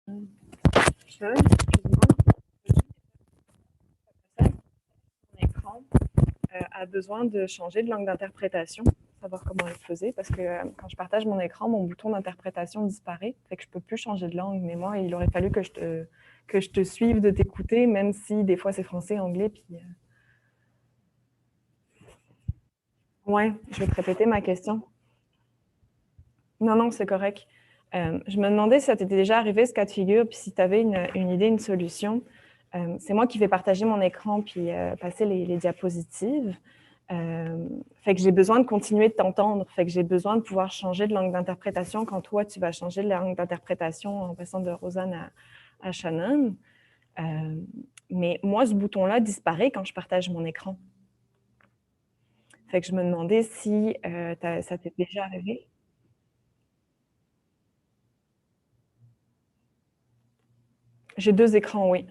Sean, excuse-moi, mon écran a besoin de changer de langue d'interprétation, savoir comment le faisait, parce que quand je partage mon écran, mon bouton d'interprétation disparaît, fait que je peux plus changer de langue, mais moi, il aurait fallu que je te suive de t'écouter, même si des fois c'est français, anglais, puis... Ouais, je vais te répéter ma question. Non, non, c'est correct. Je me demandais si ça t'était déjà arrivé, ce cas de figure, puis si tu avais une idée, une solution. C'est moi qui vais partager mon écran puis passer les diapositives. Fait que j'ai besoin de continuer de t'entendre. Fait que j'ai besoin de pouvoir changer de langue d'interprétation quand toi, tu vas changer de langue d'interprétation en passant de Rosanne à Shannon. Mais moi, ce bouton-là disparaît quand je partage mon écran. Fait que je me demandais si ça t'est déjà arrivé. J'ai deux écrans, oui.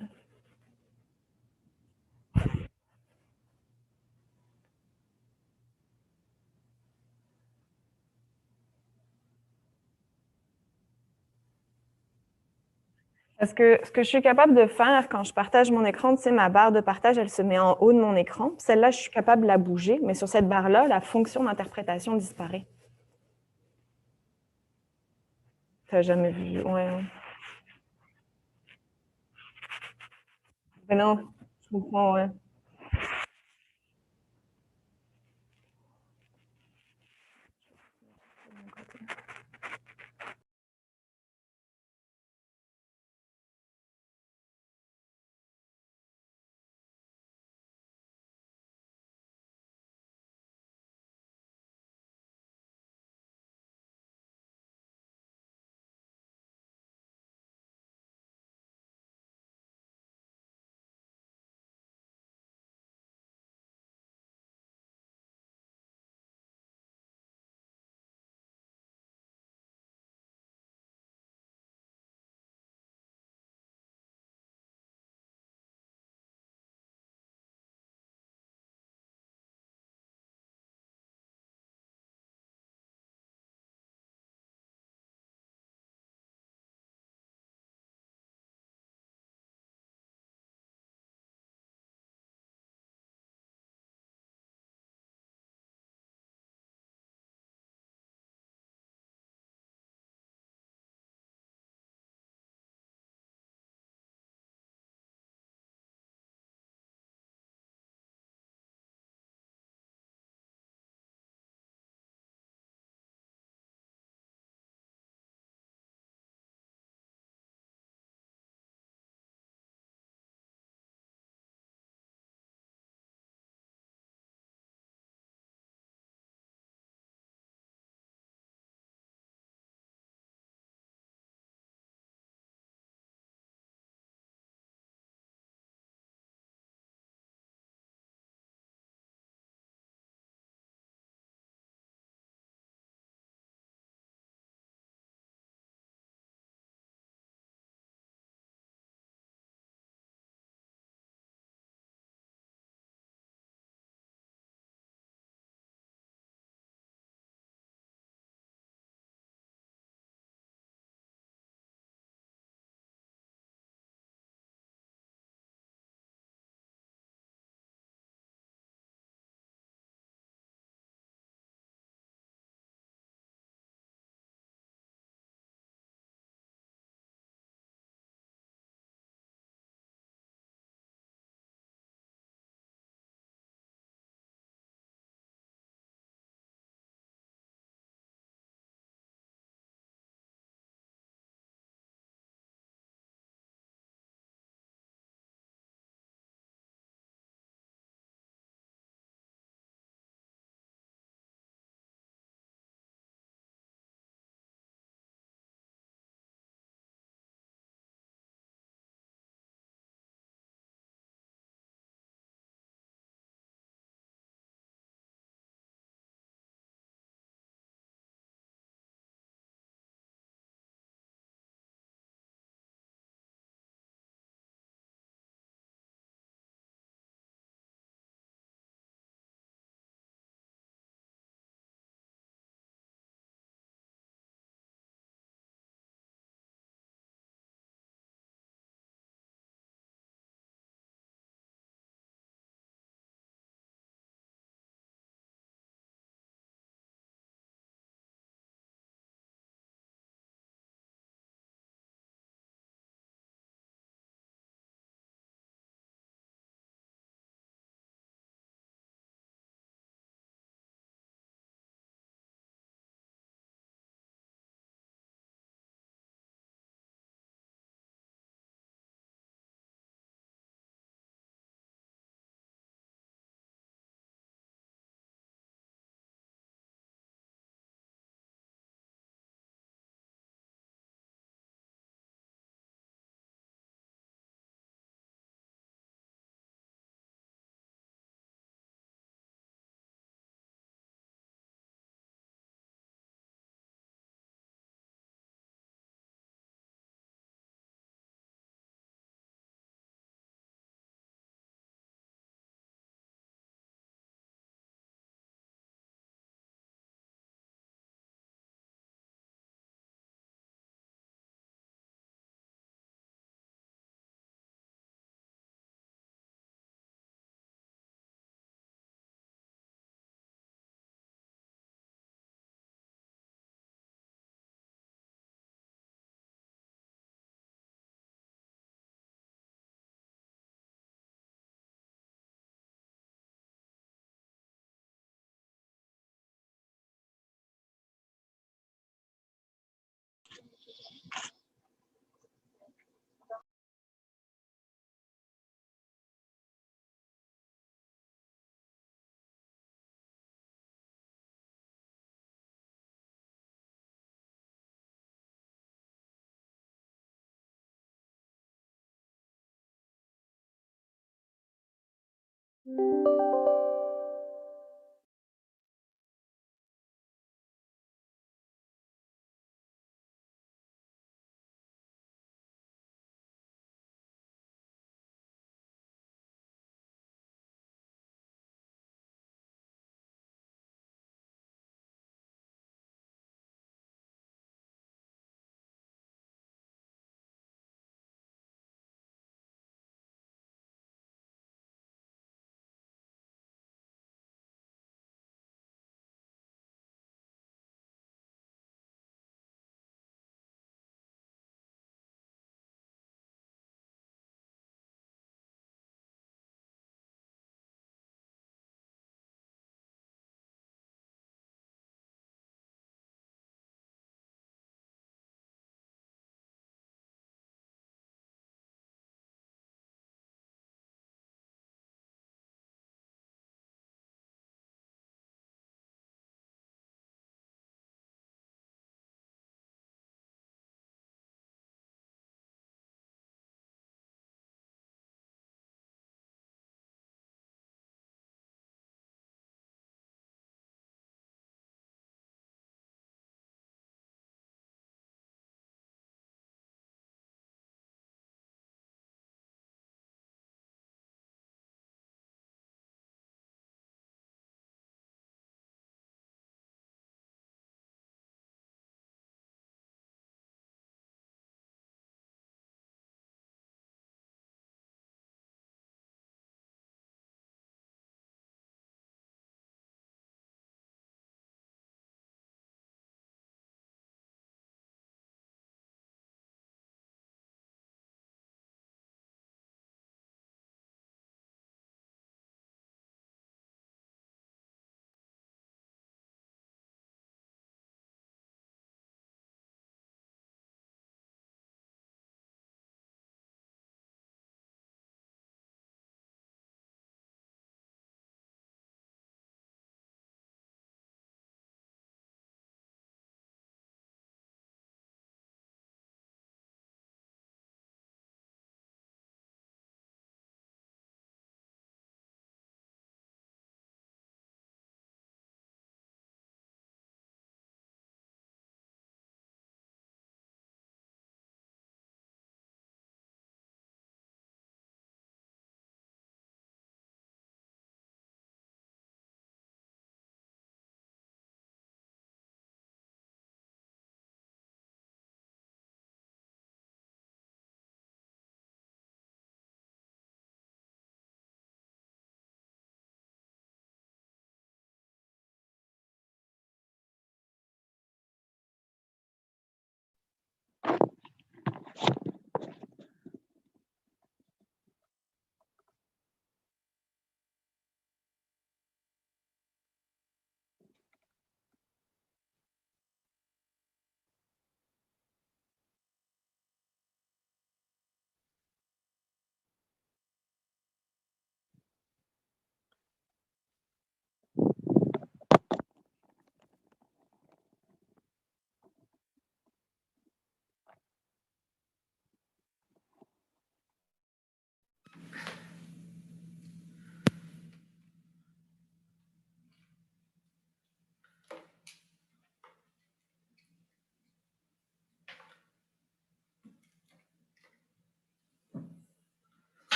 Parce que ce que je suis capable de faire quand je partage mon écran, tu sais, ma barre de partage, elle se met en haut de mon écran. Celle-là, je suis capable de la bouger, mais sur cette barre-là, la fonction d'interprétation disparaît. Tu n'as jamais vu? Ouais. Mais non, je comprends, ouais.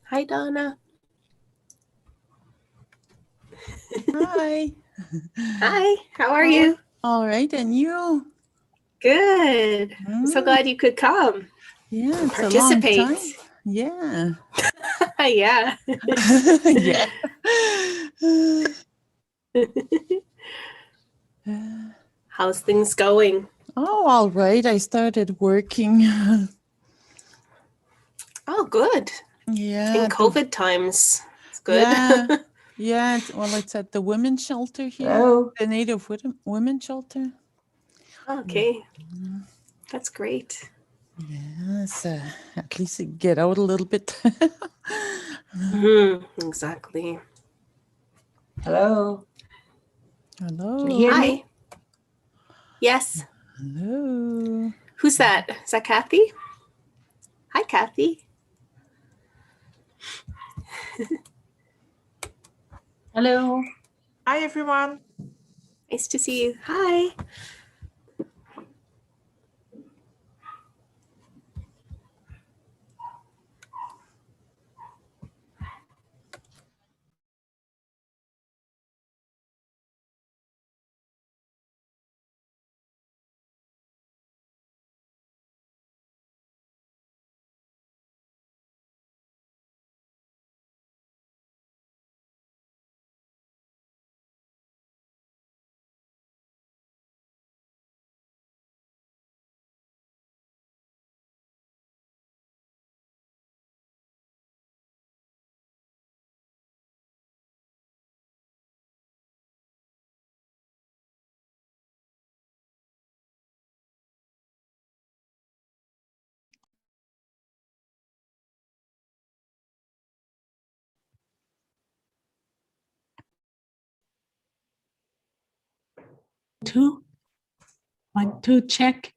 Hi, Donna. Hi. Hi, how are you? All right, and you? Good. I'm so glad you could come. Yeah, it's Participate. a long time. Yeah. Yeah. Yeah. How's things going? Oh, all right. I started working. Oh, good. Yeah. In COVID times. It's good. Yeah. Yeah. It's at the women's shelter here. Hello. The Native Women's Shelter. Okay. That's great. Yes. At least get out a little bit. Exactly. Hello. Hello. Can you hear me? Yes. Hello. Who's that? Is that Kathy? Hi, Kathy. Hello. Hi, everyone. Nice to see you. Hi. Two. 1, 2, check.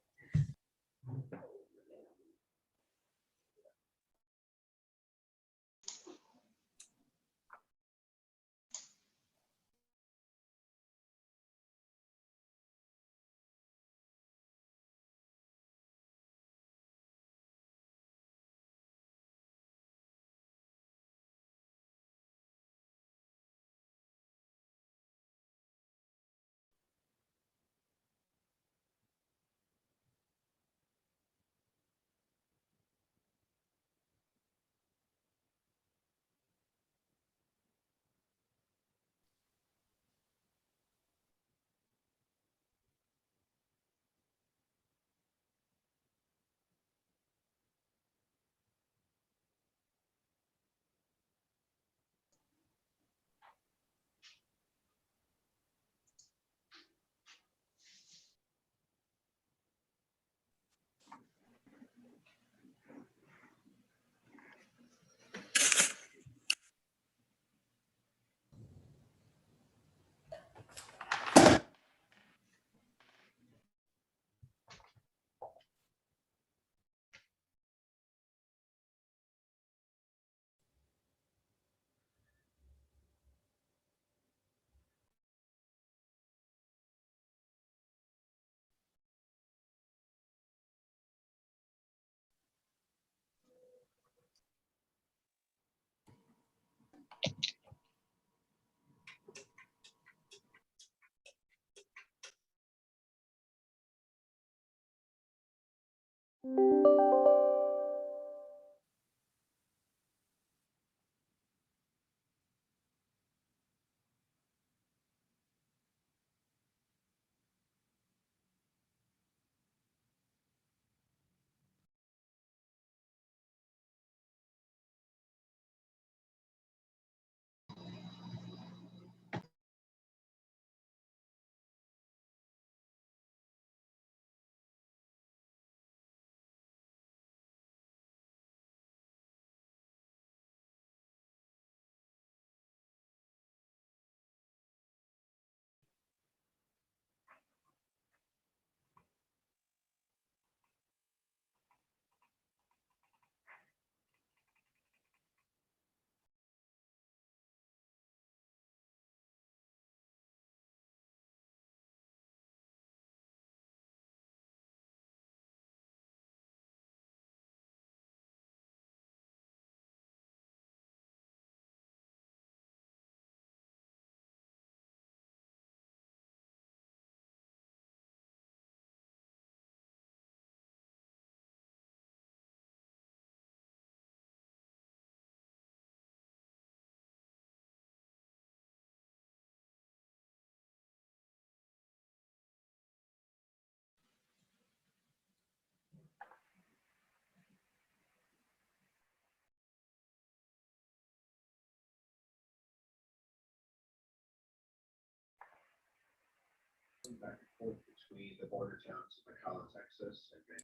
between the border towns of McAllen, Texas and Vancouver.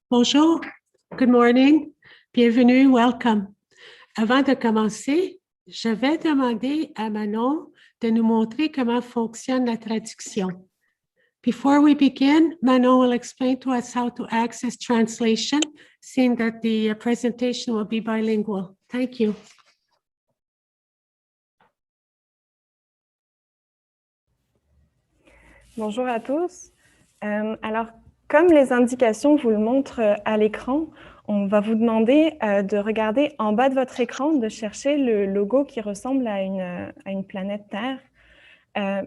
Bonjour, good morning, bienvenue, welcome. Avant de commencer, je vais demander à Manon de nous montrer comment fonctionne la traduction. Before we begin, Manon will explain to us how to access translation, seeing that the presentation will be bilingual. Thank you. Bonjour à tous. Alors, comme les indications vous le montrent à l'écran, on va vous demander de regarder en bas de votre écran, de chercher le logo qui ressemble à une planète Terre,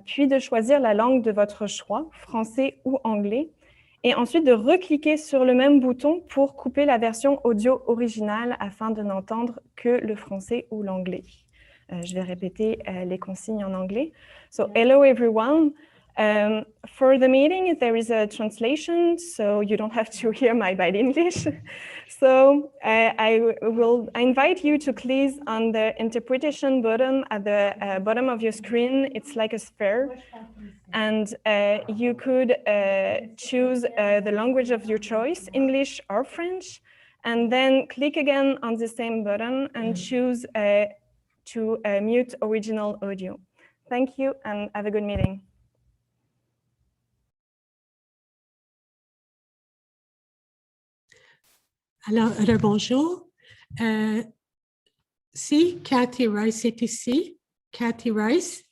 puis de choisir la langue de votre choix, français ou anglais, et ensuite de recliquer sur le même bouton pour couper la version audio originale afin de n'entendre que le français ou l'anglais. Je vais répéter les consignes en anglais. So, hello everyone. For the meeting, there is a translation, so you don't have to hear my bad English. So I invite you to click on the interpretation button at the bottom of your screen. It's like a sphere. And you could choose the language of your choice, English or French, and then click again on the same button and choose to mute original audio. Thank you and have a good meeting. Alors, bonjour. Si Cathy Rice est ici, Cathy Rice,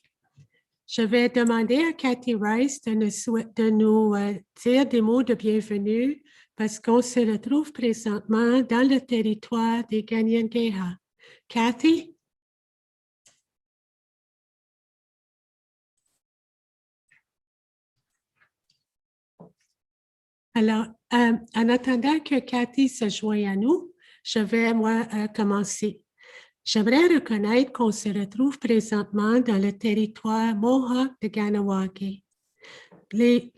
je vais demander à Cathy Rice de nous dire des mots de bienvenue parce qu'on se retrouve présentement dans le territoire des Kanien'keha. Cathy? Alors, en attendant que Cathy se joigne à nous, je vais, moi, commencer. J'aimerais reconnaître qu'on se retrouve présentement dans le territoire Mohawk de Kahnawake.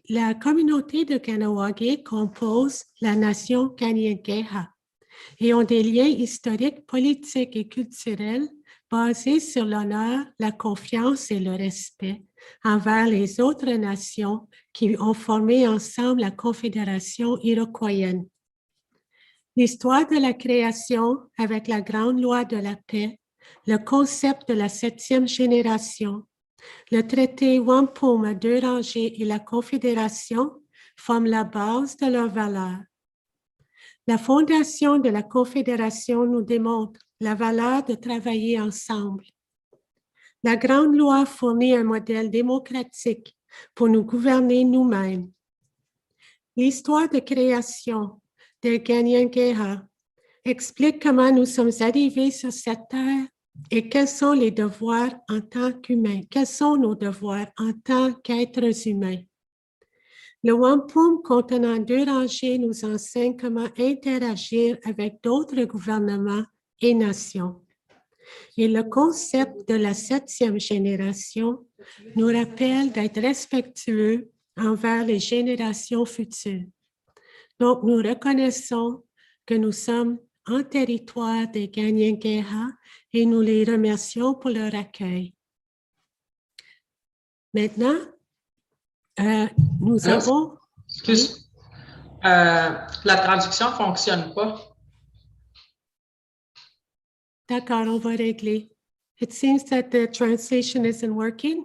La communauté de Kahnawake compose la nation Kanien'keha et ont des liens historiques, politiques et culturels basés sur l'honneur, la confiance et le respect envers les autres nations qui ont formé ensemble la Confédération iroquoienne. L'histoire de la création avec la grande loi de la paix, le concept de la 7e génération, le traité Wampum à 2 rangées et la Confédération forment la base de leurs valeurs. La fondation de la Confédération nous démontre la valeur de travailler ensemble. La grande loi fournit un modèle démocratique pour nous gouverner nous-mêmes. L'histoire de création des Kanien'keha explique comment nous sommes arrivés sur cette terre et quels sont les devoirs en tant qu'humains, quels sont nos devoirs en tant qu'êtres humains. Le wampum contenant 2 rangées nous enseigne comment interagir avec d'autres gouvernements et nations. Et le concept de la 7e génération nous rappelle d'être respectueux envers les générations futures. Donc, nous reconnaissons que nous sommes en territoire des Kanien'keha et nous les remercions pour leur accueil. Maintenant, nous avons... Excuse, la traduction ne fonctionne pas. D'accord, on va régler. It seems that the translation isn't working,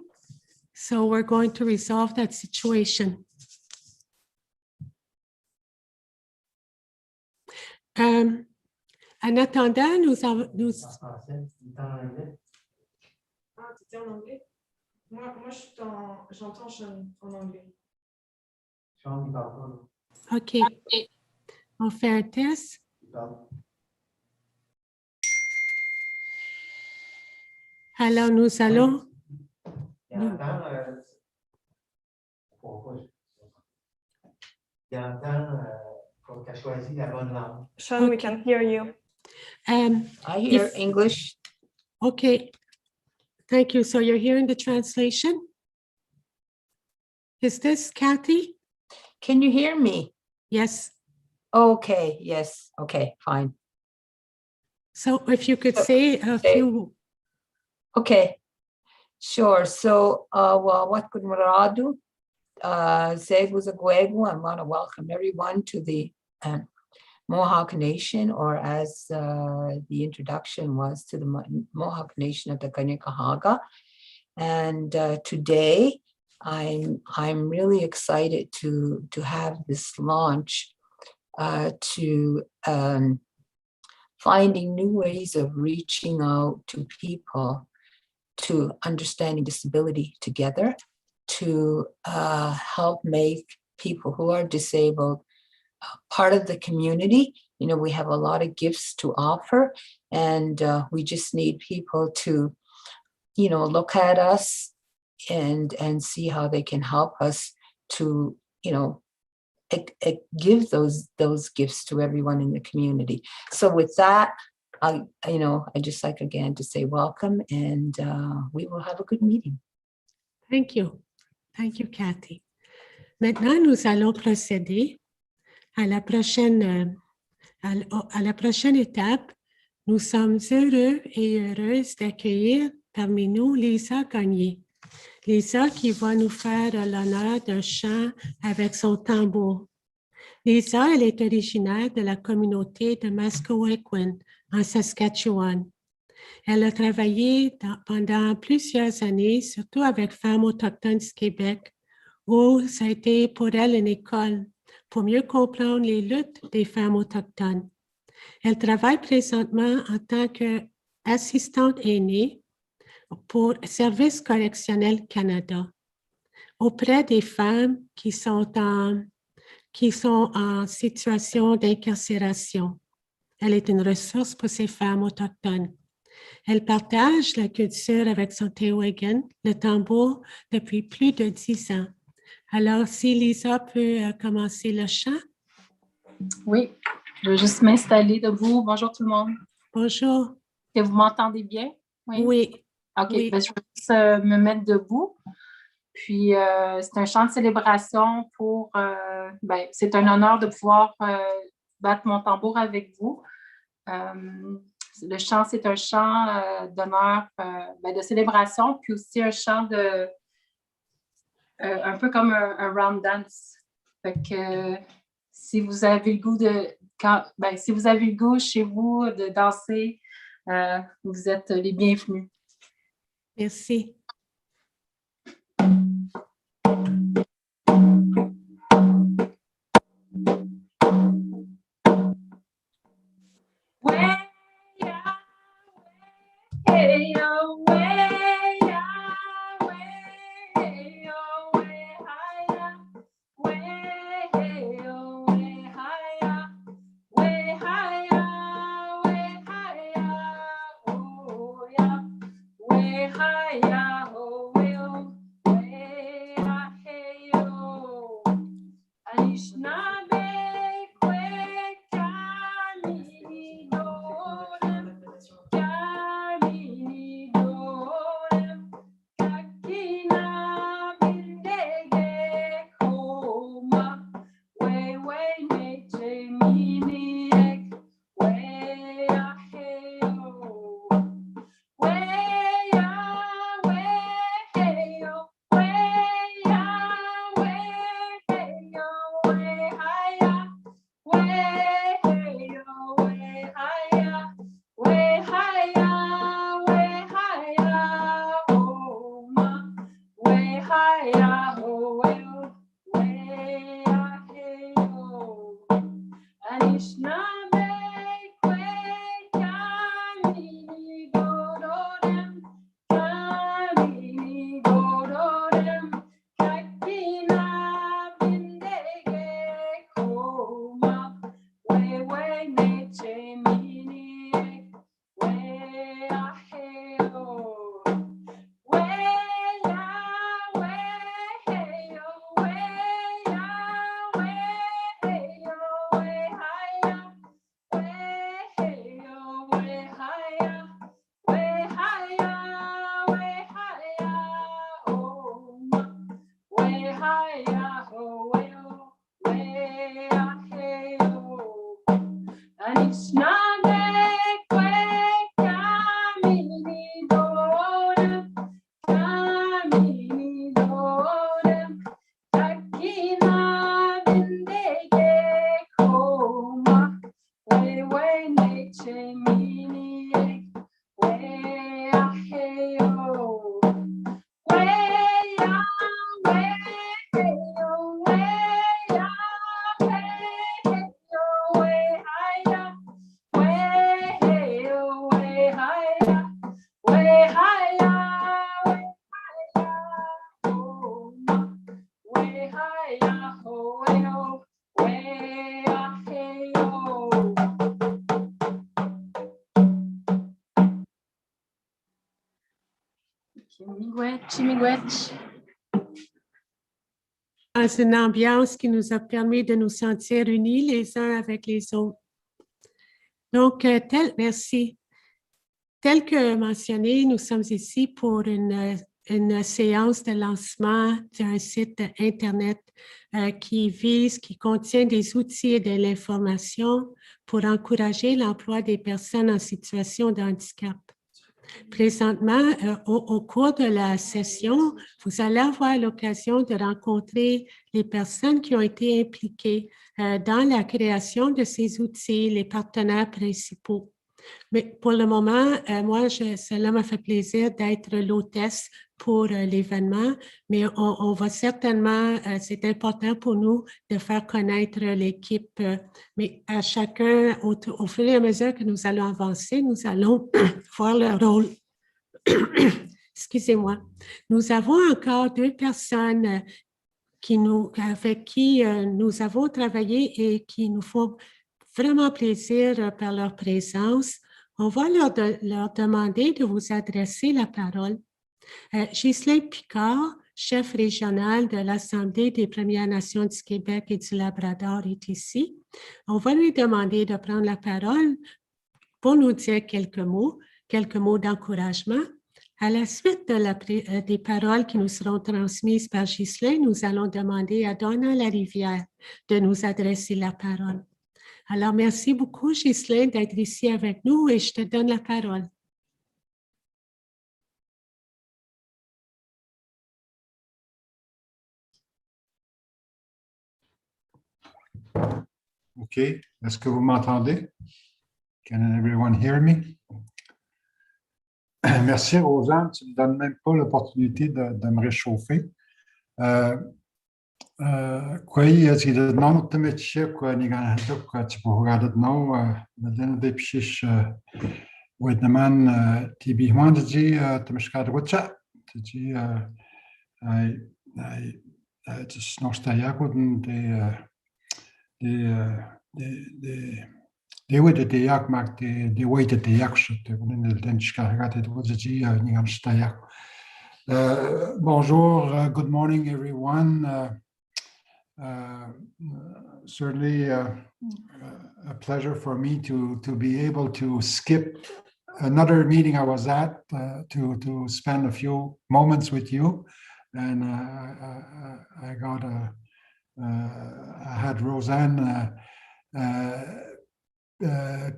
so we're going to resolve that situation. En attendant, nous avons... Ah, tu en anglais? Moi j'entends en anglais. OK. On fait un test. Alors, nous allons... Sean, we can hear you. I hear English. Okay. Thank you. So you're hearing the translation? Is this Cathy? Can you hear me? Yes. Okay, yes, okay, fine. So if you could say a few. Okay, sure. So, what could Muradu? Zeguzagwegu, I want to welcome everyone to the Mohawk Nation, or as the introduction was, to the Mohawk Nation of the Kanien'kehá:ka. And today, I'm really excited to have this launch to finding new ways of reaching out to people, to understanding disability together, to help make people who are disabled part of the community. You know, we have a lot of gifts to offer, and we just need people to, you know, look at us and see how they can help us to, you know, give those gifts to everyone in the community. So with that, I just like again to say welcome, and we will have a good meeting. Thank you. Thank you, Cathy. Maintenant, nous allons procéder à la prochaine étape. Nous sommes heureux et heureuses d'accueillir parmi nous Lisa Gagné. Lisa qui va nous faire l'honneur d'un chant avec son tambour. Lisa, elle est originaire de la communauté de Mascowequin en Saskatchewan. Elle a travaillé pendant plusieurs années, surtout avec Femmes autochtones du Québec, où ça a été pour elle une école pour mieux comprendre les luttes des femmes autochtones. Elle travaille présentement en tant qu'assistante aînée pour Service correctionnel Canada auprès des femmes qui sont en situation d'incarcération. Elle est une ressource pour ces femmes autochtones. Elle partage la culture avec son Tewagan, le tambour, depuis plus de 10 ans. Alors, si Lisa peut commencer le chant. Oui, je vais juste m'installer debout. Bonjour tout le monde. Bonjour. Et vous m'entendez bien? Oui. OK, oui. Ben, je vais juste me mettre debout. Puis, c'est un chant de célébration pour... c'est un honneur de pouvoir battre mon tambour avec vous. Le chant, c'est un chant d'honneur, de célébration, puis aussi un chant un peu comme un round dance. Fait que si vous avez le goût si vous avez le goût chez vous de danser, vous êtes les bienvenus. Merci. Dans une ambiance qui nous a permis de nous sentir unis les uns avec les autres. Donc, merci. Tel que mentionné, nous sommes ici pour une séance de lancement d'un site Internet qui contient des outils et de l'information pour encourager l'emploi des personnes en situation de handicap. Présentement, au cours de la session, vous allez avoir l'occasion de rencontrer les personnes qui ont été impliquées dans la création de ces outils, les partenaires principaux. Mais pour le moment, cela m'a fait plaisir d'être l'hôtesse pour l'événement, mais on va certainement, c'est important pour nous de faire connaître l'équipe, mais à chacun, au fur et à mesure que nous allons avancer, nous allons voir le rôle. Excusez-moi. Nous avons encore 2 personnes avec qui nous avons travaillé et qui nous font vraiment plaisir par leur présence. On va leur demander de vous adresser la parole. Ghislain Picard, chef régional de l'Assemblée des Premières Nations du Québec et du Labrador, est ici. On va lui demander de prendre la parole pour nous dire quelques mots d'encouragement. À la suite des paroles qui nous seront transmises par Ghislain, nous allons demander à Donna Larivière de nous adresser la parole. Alors, merci beaucoup, Ghislain, d'être ici avec nous et je te donne la parole. OK. Est-ce que vous m'entendez? Can everyone hear me? Merci, Rosanne. Tu ne me donnes même pas l'opportunité de me réchauffer. Quoi, non, tu me dis quoi, ni gana quoi, tu peux regarder non, dans des piches, Vietnaman, tu bihman dit, tu me schade whatcha, tu dis, het is nog steeds goed de weet de jak maakt de weet de jak zit in de schade het wordt het niet aan steeds. Bonjour, good morning everyone. Certainly a pleasure for me to be able to skip another meeting I was at to spend a few moments with you, and I had Roseanne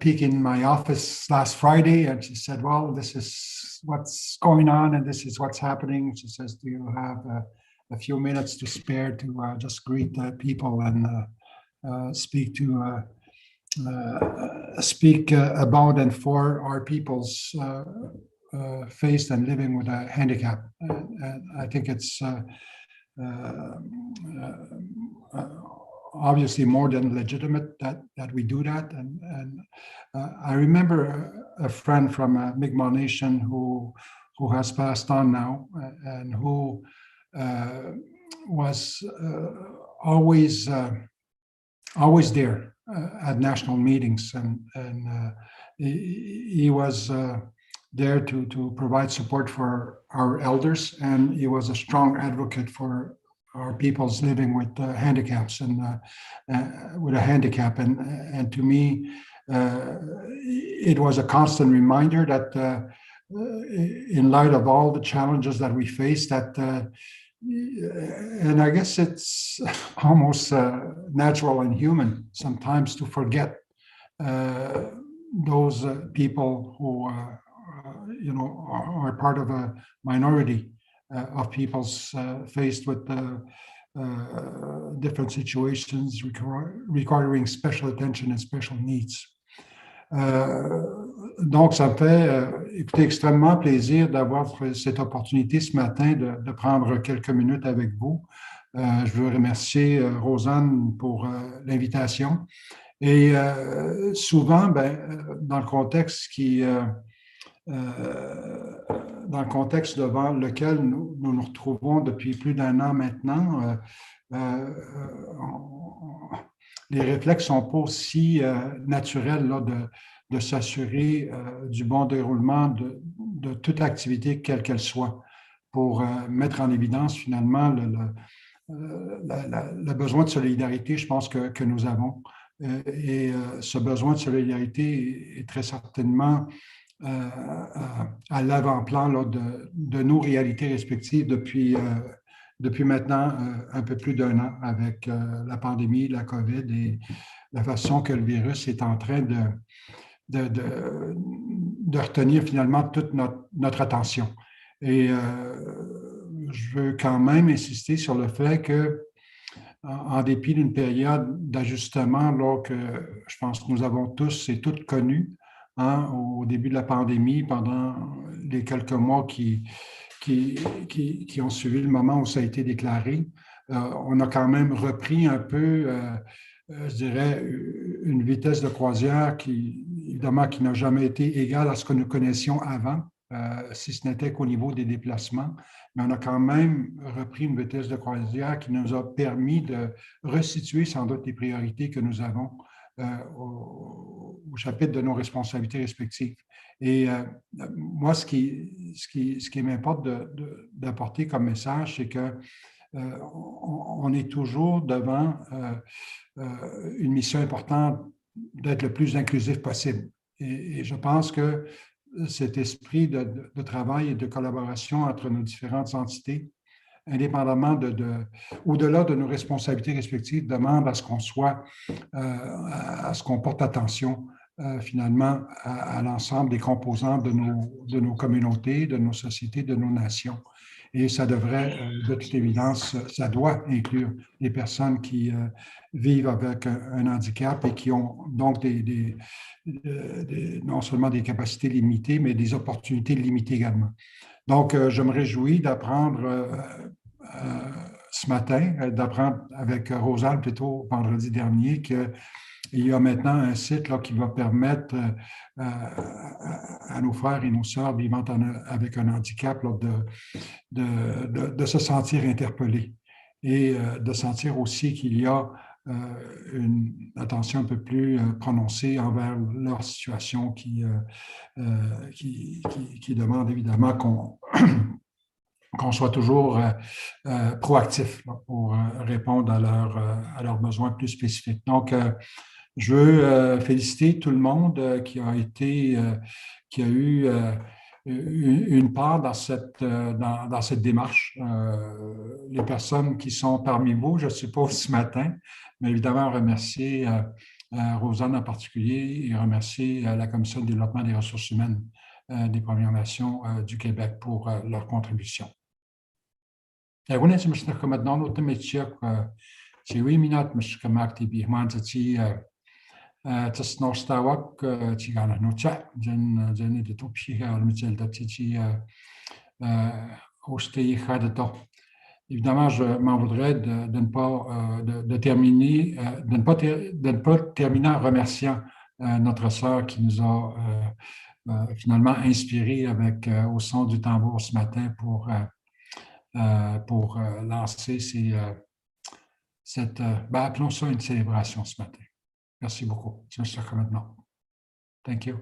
peek in my office last Friday, and she said, "Well, this is what's going on, and this is what's happening." She says, "Do you have a few minutes to spare to just greet people and speak about and for our people's faced and living with a handicap?" And I think it's obviously more than legitimate that we do that. And I remember a friend from Mi'kmaq Nation who has passed on now, and who was always there at national meetings, and he was there to provide support for our elders, and he was a strong advocate for our peoples living with handicaps and with a handicap. And to me, it was a constant reminder that in light of all the challenges that we face, that and I guess it's almost natural and human sometimes to forget those people who are part of a minority of peoples faced with different situations requiring special attention and special needs. Donc, ça me fait écoutez, extrêmement plaisir d'avoir cette opportunité ce matin de prendre quelques minutes avec vous. Je veux remercier Rosanne pour l'invitation. Et souvent, dans le contexte devant lequel nous nous retrouvons depuis plus d'1 an maintenant, les réflexes ne sont pas aussi naturels là, de s'assurer du bon déroulement de toute activité, quelle qu'elle soit, pour mettre en évidence finalement le besoin de solidarité, je pense, que nous avons. Et ce besoin de solidarité est très certainement à l'avant-plan de nos réalités respectives depuis maintenant un peu plus d'1 an avec la pandémie, la COVID et la façon que le virus est en train de retenir finalement toute notre attention. Et je veux quand même insister sur le fait que, en dépit d'une période d'ajustement là, que je pense que nous avons tous et toutes connu au début de la pandémie, pendant les quelques mois qui ont suivi le moment où ça a été déclaré, on a quand même repris un peu, je dirais, une vitesse de croisière qui, évidemment, qui n'a jamais été égale à ce que nous connaissions avant, si ce n'était qu'au niveau des déplacements. Mais on a quand même repris une vitesse de croisière qui nous a permis de resituer sans doute les priorités que nous avons au chapitre de nos responsabilités respectives. Et moi, ce qui m'importe d'apporter comme message, c'est que on est toujours devant une mission importante d'être le plus inclusif possible. Et je pense que cet esprit de travail et de collaboration entre nos différentes entités, indépendamment au-delà de nos responsabilités respectives, demande à ce qu'on soit, à ce qu'on porte attention finalement à l'ensemble des composants de nos communautés, de nos sociétés, de nos nations. Et ça devrait, de toute évidence, ça doit inclure les personnes qui vivent avec un handicap et qui ont donc non seulement des capacités limitées, mais des opportunités limitées également. Donc, je me réjouis d'apprendre ce matin, d'apprendre avec Rosanne plutôt vendredi dernier, qu'il y a maintenant un site là, qui va permettre à nos frères et nos sœurs vivant avec un handicap là, de se sentir interpellés et de sentir aussi qu'il y a une attention un peu plus prononcée envers leur situation qui demande évidemment qu'on soit toujours proactif là, pour répondre à leurs besoins plus spécifiques. Donc, je veux féliciter tout le monde qui a eu une part dans cette démarche. Les personnes qui sont parmi vous, je suppose, ce matin, mais évidemment remercier Rosanne en particulier et remercier la Commission de développement des ressources humaines des Premières Nations du Québec pour leur contribution. Évidemment, je m'en voudrais de ne pas terminer en remerciant notre sœur qui nous a finalement inspirés avec au son du tambour ce matin pour lancer appelons ça une célébration ce matin. Merci beaucoup. Je me suis maintenant. Thank you.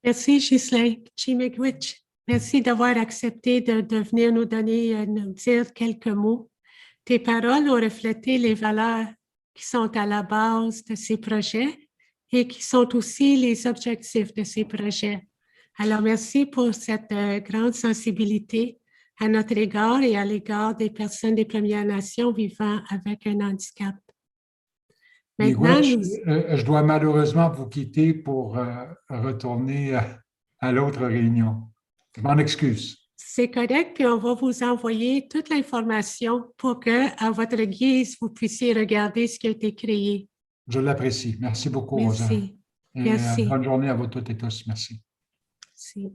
Merci, Ghislain Chimegwich. Merci d'avoir accepté de venir nous dire quelques mots. Tes paroles ont reflété les valeurs qui sont à la base de ces projets et qui sont aussi les objectifs de ces projets. Alors, merci pour cette grande sensibilité à notre égard et à l'égard des personnes des Premières Nations vivant avec un handicap. Maintenant, je dois malheureusement vous quitter pour retourner à l'autre réunion. Je m'en excuse. c'est correct, puis on va vous envoyer toute l'information pour que, à votre guise, vous puissiez regarder ce qui a été créé. Je l'apprécie. Merci beaucoup, Rosa. Merci. Et Merci. bonne journée à vous toutes et tous. Merci. Merci.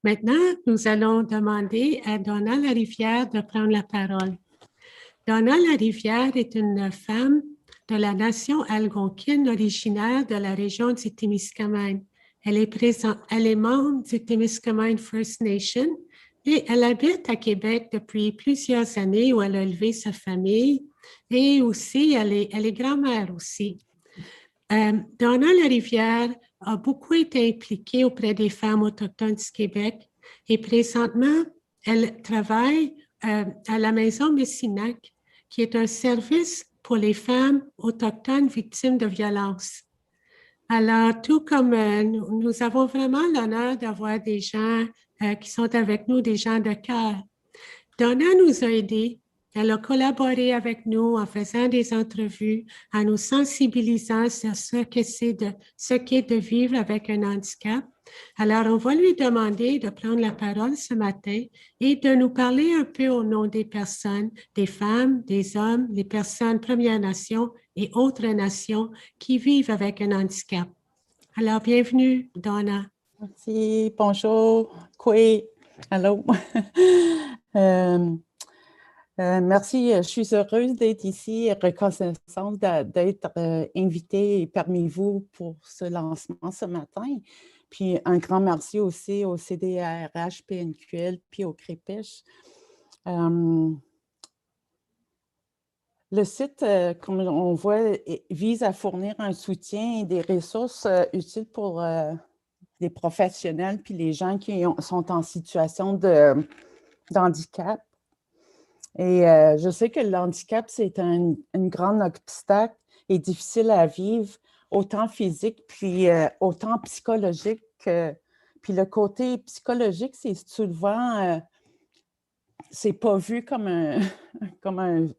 Maintenant, nous allons demander à Donna Larivière de prendre la parole. Donna Larivière est une femme de la nation algonquine originaire de la région du Témiscamingue. Elle est membre du Témiscamingue First Nation et elle habite à Québec depuis plusieurs années où elle a élevé sa famille et aussi elle est grand-mère aussi. Donna Larivière a beaucoup été impliquée auprès des femmes autochtones du Québec et présentement, elle travaille à la Maison Messinac, qui est un service pour les femmes autochtones victimes de violences. Alors, tout comme nous avons vraiment l'honneur d'avoir des gens qui sont avec nous, des gens de cœur. Donna nous a aidés. Elle a collaboré avec nous en faisant des entrevues, en nous sensibilisant sur ce qu'est de vivre avec un handicap. Alors, on va lui demander de prendre la parole ce matin et de nous parler un peu au nom des personnes, des femmes, des hommes, les personnes Premières Nations et autres nations qui vivent avec un handicap. Alors, bienvenue, Donna. Merci, bonjour, Kwe, allô. Merci, je suis heureuse d'être ici et reconnaissante d'être invitée parmi vous pour ce lancement ce matin. Puis un grand merci aussi au CDRH, PNQL, puis au CREPECH. Le site, comme on voit, vise à fournir un soutien et des ressources utiles pour les professionnels puis les gens qui sont en situation de handicap. Et je sais que le handicap, c'est un grand obstacle et difficile à vivre, autant physique puis autant psychologique. Puis le côté psychologique, c'est souvent, c'est pas vu comme un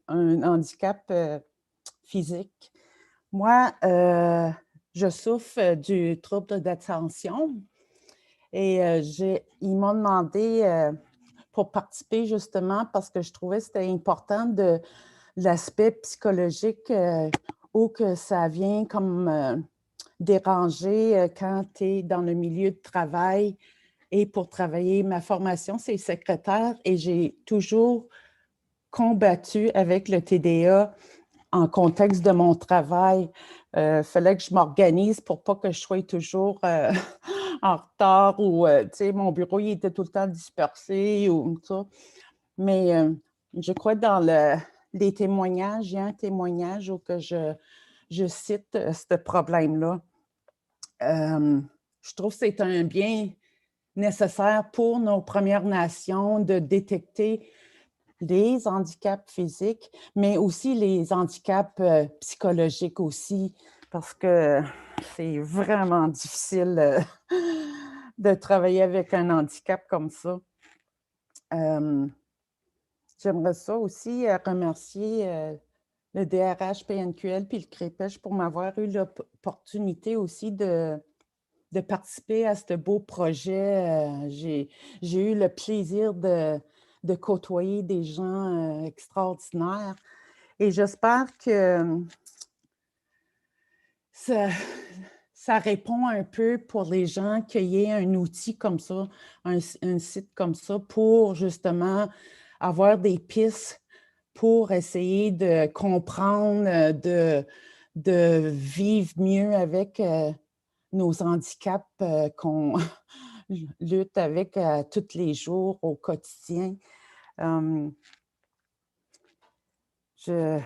handicap physique. Moi, je souffre du trouble d'attention et ils m'ont demandé pour participer justement parce que je trouvais que c'était important de l'aspect psychologique où que ça vient comme déranger quand tu es dans le milieu de travail. Et pour travailler, ma formation, c'est secrétaire et j'ai toujours combattu avec le TDA en contexte de mon travail. Fallait que je m'organise pour pas que je sois toujours en retard ou, tu sais, mon bureau, il était tout le temps dispersé ou ça. Mais je crois dans les témoignages, il y a un témoignage où que je cite ce problème-là. Je trouve que c'est un bien nécessaire pour nos Premières Nations de détecter les handicaps physiques, mais aussi les handicaps psychologiques aussi, parce que c'est vraiment difficile de travailler avec un handicap comme ça. J'aimerais ça aussi remercier le DRH PNQL puis le CREPECH pour m'avoir eu l'opportunité aussi de participer à ce beau projet. J'ai eu le plaisir de côtoyer des gens extraordinaires et j'espère que ça répond un peu pour les gens qu'il y ait un outil comme ça, un site comme ça pour justement avoir des pistes pour essayer de comprendre, de vivre mieux avec nos handicaps qu'on lutte avec tous les jours au quotidien. C'est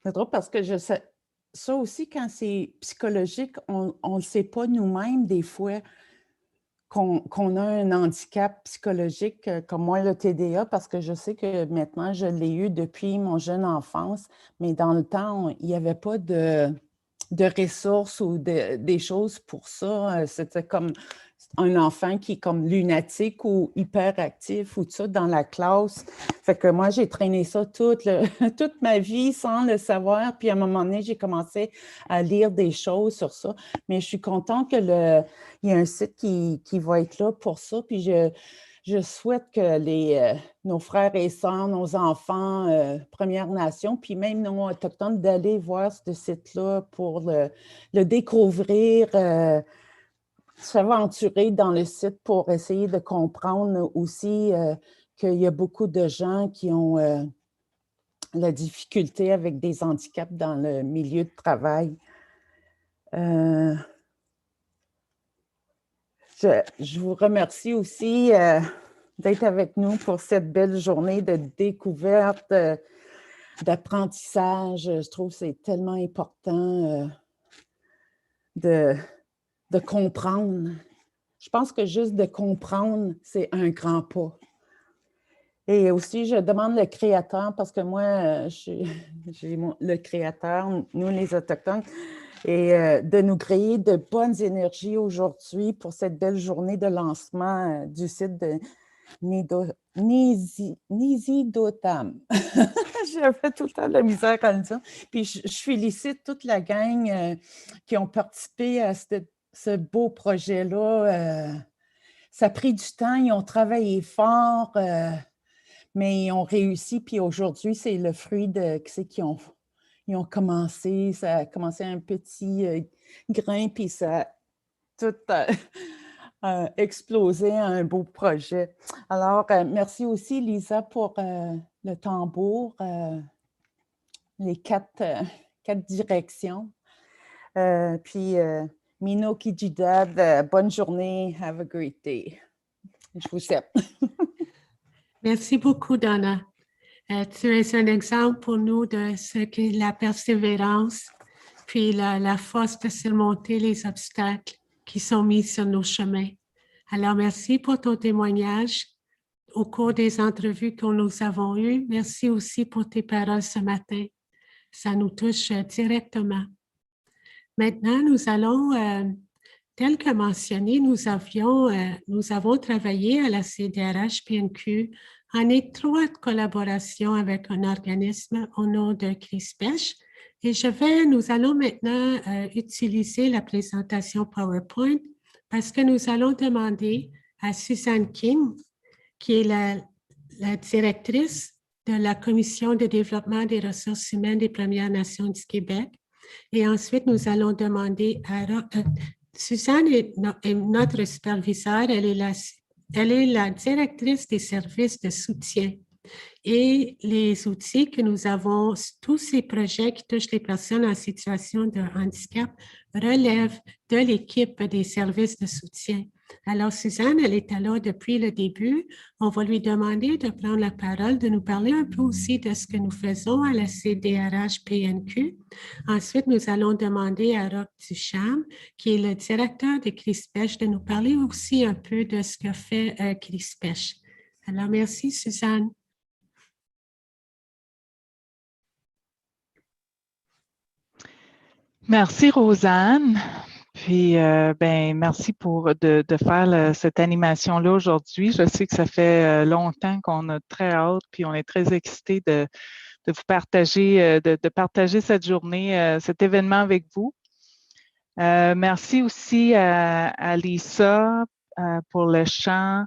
drôle parce que je sais, ça aussi, quand c'est psychologique, on ne le sait pas nous-mêmes des fois qu'on a un handicap psychologique comme moi, le TDA, parce que je sais que maintenant, je l'ai eu depuis mon jeune enfance, mais dans le temps, il n'y avait pas de ressources ou des choses pour ça. C'était comme, un enfant qui est comme lunatique ou hyperactif ou tout ça dans la classe. Fait que moi, j'ai traîné ça toute ma vie sans le savoir. Puis à un moment donné, j'ai commencé à lire des choses sur ça. Mais je suis contente qu'il y ait un site qui va être là pour ça. Puis je souhaite que nos frères et sœurs, nos enfants, Premières Nations, puis même non autochtones, d'aller voir ce site-là pour le découvrir, s'aventurer dans le site pour essayer de comprendre aussi qu'il y a beaucoup de gens qui ont la difficulté avec des handicaps dans le milieu de travail. Je vous remercie aussi d'être avec nous pour cette belle journée de découverte, d'apprentissage. Je trouve que c'est tellement important de comprendre. Je pense que juste de comprendre, c'est un grand pas. Et aussi, je demande le Créateur, parce que moi, j'ai le Créateur, nous les Autochtones, et de nous créer de bonnes énergies aujourd'hui pour cette belle journée de lancement du site de Nisidotam. J'avais tout le temps de la misère à le dire. Puis je félicite toute la gang qui ont participé à ce beau projet-là. Ça a pris du temps, ils ont travaillé fort, mais ils ont réussi. Puis aujourd'hui, c'est le fruit de ce qu'ils ont. Ils ont commencé, ça a commencé un petit grain, puis ça a tout explosé à un beau projet. Alors, merci aussi, Lisa, pour le tambour, les quatre directions. Puis, Mino Kijidad, bonne journée, have a great day. Je vous salue. Merci beaucoup, Donna. Tu es un exemple pour nous de ce qu'est la persévérance, puis la force de surmonter les obstacles qui sont mis sur nos chemins. Alors, merci pour ton témoignage au cours des entrevues que nous avons eues. Merci aussi pour tes paroles ce matin. Ça nous touche directement. Maintenant, nous allons, tel que mentionné, nous avons travaillé à la CDRH-PNQ en étroite collaboration avec un organisme au nom de CRISPECH. Et nous allons maintenant utiliser la présentation PowerPoint parce que nous allons demander à Suzanne Kim, qui est la directrice de la Commission de développement des ressources humaines des Premières Nations du Québec. Et ensuite, nous allons demander à Suzanne est notre superviseure, elle est la directrice des services de soutien. Et les outils que nous avons, tous ces projets qui touchent les personnes en situation de handicap relèvent de l'équipe des services de soutien. Alors, Suzanne, elle est là depuis le début. On va lui demander de prendre la parole, de nous parler un peu aussi de ce que nous faisons à la CDRH-PNQ. Ensuite, nous allons demander à Roch Ducharme, qui est le directeur de CRISPECH, de nous parler aussi un peu de ce que fait CRISPECH. Alors, merci, Suzanne. Merci, Rosanne. Puis, merci de faire cette animation-là aujourd'hui. Je sais que ça fait longtemps qu'on a très hâte, puis on est très excités de vous partager, de partager cette journée, cet événement avec vous. Merci aussi à Lisa pour le chant.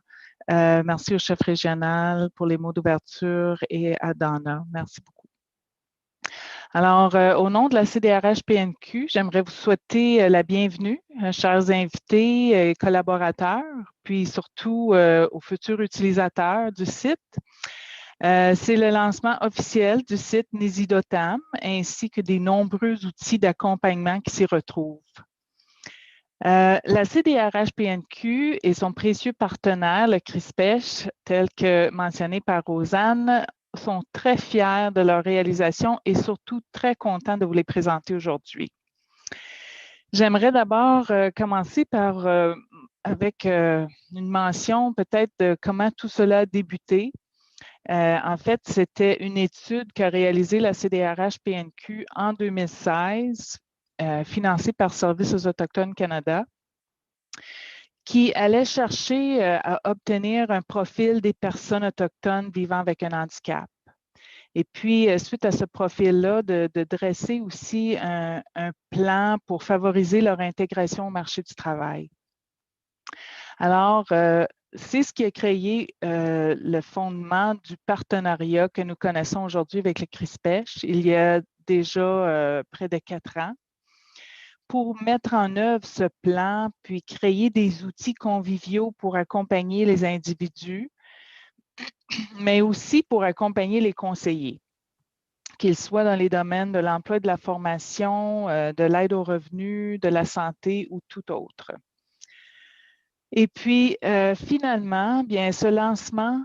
Merci au chef régional pour les mots d'ouverture et à Donna. Merci beaucoup. Alors, au nom de la CDRH-PNQ, j'aimerais vous souhaiter la bienvenue, chers invités et collaborateurs, puis surtout aux futurs utilisateurs du site. C'est le lancement officiel du site Nisidotam, ainsi que des nombreux outils d'accompagnement qui s'y retrouvent. La CDRH-PNQ et son précieux partenaire, le CRISPECH, tel que mentionné par Rosanne, sont très fiers de leur réalisation et surtout très contents de vous les présenter aujourd'hui. J'aimerais d'abord commencer avec une mention peut-être de comment tout cela a débuté. En fait, c'était une étude qu'a réalisée la CDRH-PNQ en 2016, financée par Services aux Autochtones Canada, qui allait chercher à obtenir un profil des personnes autochtones vivant avec un handicap. Et puis, suite à ce profil-là, de dresser aussi un plan pour favoriser leur intégration au marché du travail. Alors, c'est ce qui a créé le fondement du partenariat que nous connaissons aujourd'hui avec le CRISPECH il y a déjà près de 4 ans pour mettre en œuvre ce plan, puis créer des outils conviviaux pour accompagner les individus, mais aussi pour accompagner les conseillers, qu'ils soient dans les domaines de l'emploi, de la formation, de l'aide aux revenus, de la santé ou tout autre. Et puis, finalement, bien, ce lancement,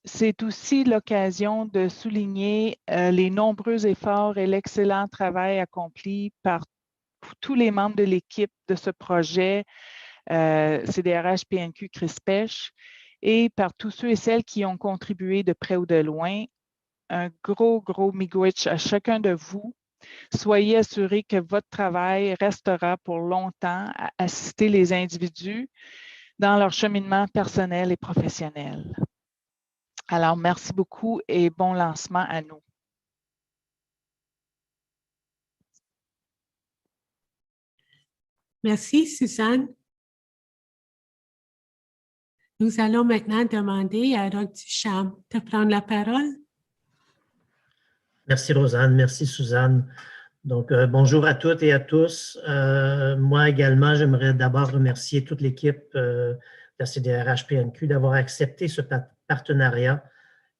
c'est aussi l'occasion de souligner les nombreux efforts et l'excellent travail accompli par tous les membres de l'équipe de ce projet CDRH PNQ CRISPECH et par tous ceux et celles qui ont contribué de près ou de loin. Un gros miigwech à chacun de vous. Soyez assurés que votre travail restera pour longtemps à assister les individus dans leur cheminement personnel et professionnel. Alors, merci beaucoup et bon lancement à nous. Merci, Suzanne. Nous allons maintenant demander à Roch Ducharme de prendre la parole. Merci, Rosanne. Merci, Suzanne. Donc, bonjour à toutes et à tous. Moi également, j'aimerais d'abord remercier toute l'équipe de la CDRH PNQ d'avoir accepté ce partenariat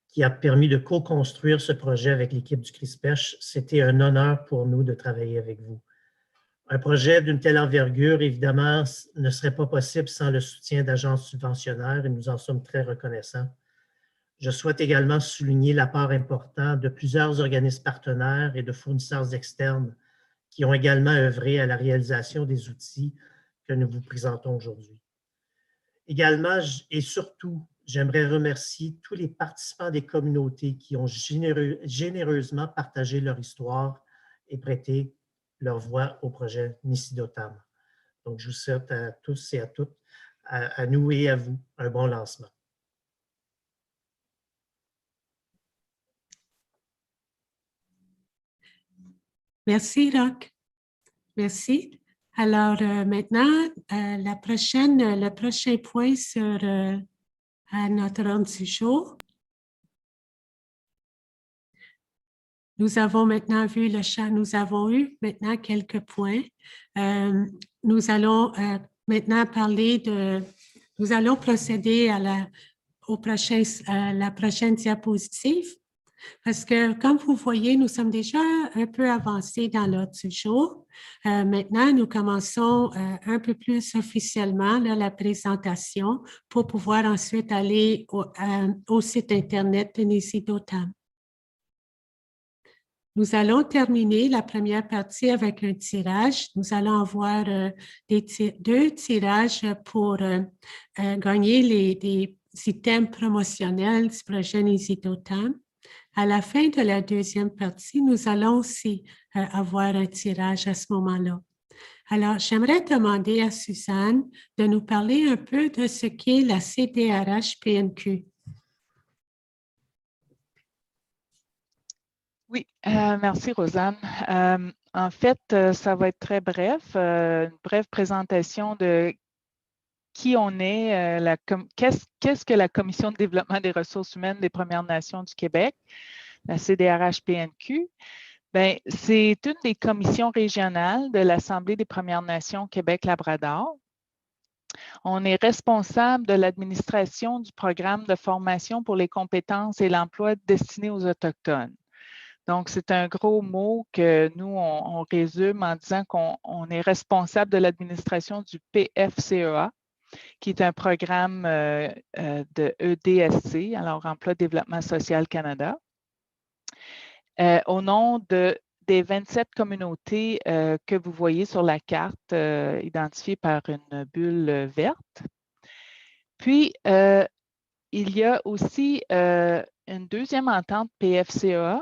qui a permis de co-construire ce projet avec l'équipe du CRISPECH. C'était un honneur pour nous de travailler avec vous. Un projet d'une telle envergure, évidemment, ne serait pas possible sans le soutien d'agences subventionnaires et nous en sommes très reconnaissants. Je souhaite également souligner l'apport important de plusieurs organismes partenaires et de fournisseurs externes qui ont également œuvré à la réalisation des outils que nous vous présentons aujourd'hui. Également et surtout, j'aimerais remercier tous les participants des communautés qui ont généreusement partagé leur histoire et prêté leur voix au projet Nisidotam. Donc, je vous souhaite à tous et à toutes, à nous et à vous, un bon lancement. Merci, Roch. Merci. Alors, maintenant, le prochain point sur à notre ordre du jour. Nous avons maintenant vu le chat, nous avons eu maintenant quelques points. Nous allons maintenant nous allons procéder à la prochaine diapositive. Parce que, comme vous voyez, nous sommes déjà un peu avancés dans l'ordre du jour. Maintenant, nous commençons un peu plus officiellement la présentation pour pouvoir ensuite aller au site Internet de Nisidotam. Nous allons terminer la première partie avec un tirage. Nous allons avoir deux tirages pour gagner les items promotionnels du projet Nisidotam. À la fin de la deuxième partie, nous allons aussi avoir un tirage à ce moment-là. Alors, j'aimerais demander à Suzanne de nous parler un peu de ce qu'est la CDRH PNQ. Oui, merci Rosanne. En fait, ça va être très bref, une brève présentation de qui on est, qu'est-ce que la Commission de développement des ressources humaines des Premières Nations du Québec, la CDRH-PNQ. Bien, c'est une des commissions régionales de l'Assemblée des Premières Nations Québec-Labrador. On est responsable de l'administration du programme de formation pour les compétences et l'emploi destiné aux Autochtones. Donc, c'est un gros mot que nous, on résume en disant qu'on est responsable de l'administration du PFCEA, qui est un programme de EDSC, alors Emploi Développement Social Canada, au nom des 27 communautés que vous voyez sur la carte, identifiées par une bulle verte. Puis, il y a aussi une deuxième entente PFCEA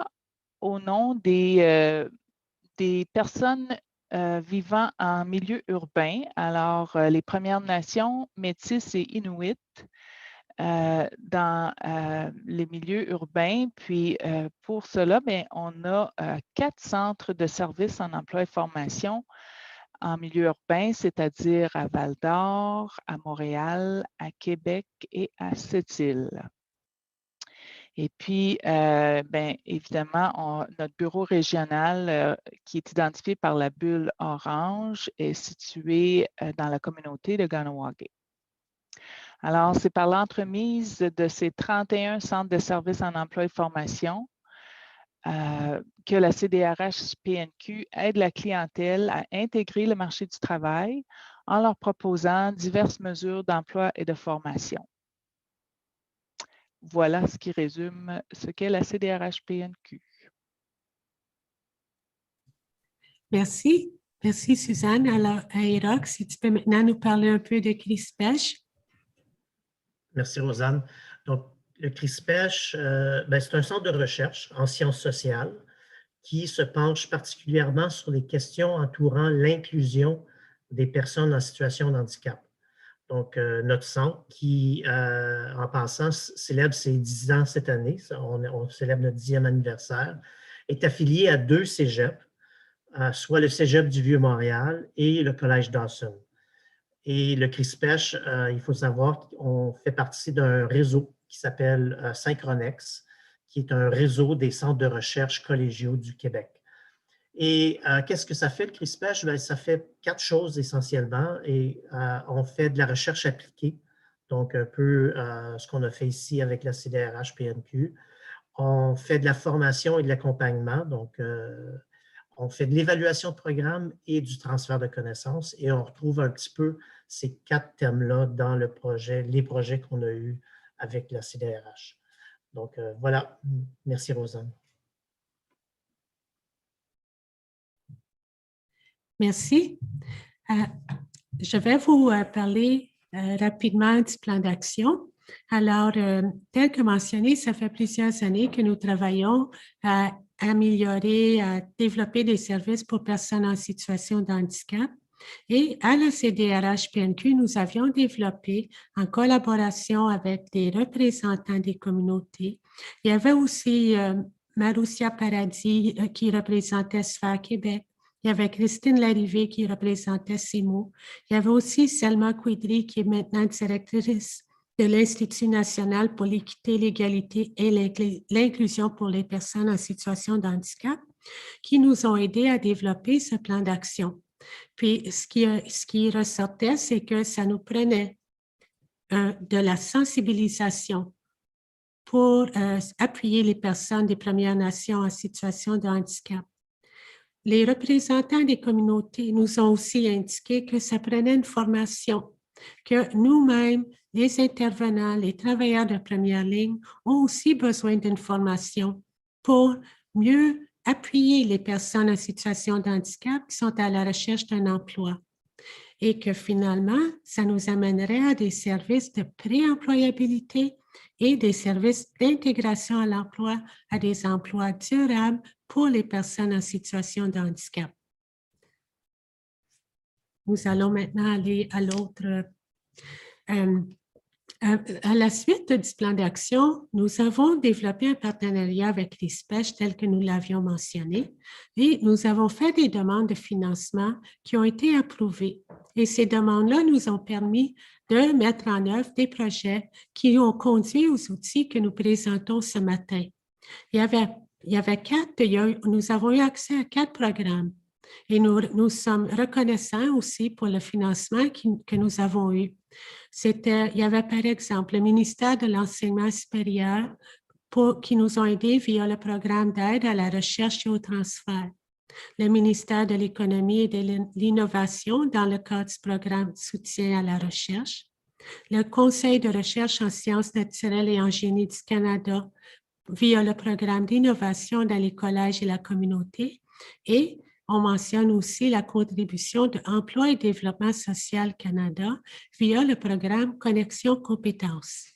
au nom des personnes vivant en milieu urbain. Alors, les Premières Nations, Métis et Inuits dans les milieux urbains. Puis, pour cela, bien, on a 4 centres de services en emploi et formation en milieu urbain, c'est-à-dire à Val-d'Or, à Montréal, à Québec et à Sept-Îles. Et puis, bien, évidemment, notre bureau régional qui est identifié par la bulle orange est situé dans la communauté de Ganawagé. Alors, c'est par l'entremise de ces 31 centres de services en emploi et formation que la CDRH-PNQ aide la clientèle à intégrer le marché du travail en leur proposant diverses mesures d'emploi et de formation. Voilà ce qui résume ce qu'est la CDRH-PNQ. Merci. Merci, Suzanne. Alors, Éric, si tu peux maintenant nous parler un peu de CRISPECH. Merci, Rosanne. Donc, le CRISPECH, c'est un centre de recherche en sciences sociales qui se penche particulièrement sur les questions entourant l'inclusion des personnes en situation de handicap. Donc, notre centre qui, en passant, célèbre ses 10 ans cette année, on célèbre notre 10e anniversaire, est affilié à 2 cégeps, soit le cégep du Vieux-Montréal et le collège Dawson. Et le CRISPECH, il faut savoir qu'on fait partie d'un réseau qui s'appelle Synchronex, qui est un réseau des centres de recherche collégiaux du Québec. Et qu'est-ce que ça fait, le CRISPECH? Bien, ça fait 4 choses essentiellement. Et on fait de la recherche appliquée, donc un peu ce qu'on a fait ici avec la CDRH-PNQ. On fait de la formation et de l'accompagnement, donc on fait de l'évaluation de programme et du transfert de connaissances. Et on retrouve un petit peu ces 4 thèmes-là dans le projet, les projets qu'on a eus avec la CDRH. Donc voilà, merci Rosanne. Merci. Je vais vous parler rapidement du plan d'action. Alors, tel que mentionné, ça fait plusieurs années que nous travaillons à améliorer, à développer des services pour personnes en situation de handicap. Et à la CDRH-PNQ, nous avions développé, en collaboration avec des représentants des communautés, il y avait aussi Maroussia Paradis qui représentait Sphère Québec. Il y avait Christine Larrivée qui représentait CIMO. Il y avait aussi Selma Quidri qui est maintenant directrice de l'Institut national pour l'équité, l'égalité et l'inclusion pour les personnes en situation de handicap qui nous ont aidés à développer ce plan d'action. Puis, ce qui ressortait, c'est que ça nous prenait de la sensibilisation pour appuyer les personnes des Premières Nations en situation de handicap. Les représentants des communautés nous ont aussi indiqué que ça prenait une formation, que nous-mêmes, les intervenants, les travailleurs de première ligne, ont aussi besoin d'une formation pour mieux appuyer les personnes en situation de handicap qui sont à la recherche d'un emploi. Et que finalement, ça nous amènerait à des services de préemployabilité et des services d'intégration à l'emploi, à des emplois durables pour les personnes en situation de handicap. Nous allons maintenant aller à l'autre. À la suite du plan d'action, nous avons développé un partenariat avec l'ISPECH tel que nous l'avions mentionné et nous avons fait des demandes de financement qui ont été approuvées. Et ces demandes-là nous ont permis de mettre en œuvre des projets qui ont conduit aux outils que nous présentons ce matin. Nous avons eu accès à 4 programmes et nous sommes reconnaissants aussi pour le financement que nous avons eu. Il y avait par exemple le ministère de l'Enseignement supérieur qui nous ont aidés via le programme d'aide à la recherche et au transfert. Le ministère de l'Économie et de l'Innovation dans le cadre du programme de soutien à la recherche. Le Conseil de recherche en sciences naturelles et en génie du Canada via le programme d'innovation dans les collèges et la communauté. Et on mentionne aussi la contribution de Emploi et Développement social Canada via le programme Connexion Compétences.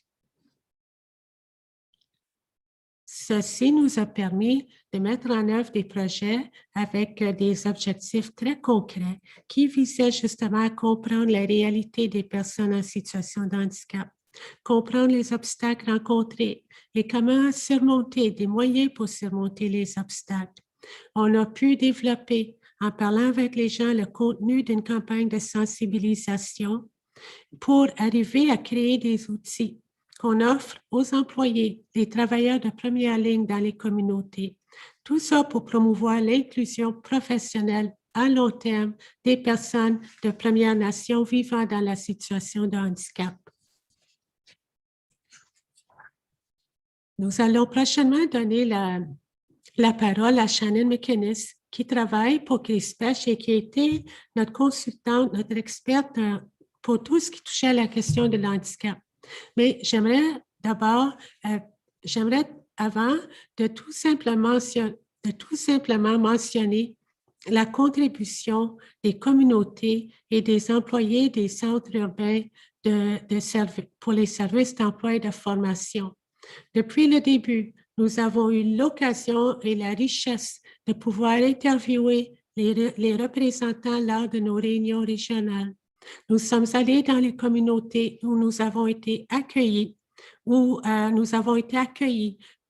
Ceci nous a permis de mettre en œuvre des projets avec des objectifs très concrets qui visaient justement à comprendre la réalité des personnes en situation de handicap, comprendre les obstacles rencontrés et comment surmonter des moyens pour surmonter les obstacles. On a pu développer, en parlant avec les gens, le contenu d'une campagne de sensibilisation pour arriver à créer des outils qu'on offre aux employés, les travailleurs de première ligne dans les communautés. Tout ça pour promouvoir l'inclusion professionnelle à long terme des personnes de Première Nation vivant dans la situation de handicap. Nous allons prochainement donner la parole à Shannon McInnes, qui travaille pour CRISPECH et qui a été notre consultante, notre experte pour tout ce qui touchait à la question de l'handicap. Mais j'aimerais avant de tout simplement mentionner la contribution des communautés et des employés des centres urbains pour les services d'emploi et de formation. Depuis le début, nous avons eu l'occasion et la richesse de pouvoir interviewer les représentants lors de nos réunions régionales. Nous sommes allés dans les communautés où nous avons été accueillis,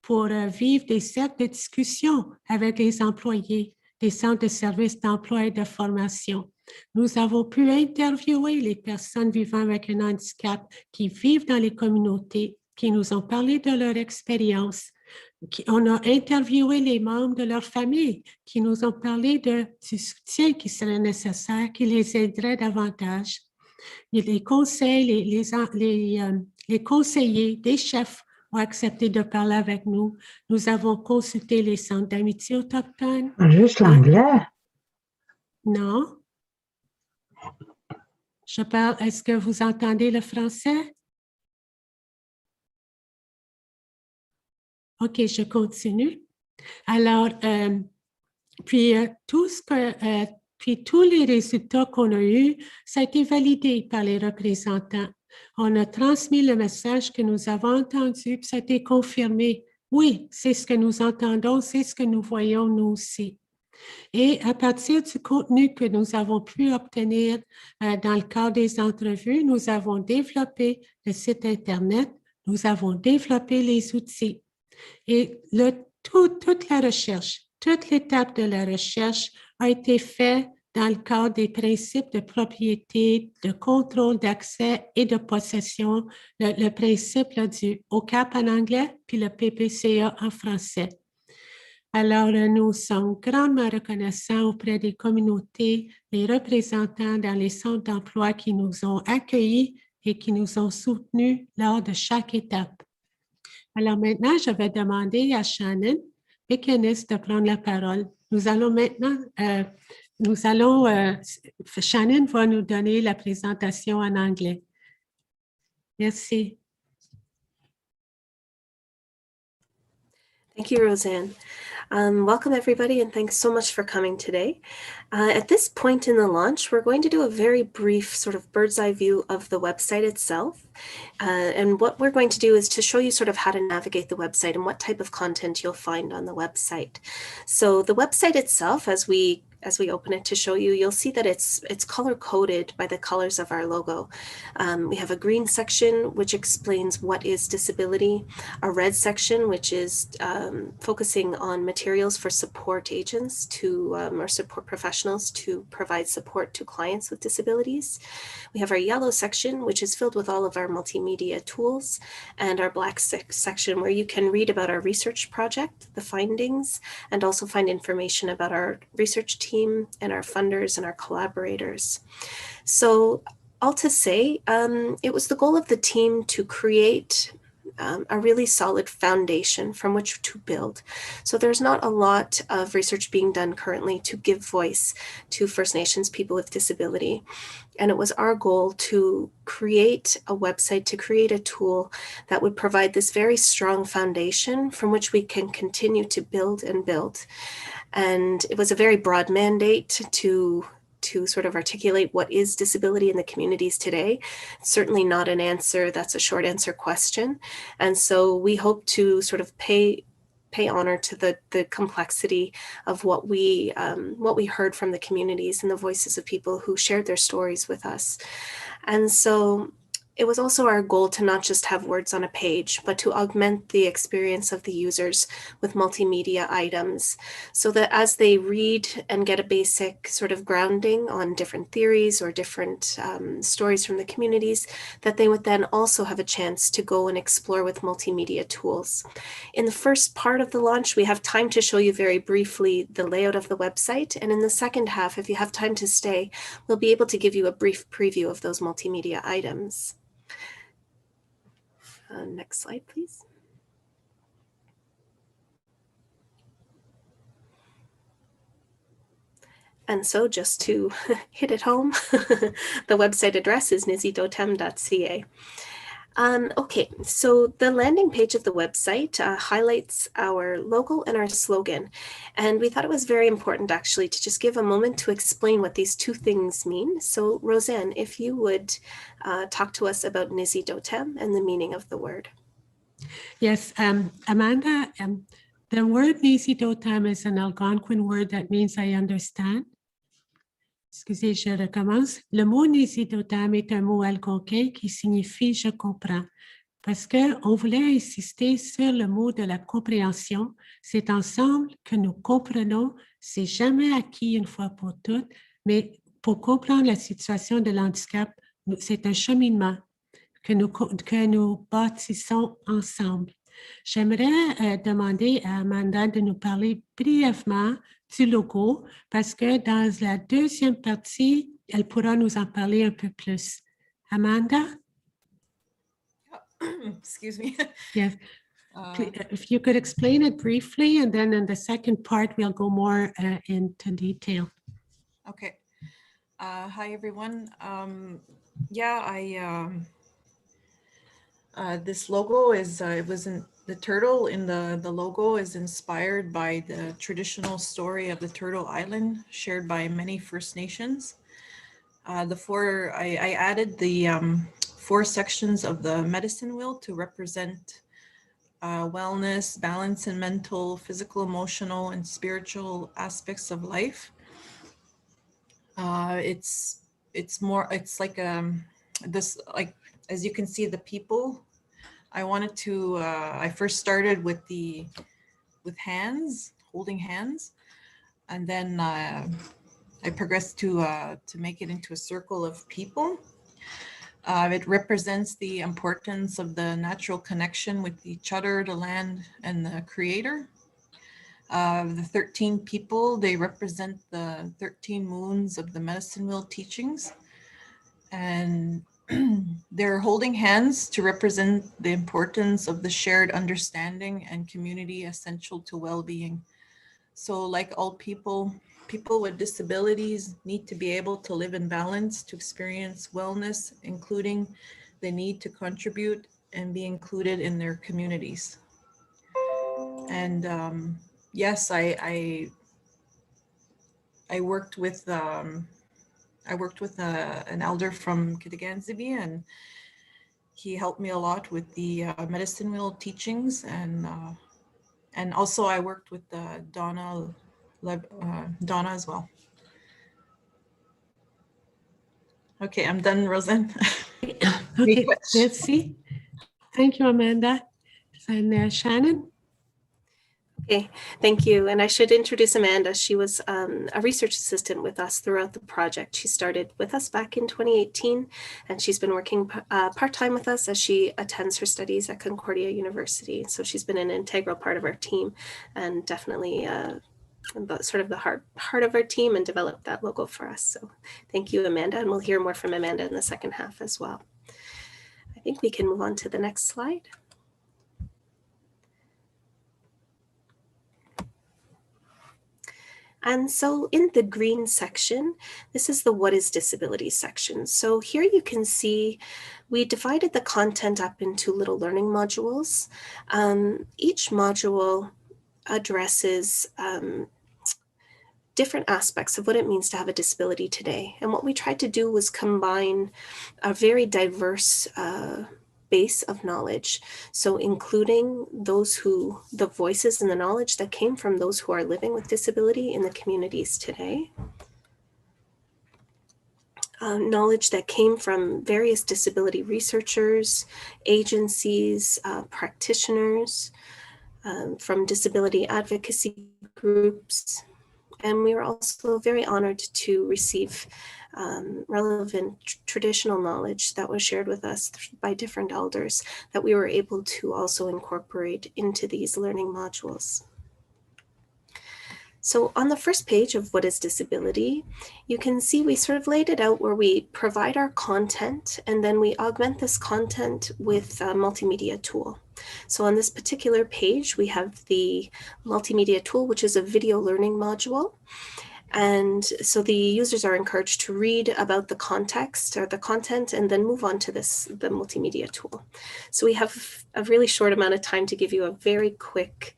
pour vivre des cercles de discussion avec les employés des centres de services d'emploi et de formation. Nous avons pu interviewer les personnes vivant avec un handicap qui vivent dans les communautés, qui nous ont parlé de leur expérience. On a interviewé les membres de leur famille qui nous ont parlé du soutien qui serait nécessaire, qui les aiderait davantage. Et les conseillers des chefs ont accepté de parler avec nous. Nous avons consulté les centres d'amitié autochtones. Juste l'anglais? Non. Je parle, est-ce que vous entendez le français? OK, je continue. Alors, puis tous les résultats qu'on a eus, ça a été validé par les représentants. On a transmis le message que nous avons entendu, puis ça a été confirmé. Oui, c'est ce que nous entendons, c'est ce que nous voyons nous aussi. Et à partir du contenu que nous avons pu obtenir dans le cadre des entrevues, nous avons développé le site Internet, nous avons développé les outils. Et toute la recherche, toute l'étape de la recherche a été faite dans le cadre des principes de propriété, de contrôle d'accès et de possession, le principe là, du OCAP en anglais, puis le PPCA en français. Alors, nous sommes grandement reconnaissants auprès des communautés, les représentants dans les centres d'emploi qui nous ont accueillis et qui nous ont soutenus lors de chaque étape. Alors maintenant, je vais demander à Shannon McInnes de prendre la parole. Shannon va nous donner la présentation en anglais. Merci. Thank you, Roseanne. Welcome, everybody, and thanks so much for coming today. At this point in the launch, we're going to do a very brief sort of bird's eye view of the website itself. And what we're going to do is to show you sort of how to navigate the website and what type of content you'll find on the website. So the website itself, as we open it to show you, you'll see that it's color-coded by the colors of our logo. We have a green section, which explains what is disability, a red section, which is focusing on materials for support agents or support professionals to provide support to clients with disabilities. We have our yellow section, which is filled with all of our multimedia tools, and our black section, where you can read about our research project, the findings, and also find information about our research team and our funders and our collaborators. So all to say, it was the goal of the team to create a really solid foundation from which to build. So there's not a lot of research being done currently to give voice to First Nations people with disability. And it was our goal to create a website, to create a tool that would provide this very strong foundation from which we can continue to build and build. And it was a very broad mandate to sort of articulate what is disability in the communities today. Certainly not an answer that's a short answer question. And so we hope to sort of pay pay honor to the complexity of what we heard from the communities and the voices of people who shared their stories with us. And so it was also our goal to not just have words on a page, but to augment the experience of the users with multimedia items so that as they read and get a basic sort of grounding on different theories or different stories from the communities, that they would then also have a chance to go and explore with multimedia tools. In the first part of the launch, we have time to show you very briefly the layout of the website. And in the second half, if you have time to stay, we'll be able to give you a brief preview of those multimedia items. Next slide, please. And so just to hit it home, the website address is nisidotam.ca. Okay, so the landing page of the website highlights our logo and our slogan. And we thought it was very important actually to just give a moment to explain what these two things mean. So Roseanne, if you would talk to us about Nisidotam and the meaning of the word. Yes, Amanda, the word Nisidotam is an Algonquin word that means I understand. Excusez, je recommence. Le mot Nisidotam est un mot algonquin qui signifie je comprends. Parce qu'on voulait insister sur le mot de la compréhension. C'est ensemble que nous comprenons. C'est jamais acquis une fois pour toutes, mais pour comprendre la situation de l'handicap, c'est un cheminement que nous bâtissons ensemble. J'aimerais demander à Amanda de nous parler brièvement du logo parce que dans la deuxième partie, elle pourra nous en parler un peu plus. Amanda? Excuse me. Yes. If you could explain it briefly, and then in the second part, we'll go more into detail. Okay. Hi, everyone. This logo is, the turtle in the logo is inspired by the traditional story of the Turtle Island shared by many First Nations. I added the 4 sections of the medicine wheel to represent wellness, balance in mental, physical, emotional, and spiritual aspects of life. It's like as you can see, the people. I first started with hands, holding hands, and then I progressed to make it into a circle of people. It represents the importance of the natural connection with each other, the land, and the creator. The 13 people, they represent the 13 moons of the medicine wheel teachings. And they're holding hands to represent the importance of the shared understanding and community essential to well-being. So like all people with disabilities need to be able to live in balance, to experience wellness, including the need to contribute and be included in their communities. And yes, I worked with an elder from Kitiganzibi, and he helped me a lot with the medicine wheel teachings, and also I worked with Donna as well. Okay, I'm done, Roseanne. Okay, merci. Thank you, Amanda. And Shannon? Okay, thank you. And I should introduce Amanda. She was a research assistant with us throughout the project. She started with us back in 2018, and she's been working part-time with us as she attends her studies at Concordia University. So she's been an integral part of our team and definitely sort of the heart of our team and developed that logo for us. So thank you, Amanda, and we'll hear more from Amanda in the second half as well. I think we can move on to the next slide. And so in the green section, this is the What is Disability section. So here you can see we divided the content up into little learning modules. Each module addresses different aspects of what it means to have a disability today. And what we tried to do was combine a very diverse base of knowledge. So including the voices and the knowledge that came from those who are living with disability in the communities today. Knowledge that came from various disability researchers, agencies, practitioners, from disability advocacy groups. And we were also very honored to receive relevant traditional knowledge that was shared with us by different elders that we were able to also incorporate into these learning modules. So on the first page of What is Disability, you can see we sort of laid it out where we provide our content and then we augment this content with a multimedia tool. So on this particular page, we have the multimedia tool, which is a video learning module. And so the users are encouraged to read about the context or the content and then move on to the multimedia tool. So we have a really short amount of time to give you a very quick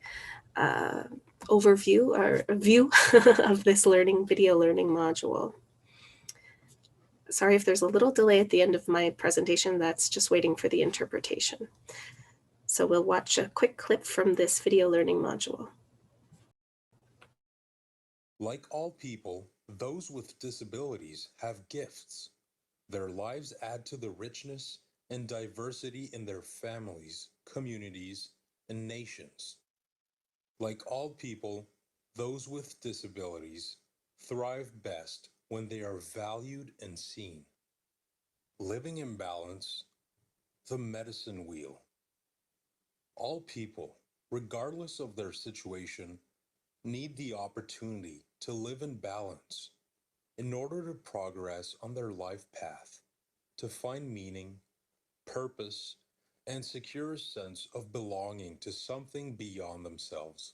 overview or a view of this video learning module. Sorry if there's a little delay at the end of my presentation, that's just waiting for the interpretation. So we'll watch a quick clip from this video learning module. Like all people, those with disabilities have gifts. Their lives add to the richness and diversity in their families, communities, and nations. Like all people, those with disabilities thrive best when they are valued and seen. Living in balance, the medicine wheel. All people, regardless of their situation, need the opportunity to live in balance in order to progress on their life path, to find meaning, purpose, and secure a sense of belonging to something beyond themselves.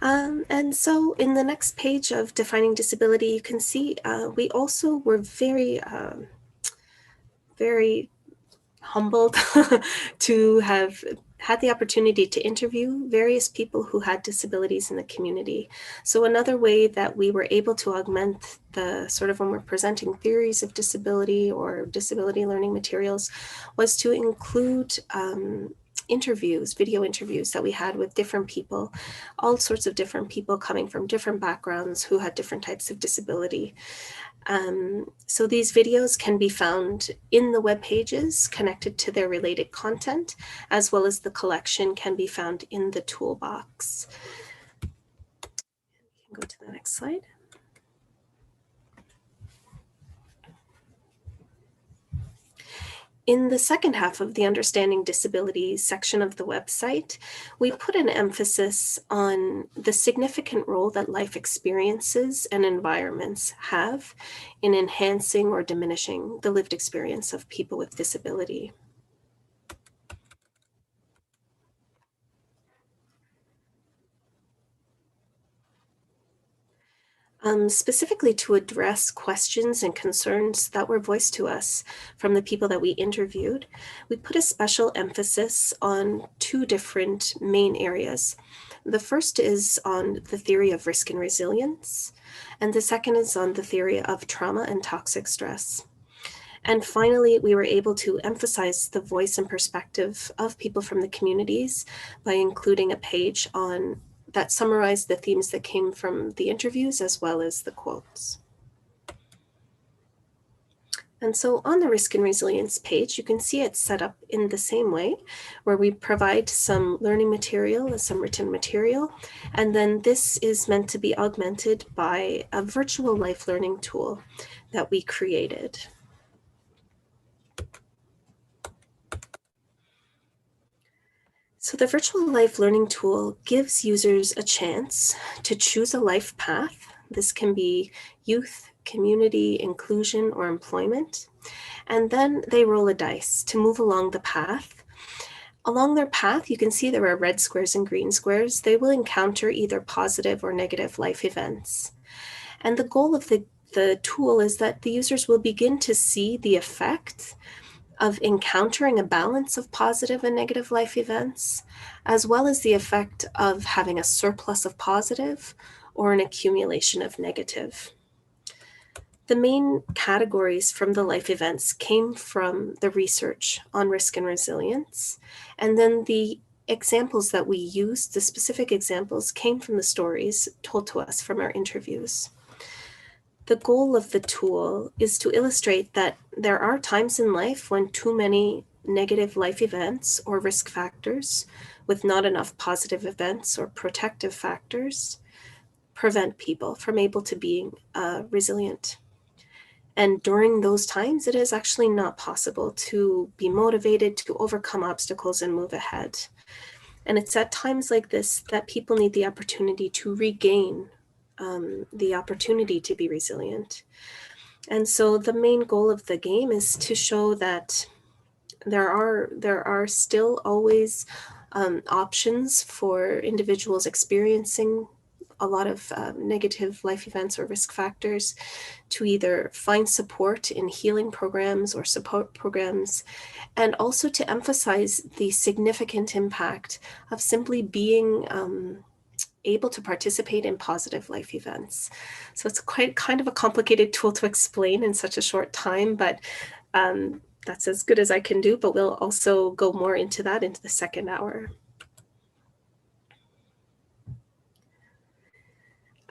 And so in the next page of Defining Disability, you can see we also were very humbled to have had the opportunity to interview various people who had disabilities in the community. So another way that we were able to augment the sort of when we're presenting theories of disability or disability learning materials was to include interviews, video interviews that we had with different people, all sorts of different people coming from different backgrounds who had different types of disability. So these videos can be found in the web pages connected to their related content, as well as the collection can be found in the toolbox. You can go to the next slide. In the second half of the Understanding Disability section of the website, we put an emphasis on the significant role that life experiences and environments have in enhancing or diminishing the lived experience of people with disability. Specifically to address questions and concerns that were voiced to us from the people that we interviewed, we put a special emphasis on two different main areas. The first is on the theory of risk and resilience, and the second is on the theory of trauma and toxic stress. And finally, we were able to emphasize the voice and perspective of people from the communities by including a page on that summarized the themes that came from the interviews as well as the quotes. And so on the risk and resilience page, you can see it set up in the same way, where we provide some learning material, some written material, and then this is meant to be augmented by a virtual life learning tool that we created. So the virtual life learning tool gives users a chance to choose a life path. This can be youth, community, inclusion, or employment. And then they roll a dice to move along the path. Along their path, you can see there are red squares and green squares. They will encounter either positive or negative life events. And the goal of the tool is that the users will begin to see the effect of encountering a balance of positive and negative life events, as well as the effect of having a surplus of positive or an accumulation of negative. The main categories from the life events came from the research on risk and resilience, and then the examples that we used, the specific examples, came from the stories told to us from our interviews. The goal of the tool is to illustrate that there are times in life when too many negative life events or risk factors with not enough positive events or protective factors prevent people from able to being resilient. And during those times, it is actually not possible to be motivated, to overcome obstacles and move ahead. And it's at times like this that people need the opportunity to regain the opportunity to be resilient. And so the main goal of the game is to show that there are still always options for individuals experiencing a lot of negative life events or risk factors to either find support in healing programs or support programs, and also to emphasize the significant impact of simply being able to participate in positive life events. So it's quite kind of a complicated tool to explain in such a short time, but that's as good as I can do, but we'll also go more into that into the second hour.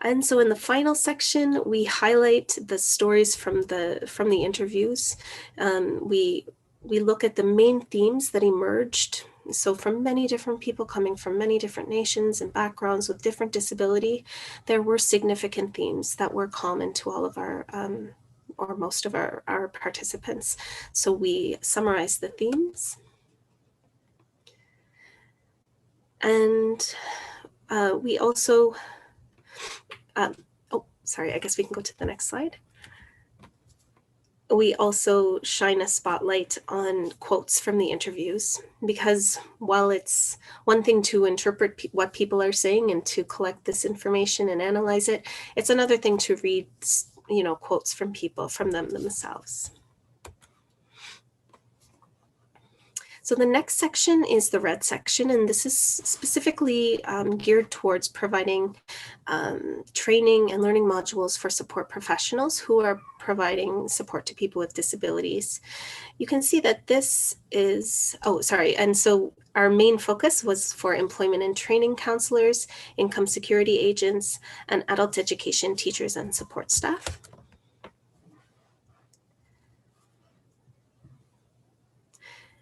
And so in the final section, we highlight the stories from the interviews. We look at the main themes that emerged. So from many different people coming from many different nations and backgrounds with different disability, there were significant themes that were common to all of our, or most of our participants. So we summarize the themes. And we also, sorry, I guess we can go to the next slide. We also shine a spotlight on quotes from the interviews, because while it's one thing to interpret what people are saying and to collect this information and analyze it, it's another thing to read, quotes from people, from them themselves. So the next section is the red section, and this is specifically geared towards providing training and learning modules for support professionals who are providing support to people with disabilities. You can see that this is, and so our main focus was for employment and training counselors, income security agents, and adult education teachers and support staff.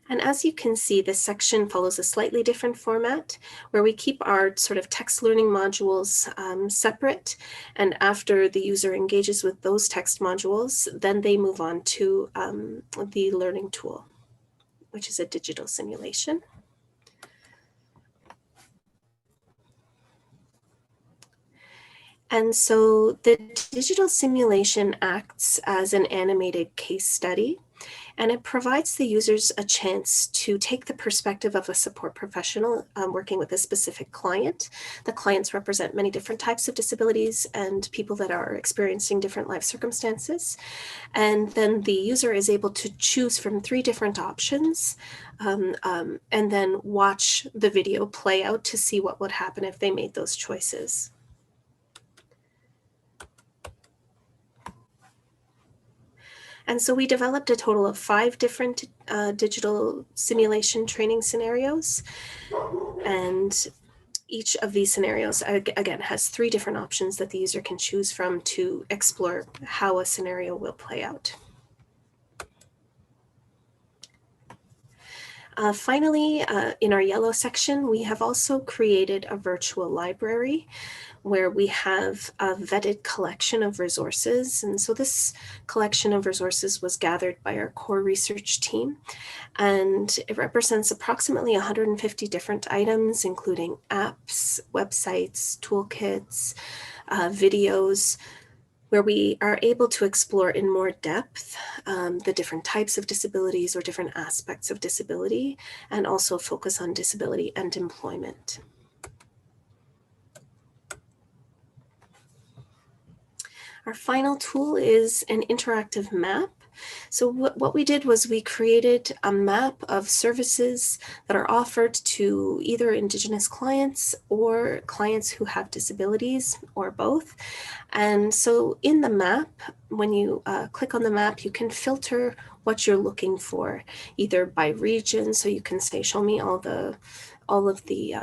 And as you can see, this section follows a slightly different format where we keep our sort of text learning modules separate. And after the user engages with those text modules, then they move on to the learning tool, which is a digital simulation. And so the digital simulation acts as an animated case study, and it provides the users a chance to take the perspective of a support professional working with a specific client. The clients represent many different types of disabilities and people that are experiencing different life circumstances. And then the user is able to choose from 3 different options and then watch the video play out to see what would happen if they made those choices. And so we developed a total of 5 different digital simulation training scenarios. And each of these scenarios, again, has 3 different options that the user can choose from to explore how a scenario will play out. Finally, in our yellow section, we have also created a virtual library where we have a vetted collection of resources. And so this collection of resources was gathered by our core research team, and it represents approximately 150 different items, including apps, websites, toolkits, videos, where we are able to explore in more depth the different types of disabilities or different aspects of disability, and also focus on disability and employment. Our final tool is an interactive map So what we did was we created a map of services that are offered to either Indigenous clients or clients who have disabilities or both. And so in the map, when you click on the map, you can filter what you're looking for, either by region. So you can say, show me all of the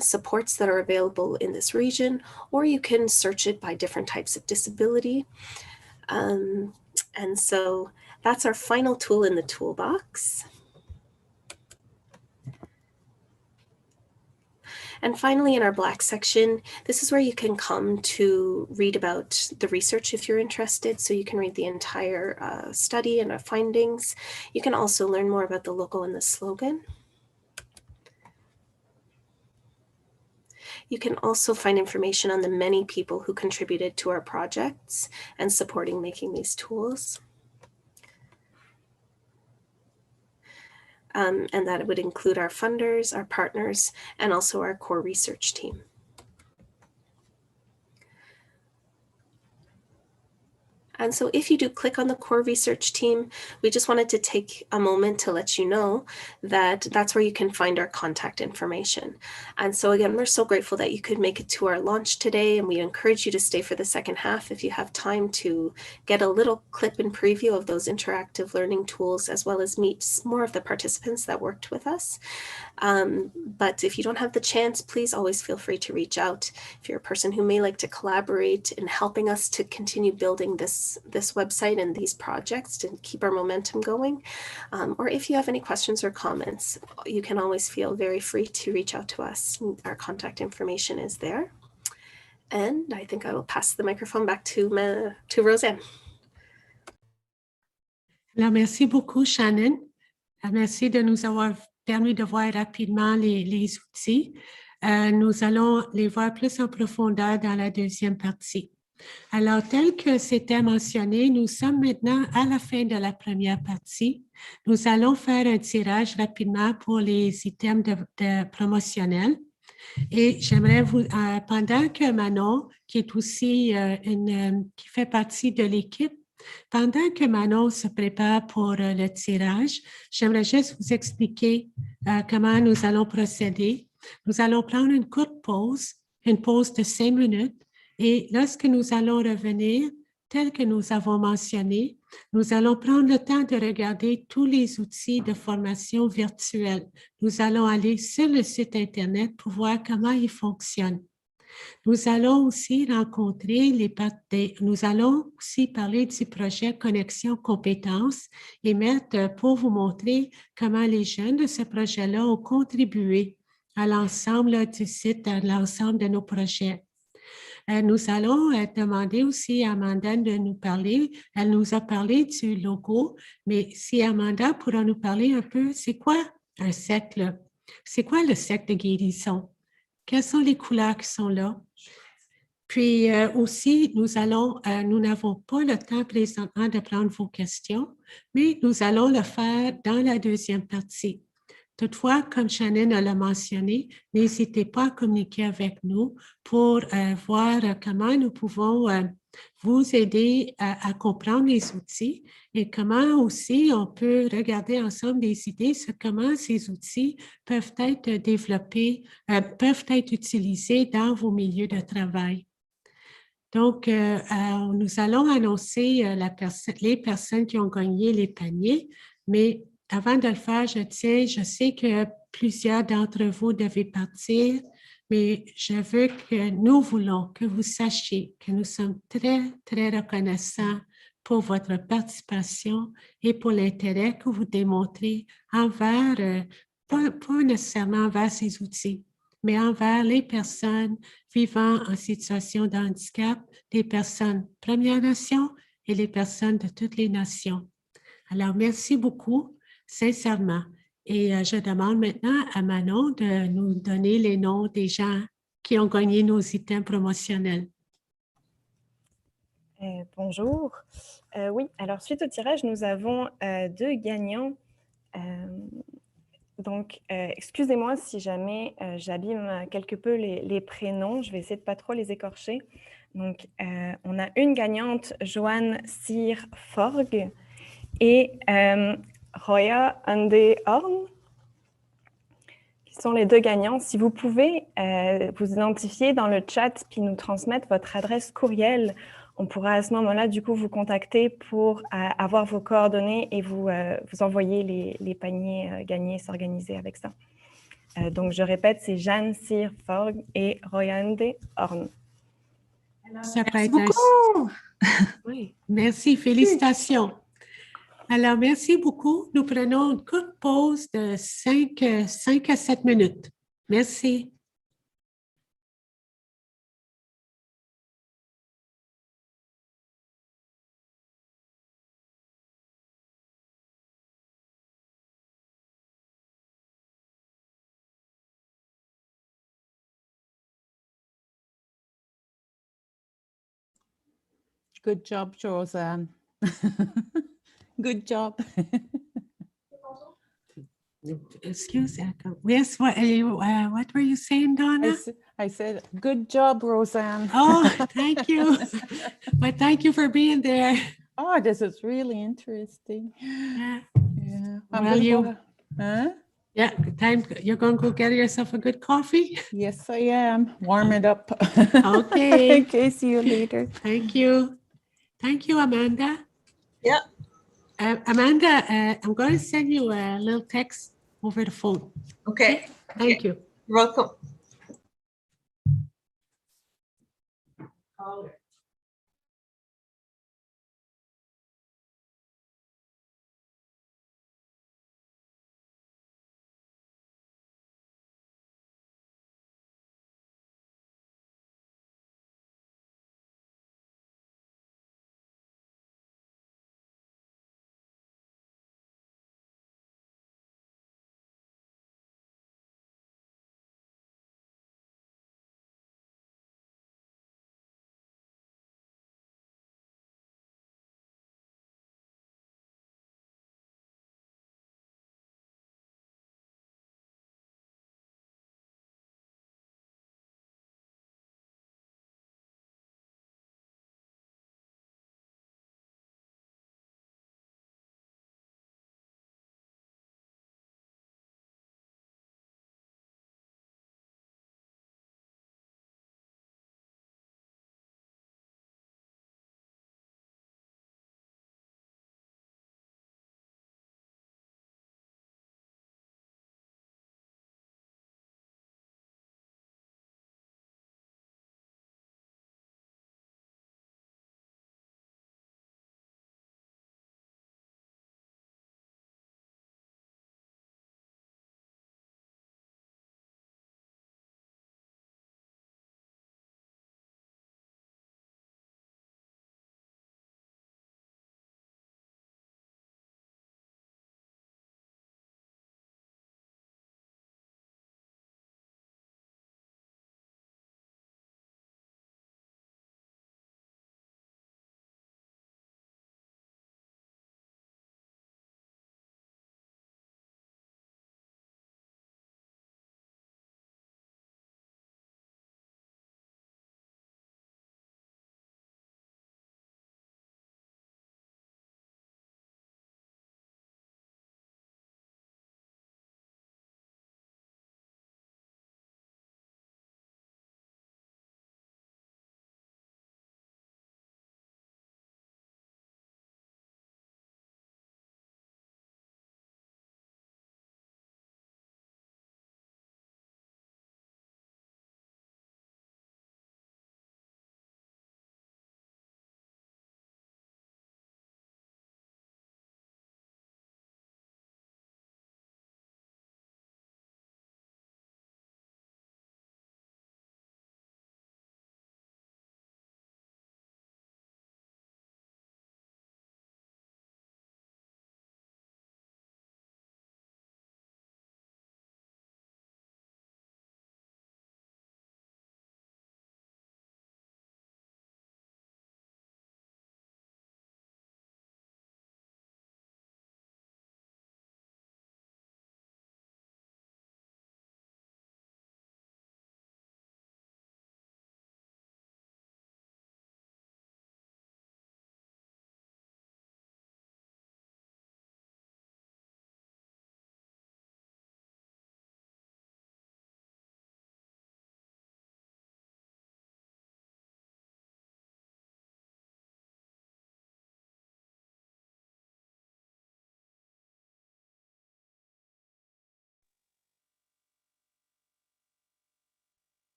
supports that are available in this region, or you can search it by different types of disability. And so that's our final tool in the toolbox. And finally, in our Black section, this is where you can come to read about the research if you're interested. So you can read the entire study and our findings. You can also learn more about the logo and the slogan. You can also find information on the many people who contributed to our projects and supporting making these tools. And that would include our funders, our partners, and also our core research team. And so if you do click on the core research team, we just wanted to take a moment to let you know that that's where you can find our contact information. And so again, we're so grateful that you could make it to our launch today, and we encourage you to stay for the second half if you have time to get a little clip and preview of those interactive learning tools, as well as meet more of the participants that worked with us. But if you don't have the chance, please always feel free to reach out. If you're a person who may like to collaborate in helping us to continue building this website and these projects to keep our momentum going, or if you have any questions or comments, you can always feel very free to reach out to us. Our contact information is there. And I think I will pass the microphone back to Roseanne. Alors, merci beaucoup, Shannon. Merci de nous avoir permis de voir rapidement les outils. Nous allons les voir plus en profondeur dans la deuxième partie. Alors, tel que c'était mentionné, nous sommes maintenant à la fin de la première partie. Nous allons faire un tirage rapidement pour les items de promotionnels. Et j'aimerais vous, pendant que Manon, qui est aussi qui fait partie de l'équipe, pendant que Manon se prépare pour le tirage, j'aimerais juste vous expliquer comment nous allons procéder. Nous allons prendre une courte pause, une pause de 5 minutes. Et lorsque nous allons revenir, tel que nous avons mentionné, nous allons prendre le temps de regarder tous les outils de formation virtuelle. Nous allons aller sur le site Internet pour voir comment ils fonctionnent. Nous allons aussi nous allons aussi parler du projet Connexion Compétences et mettre pour vous montrer comment les jeunes de ce projet-là ont contribué à l'ensemble du site, à l'ensemble de nos projets. Nous allons demander aussi à Amanda de nous parler. Elle nous a parlé du logo, mais si Amanda pourra nous parler un peu, c'est quoi un cercle? C'est quoi le cercle de guérison? Quelles sont les couleurs qui sont là? Puis aussi, nous n'avons pas le temps présentement de prendre vos questions, mais nous allons le faire dans la deuxième partie. Toutefois, comme Shannon l'a mentionné, n'hésitez pas à communiquer avec nous pour voir comment nous pouvons vous aider à comprendre les outils et comment aussi on peut regarder ensemble des idées sur comment ces outils peuvent être développés, peuvent être utilisés dans vos milieux de travail. Donc, nous allons annoncer les personnes qui ont gagné les paniers, mais avant de le faire, je sais que plusieurs d'entre vous devez partir, mais nous voulons que vous sachiez que nous sommes très, très reconnaissants pour votre participation et pour l'intérêt que vous démontrez envers, pas nécessairement envers ces outils, mais envers les personnes vivant en situation de handicap, les personnes Premières Nations et les personnes de toutes les nations. Alors, merci beaucoup. Sincèrement. Et je demande maintenant à Manon de nous donner les noms des gens qui ont gagné nos items promotionnels. Bonjour. Oui, alors suite au tirage, nous avons 2 gagnants. Donc, excusez-moi si jamais j'abîme quelque peu les prénoms. Je vais essayer de ne pas trop les écorcher. Donc, on a une gagnante, Joanne Cyr-Forg, et Roya Ande Horn, qui sont les deux gagnants. Si vous pouvez vous identifier dans le chat puis nous transmettre votre adresse courriel, on pourra à ce moment-là, du coup, vous contacter pour avoir vos coordonnées et vous envoyer les paniers gagnés, s'organiser avec ça. Donc, je répète, c'est Jeanne Cyr Forg et Royande Horn. Merci beaucoup. Oui, merci, félicitations. Alors, merci beaucoup. Nous prenons une courte pause de 5 à 7 minutes. Merci. Good job, Roseanne. Good job. Excuse me. Yes, what were you saying, Donna? I said, good job, Roseanne. Oh, thank you. But thank you for being there. Oh, this is really interesting. Yeah. Yeah. Yeah, time. You're going to go get yourself a good coffee? Yes, I am. Warm it up. Okay. Okay, see you later. Thank you. Thank you, Amanda. Yeah. Amanda, I'm going to send you a little text over the phone. Okay. Thank you. You're welcome.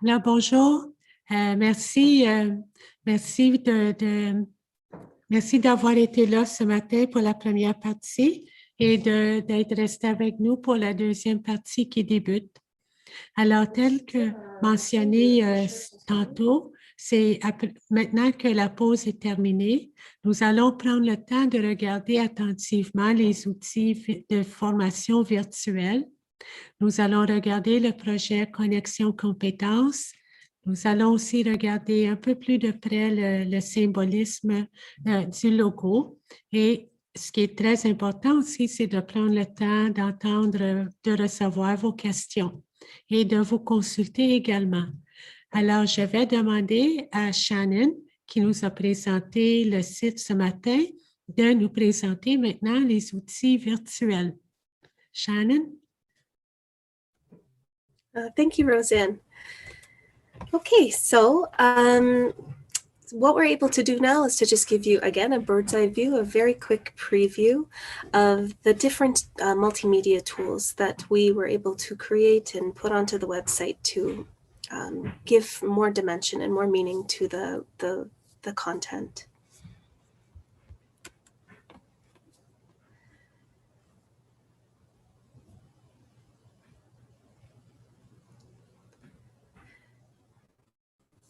Alors, bonjour. Merci d'avoir été là ce matin pour la première partie et d'être resté avec nous pour la deuxième partie qui débute. Alors, tel que mentionné tantôt, c'est maintenant que la pause est terminée, nous allons prendre le temps de regarder attentivement les outils de formation virtuelle. Nous allons regarder le projet Connexion Compétences. Nous allons aussi regarder un peu plus de près le symbolisme du logo. Et ce qui est très important aussi, c'est de prendre le temps d'entendre, de recevoir vos questions et de vous consulter également. Alors, je vais demander à Shannon, qui nous a présenté le site ce matin, de nous présenter maintenant les outils virtuels. Shannon? Thank you, Roseanne. Okay, so what we're able to do now is to just give you, again, a bird's eye view, a very quick preview of the different multimedia tools that we were able to create and put onto the website to give more dimension and more meaning to the content.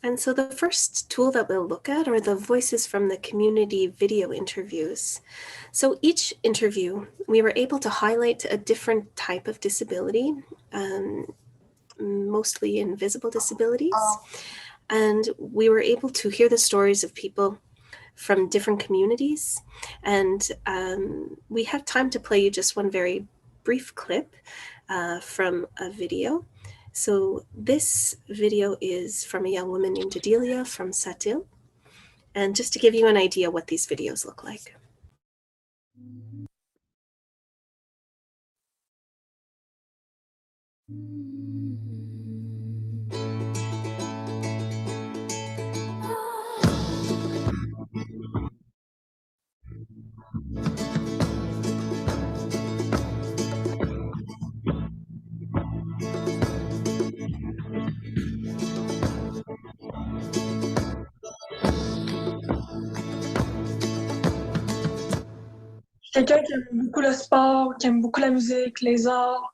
And so the first tool that we'll look at are the Voices from the Community video interviews. So each interview, we were able to highlight a different type of disability, mostly invisible disabilities. And we were able to hear the stories of people from different communities. And we have time to play you just one very brief clip from a video. So this video is from a young woman named Adelia from Sept-Îles. And just to give you an idea what these videos look like. Quelqu'un qui aime beaucoup le sport, qui aime beaucoup la musique, les arts.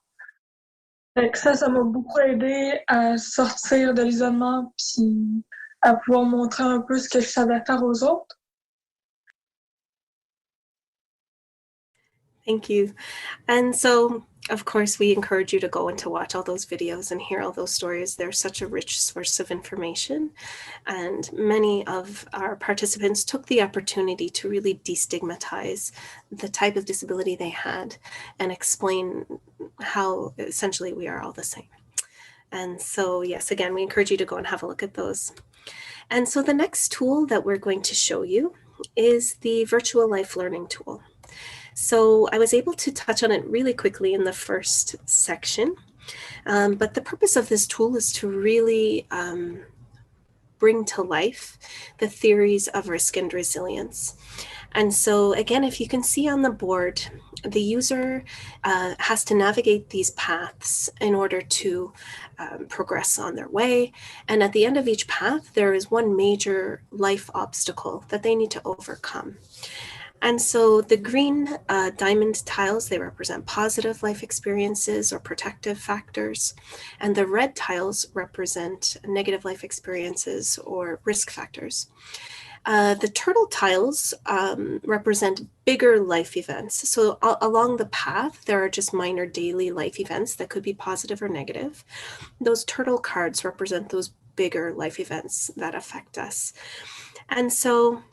Fait que ça m'a beaucoup aidé à sortir de l'isolement puis à pouvoir montrer un peu ce que je savais faire aux autres. Thank you. And so, of course, we encourage you to go and to watch all those videos and hear all those stories. They're such a rich source of information. And many of our participants took the opportunity to really destigmatize the type of disability they had and explain how essentially we are all the same. And so, yes, again, we encourage you to go and have a look at those. And so the next tool that we're going to show you is the Virtual Life Learning tool. So I was able to touch on it really quickly in the first section, but the purpose of this tool is to really bring to life the theories of risk and resilience. And so again, if you can see on the board, the user has to navigate these paths in order to progress on their way. And at the end of each path, there is one major life obstacle that they need to overcome. And so the green diamond tiles, they represent positive life experiences or protective factors. And the red tiles represent negative life experiences or risk factors. The turtle tiles represent bigger life events. So along the path, there are just minor daily life events that could be positive or negative. Those turtle cards represent those bigger life events that affect us. And so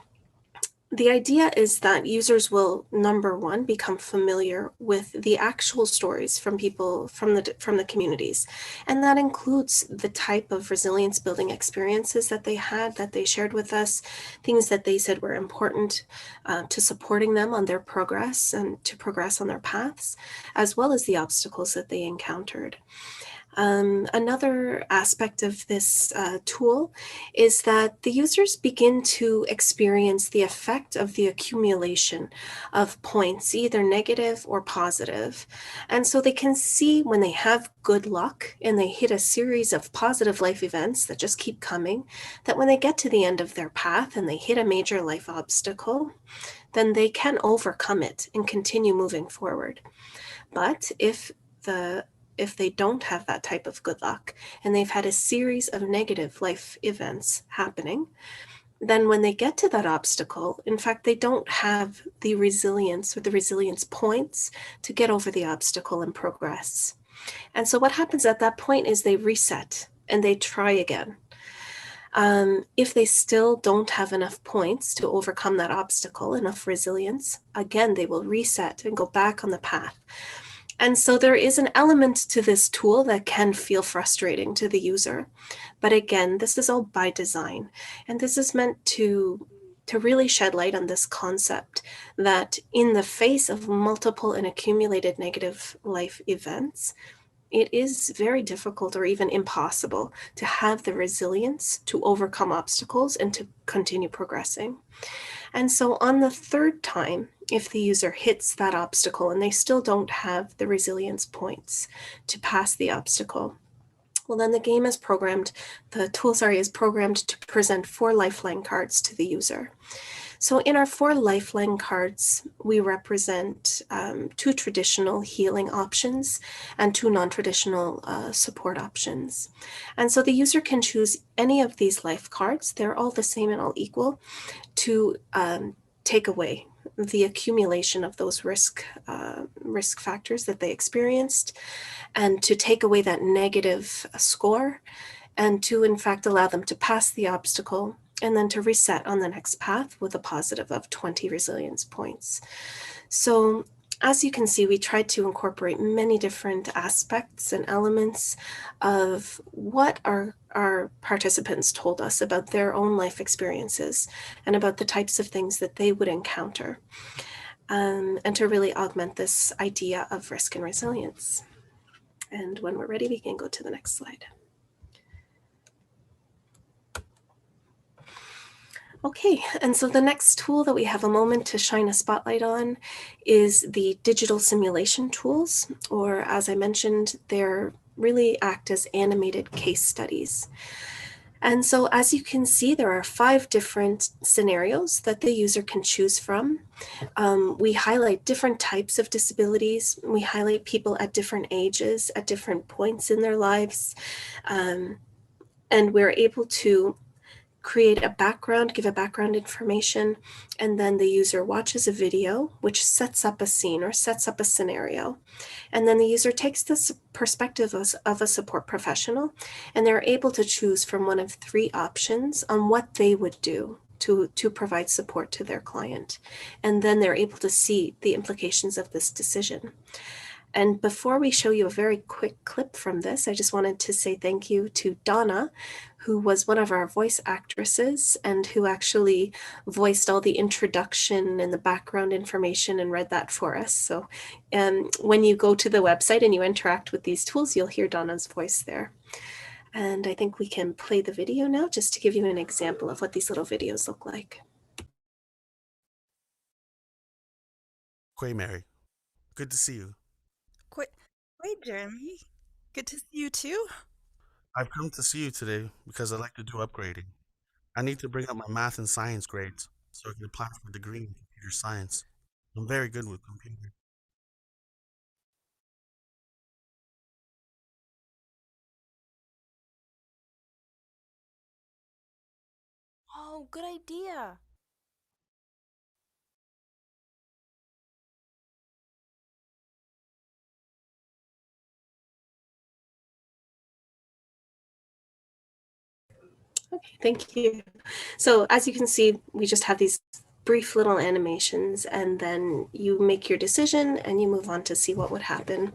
the idea is that users will, number one, become familiar with the actual stories from people from the communities. And that includes the type of resilience building experiences that they had, that they shared with us, things that they said were important to supporting them on their progress and to progress on their paths, as well as the obstacles that they encountered. Another aspect of this tool is that the users begin to experience the effect of the accumulation of points, either negative or positive. And so they can see when they have good luck and they hit a series of positive life events that just keep coming, that when they get to the end of their path and they hit a major life obstacle, then they can overcome it and continue moving forward. But if they don't have that type of good luck and they've had a series of negative life events happening, then when they get to that obstacle, in fact, they don't have the resilience or the resilience points to get over the obstacle and progress. And so what happens at that point is they reset and they try again. If they still don't have enough points to overcome that obstacle, enough resilience, again, they will reset and go back on the path. And so there is an element to this tool that can feel frustrating to the user. But again, this is all by design. And this is meant to really shed light on this concept that in the face of multiple and accumulated negative life events, it is very difficult or even impossible to have the resilience to overcome obstacles and to continue progressing. And so on the third time, if the user hits that obstacle and they still don't have the resilience points to pass the obstacle, well, then the tool is programmed to present 4 lifeline cards to the user. So in our 4 lifeline cards, we represent 2 traditional healing options and 2 non-traditional support options. And so the user can choose any of these life cards. They're all the same and all equal to take away the accumulation of those risk factors that they experienced, and to take away that negative score, and to in fact allow them to pass the obstacle and then to reset on the next path with a positive of 20 resilience points. So as you can see, we tried to incorporate many different aspects and elements of what our participants told us about their own life experiences and about the types of things that they would encounter, and to really augment this idea of risk and resilience. And when we're ready, we can go to the next slide. Okay, and so the next tool that we have a moment to shine a spotlight on is the digital simulation tools, or as I mentioned, they're really act as animated case studies. And so as you can see, there are 5 different scenarios that the user can choose from. We highlight different types of disabilities. We highlight people at different ages, at different points in their lives. And we're able to create a background, give a background information, and then the user watches a video which sets up a scene or sets up a scenario. And then the user takes this perspective of a support professional, and they're able to choose from one of 3 options on what they would do to provide support to their client. And then they're able to see the implications of this decision. And before we show you a very quick clip from this, I just wanted to say thank you to Donna, who was one of our voice actresses and who actually voiced all the introduction and the background information and read that for us. So when you go to the website and you interact with these tools, you'll hear Donna's voice there. And I think we can play the video now just to give you an example of what these little videos look like. Quay Mary, good to see you. Wait, Jeremy. Good to see you too. I've come to see you today because I'd like to do upgrading. I need to bring up my math and science grades so I can apply for a degree in computer science. I'm very good with computers. Oh, good idea. Okay, thank you. So as you can see, we just have these brief little animations, and then you make your decision and you move on to see what would happen.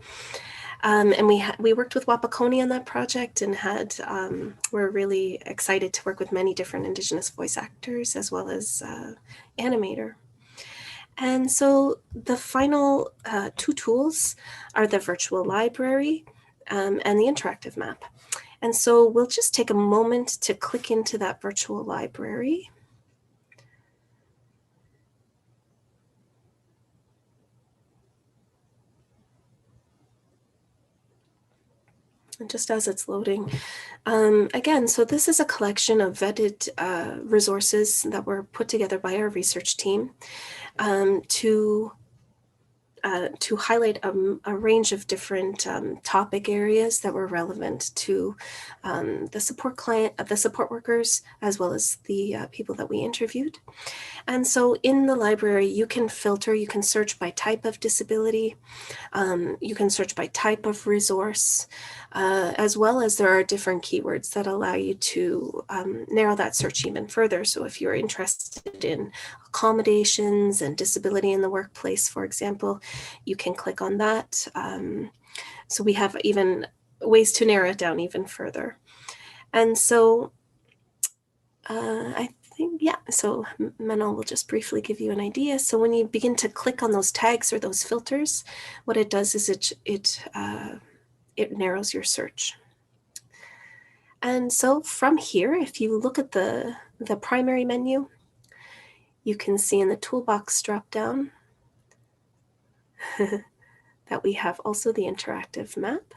And we worked with Wapakoni on that project and we're really excited to work with many different Indigenous voice actors as well as animator. And so the final 2 tools are the virtual library, and the interactive map. And so we'll just take a moment to click into that virtual library. And just as it's loading, again, so this is a collection of vetted resources that were put together by our research team to highlight a range of different topic areas that were relevant to the support workers, as well as the people that we interviewed. And so in the library, you can filter, you can search by type of disability, you can search by type of resource, as well as there are different keywords that allow you to narrow that search even further. So if you're interested in accommodations and disability in the workplace, for example, you can click on that. So we have even ways to narrow it down even further. And so I think, yeah, so Manon will just briefly give you an idea. So when you begin to click on those tags or those filters, what it does is it narrows your search. And so from here, if you look at the primary menu, you can see in the toolbox drop-down that we have also the interactive map.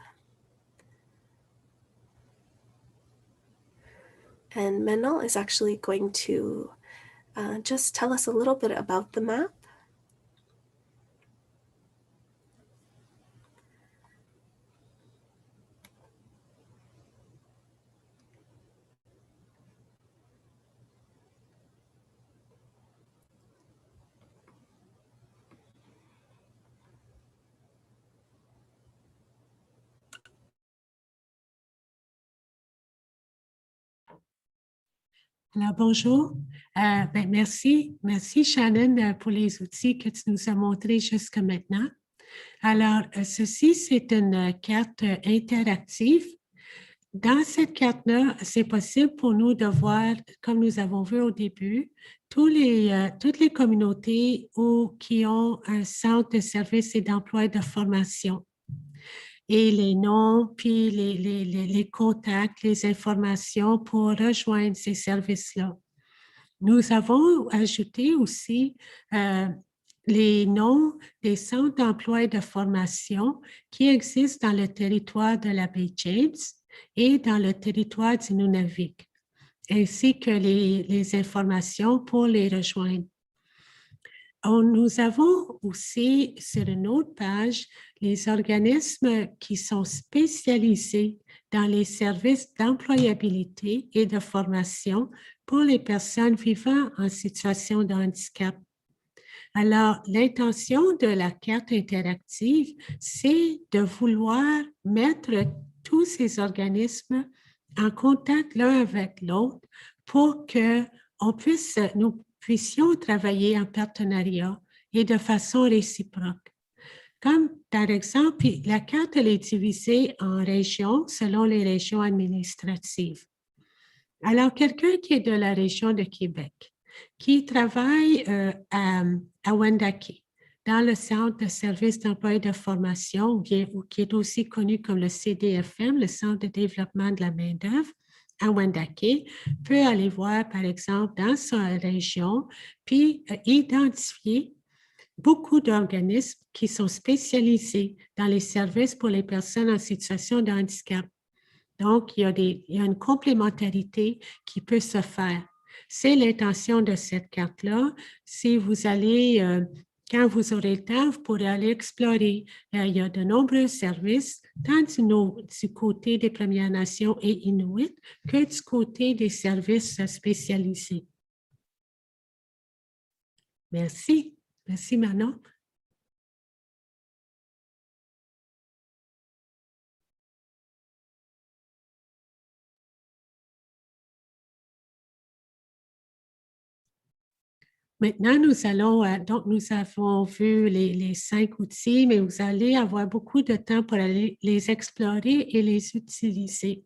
And Manon is actually going to just tell us a little bit about the map. Alors, bonjour. Merci Shannon pour les outils que tu nous as montrés jusqu'à maintenant. Alors, ceci, c'est une carte interactive. Dans cette carte-là, c'est possible pour nous de voir, comme nous avons vu au début, toutes les communautés qui ont un centre de services et d'emploi et de formation. Et les noms, puis les contacts, les informations pour rejoindre ces services-là. Nous avons ajouté aussi les noms des centres d'emploi et de formation qui existent dans le territoire de la baie James et dans le territoire du Nunavik, ainsi que les informations pour les rejoindre. Nous avons aussi sur une autre page les organismes qui sont spécialisés dans les services d'employabilité et de formation pour les personnes vivant en situation de handicap. Alors, l'intention de la carte interactive, c'est de vouloir mettre tous ces organismes en contact l'un avec l'autre pour que nous puissions travailler en partenariat et de façon réciproque. Comme par exemple, la carte elle est divisée en régions selon les régions administratives. Alors, quelqu'un qui est de la région de Québec, qui travaille à Wendake, dans le Centre de services d'emploi et de formation, ou qui est aussi connu comme le CDFM, le Centre de développement de la main-d'œuvre, à Wendake, peut aller voir, par exemple, dans sa région, puis identifier beaucoup d'organismes qui sont spécialisés dans les services pour les personnes en situation de handicap. Donc, il y a une complémentarité qui peut se faire. C'est l'intention de cette carte-là. Si vous allez, quand vous aurez le temps, vous pourrez aller explorer. Il y a de nombreux services, tant du côté des Premières Nations et Inuits que du côté des services spécialisés. Merci. Merci, Manon. Maintenant, nous avons vu les 5 outils, mais vous allez avoir beaucoup de temps pour aller les explorer et les utiliser.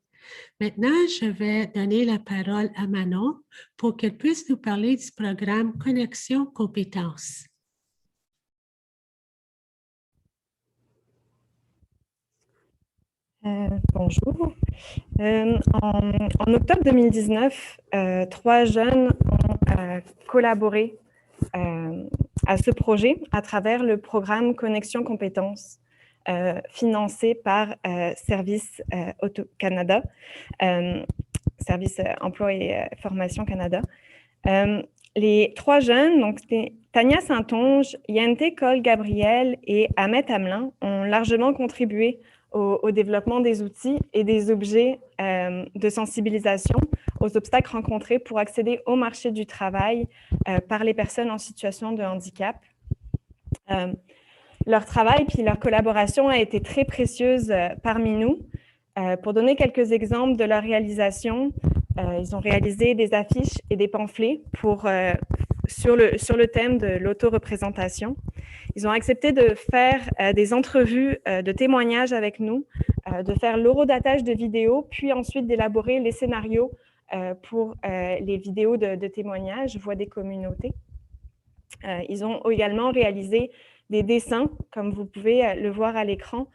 Maintenant, je vais donner la parole à Manon pour qu'elle puisse nous parler du programme Connexion Compétences. Bonjour. En octobre 2019, 3 jeunes ont collaboré à ce projet à travers le programme Connexion Compétences financé par Service Auto Canada, Service Emploi et Formation Canada. Les 3 jeunes, donc c'était Tania Saint-Onge, Yente Cole-Gabriel et Ahmed Hamelin, ont largement contribué au développement des outils et des objets de sensibilisation aux obstacles rencontrés pour accéder au marché du travail par les personnes en situation de handicap. Leur travail puis leur collaboration a été très précieuse parmi nous. Pour donner quelques exemples de leur réalisation, ils ont réalisé des affiches et des pamphlets sur le thème de l'autoreprésentation. Ils ont accepté de faire des entrevues de témoignages avec nous, de faire l'horodatage de vidéos, puis ensuite d'élaborer les scénarios pour les vidéos de témoignages, voix des communautés. Ils ont également réalisé des dessins, comme vous pouvez le voir à l'écran,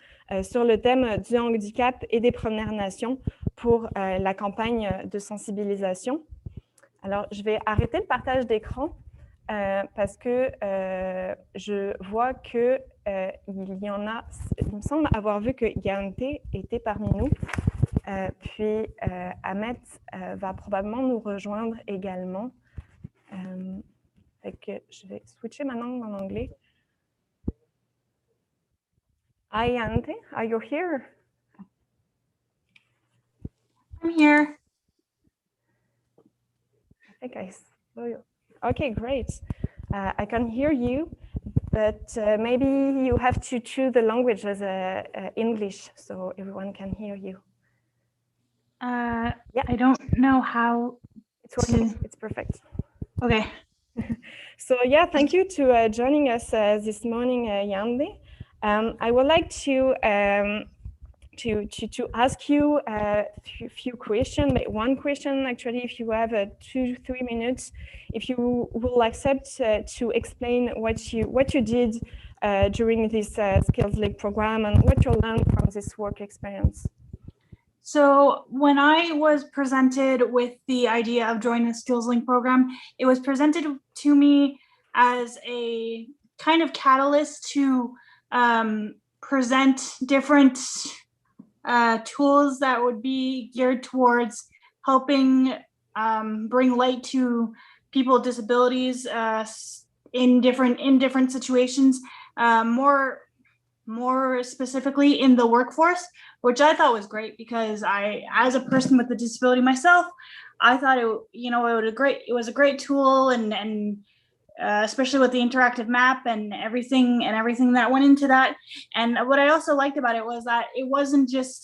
sur le thème du handicap et des Premières Nations pour la campagne de sensibilisation. Alors, je vais arrêter le partage d'écran parce que je vois qu'il y en a, il me semble avoir vu que Yante était parmi nous, puis Ahmed va probablement nous rejoindre également. Fait que je vais switcher maintenant en anglais. Hi, Yante, are you here? I'm here. I think I saw you. Okay, great. I can hear you, but maybe you have to choose the language as English so everyone can hear you. Yeah. I don't know how. It's working. It's perfect. Okay. So yeah, thank you to joining us this morning, Yande. I would like to ask you a few questions. One question, actually, if you have 2-3 minutes, if you will accept to explain what you did during this Skills Link program and what you learned from this work experience. So when I was presented with the idea of joining the Skills Link program, it was presented to me as a kind of catalyst to present different tools that would be geared towards helping bring light to people with disabilities in different situations, more specifically in the workforce, which I thought was great because I, as a person with a disability myself, I thought it was a great tool, and especially with the interactive map and everything that went into that. And what I also liked about it was that it wasn't just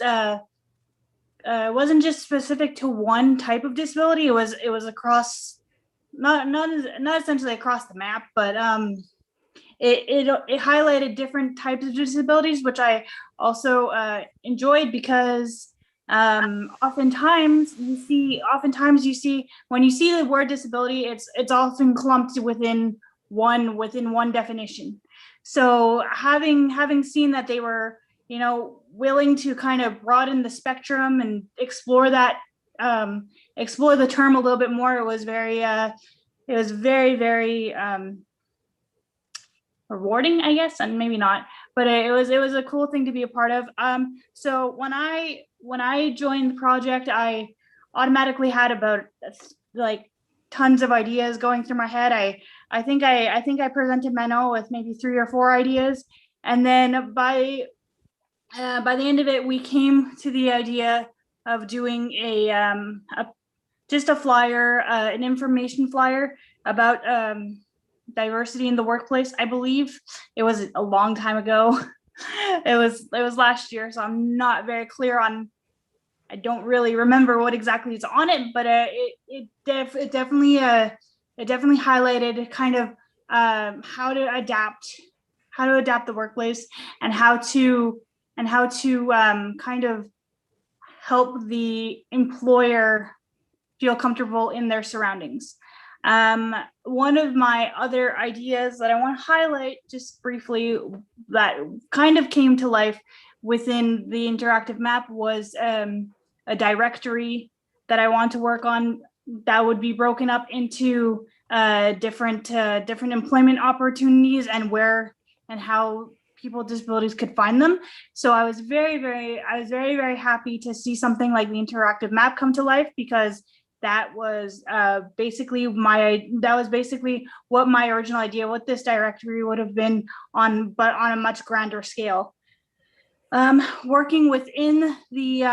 specific to one type of disability. It was across, not essentially across the map, but it highlighted different types of disabilities, which I also enjoyed because oftentimes you see when you see the word disability, it's often clumped within one definition. So having seen that they were willing to kind of broaden the spectrum and explore that explore the term a little bit more, it was very rewarding, I guess, and maybe not, but it was a cool thing to be a part of. So when I joined the project, I automatically had about like tons of ideas going through my head. I think I presented Manon with maybe 3 or 4 ideas, and then by the end of it, we came to the idea of doing just a flyer, an information flyer about diversity in the workplace. I believe it was a long time ago. It was last year, so I'm not very clear on. I don't really remember what exactly is on it, but it definitely highlighted kind of how to adapt the workplace and how to kind of help the employer feel comfortable in their surroundings. One of my other ideas that I want to highlight just briefly that kind of came to life within the interactive map was a directory that I want to work on that would be broken up into different employment opportunities and where and how people with disabilities could find them. So I was very, very happy to see something like the interactive map come to life, because that was basically what my original idea, what this directory would have been on, but on a much grander scale. Working within the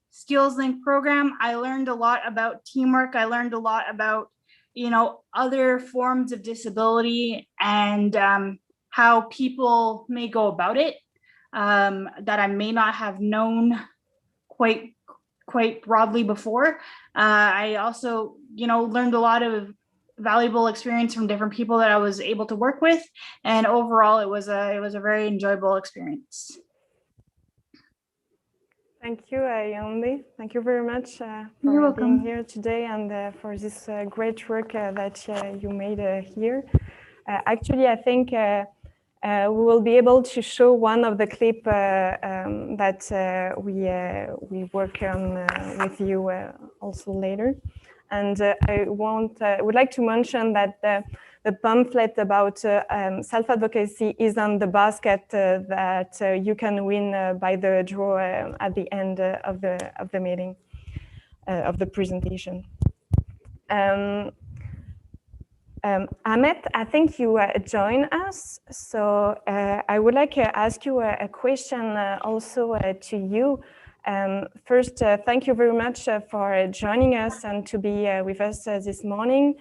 Skills Link program, I learned a lot about teamwork. I learned a lot about, other forms of disability and how people may go about it that I may not have known quite broadly before. I also, learned a lot of valuable experience from different people that I was able to work with, and overall, it was a very enjoyable experience. Thank you, Yandi. Thank you very much You're for welcome. being here today and for this great work that you made here. Actually, I think we will be able to show one of the clip that we work on with you also later. And I would like to mention that the pamphlet about self-advocacy is on the basket that you can win by the draw at the end of the meeting, of the presentation. Ahmet, I think you joined us, so I would like to ask you a question also to you. First, thank you very much for joining us and to be with us this morning.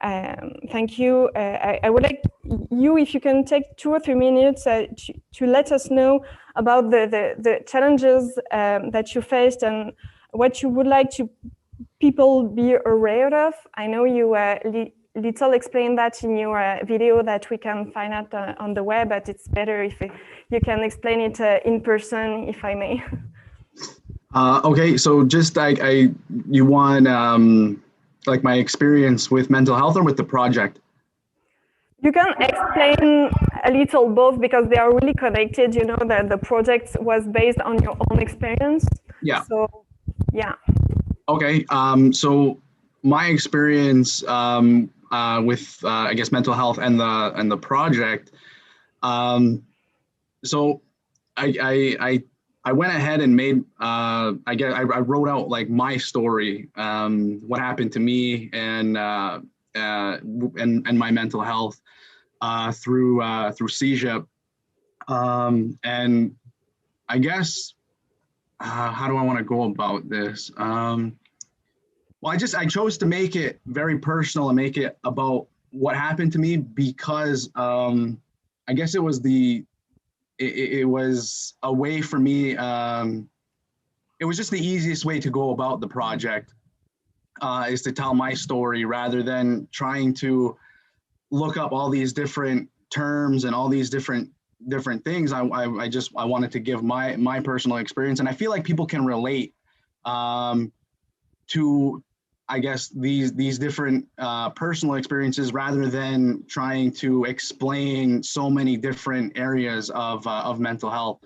Thank you. I would like you, if you can take 2 or 3 minutes to let us know about the challenges that you faced and what you would like to people be aware of. I know you little explained that in your video that we can find out on the web, but it's better if you can explain it in person, if I may. Okay, so just like you want like my experience with mental health or with the project? You can explain a little both because they are really connected. You know that the project was based on your own experience. Yeah. So, yeah. Okay, so my experience with I guess mental health and the project. So I went ahead and made I wrote out like my story, what happened to me and my mental health through CEGEP, and I guess how do I want to go about this? Well, I chose to make it very personal and make it about what happened to me because I guess it was it was a way for me. It was just the easiest way to go about the project is to tell my story rather than trying to look up all these different terms and all these different things. I wanted to give my personal experience, and I feel like people can relate to, I guess, these different personal experiences rather than trying to explain so many different areas of mental health.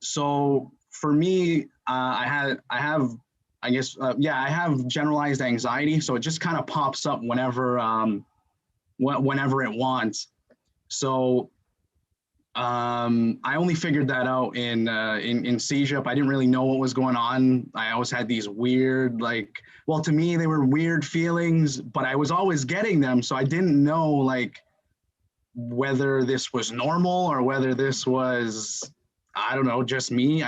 So for me, I have I guess I have generalized anxiety, so it just kind of pops up whenever it wants. So I only figured that out in CEGEP. I didn't really know what was going on. I always had these weird, like, well, to me, they were weird feelings, but I was always getting them. So I didn't know, like, whether this was normal or whether this was, I don't know, just me.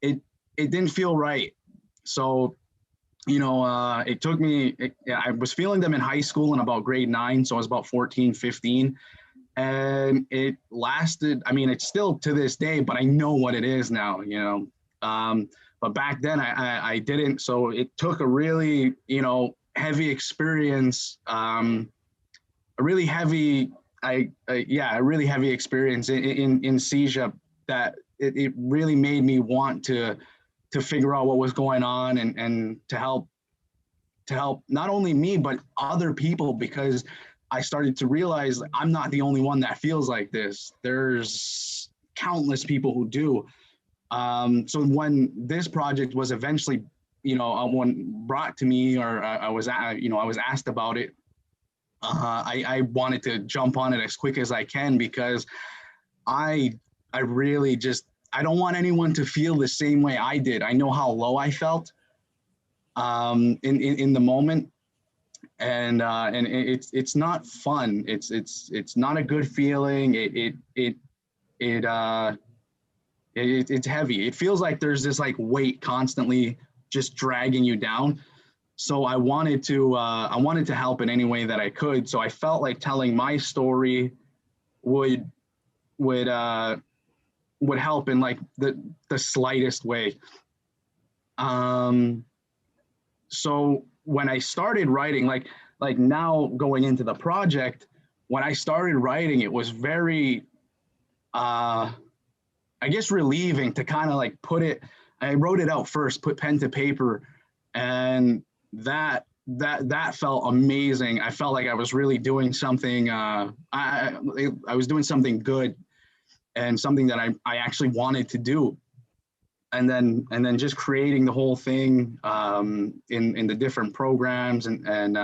It didn't feel right. So, you know, it took me, I was feeling them in high school in about grade 9. So I was about 14, 15. And it lasted, I mean, it's still to this day, but I know what it is now, you know. But back then I didn't. So it took a really, you know, heavy experience, a really heavy experience in CEGEP that it really made me want to figure out what was going on and to help to help not only me, but other people, because I started to realize I'm not the only one that feels like this. There's countless people who do. So when this project was eventually, when brought to me, or I was asked about it, I wanted to jump on it as quick as I can, because I really just, I don't want anyone to feel the same way I did. I know how low I felt in the moment, and it's not fun. It's not a good feeling. It's heavy. It feels like there's this like weight constantly just dragging you down. So I wanted to help in any way that I could. So I felt like telling my story would help in like the slightest way. So when I started writing, like now going into the project, when I started writing, it was very, I guess, relieving to kind of like I wrote it out first, put pen to paper, and that felt amazing. I felt like I was really doing something, I was doing something good, and something that I actually wanted to do. And then just creating the whole thing in the different programs and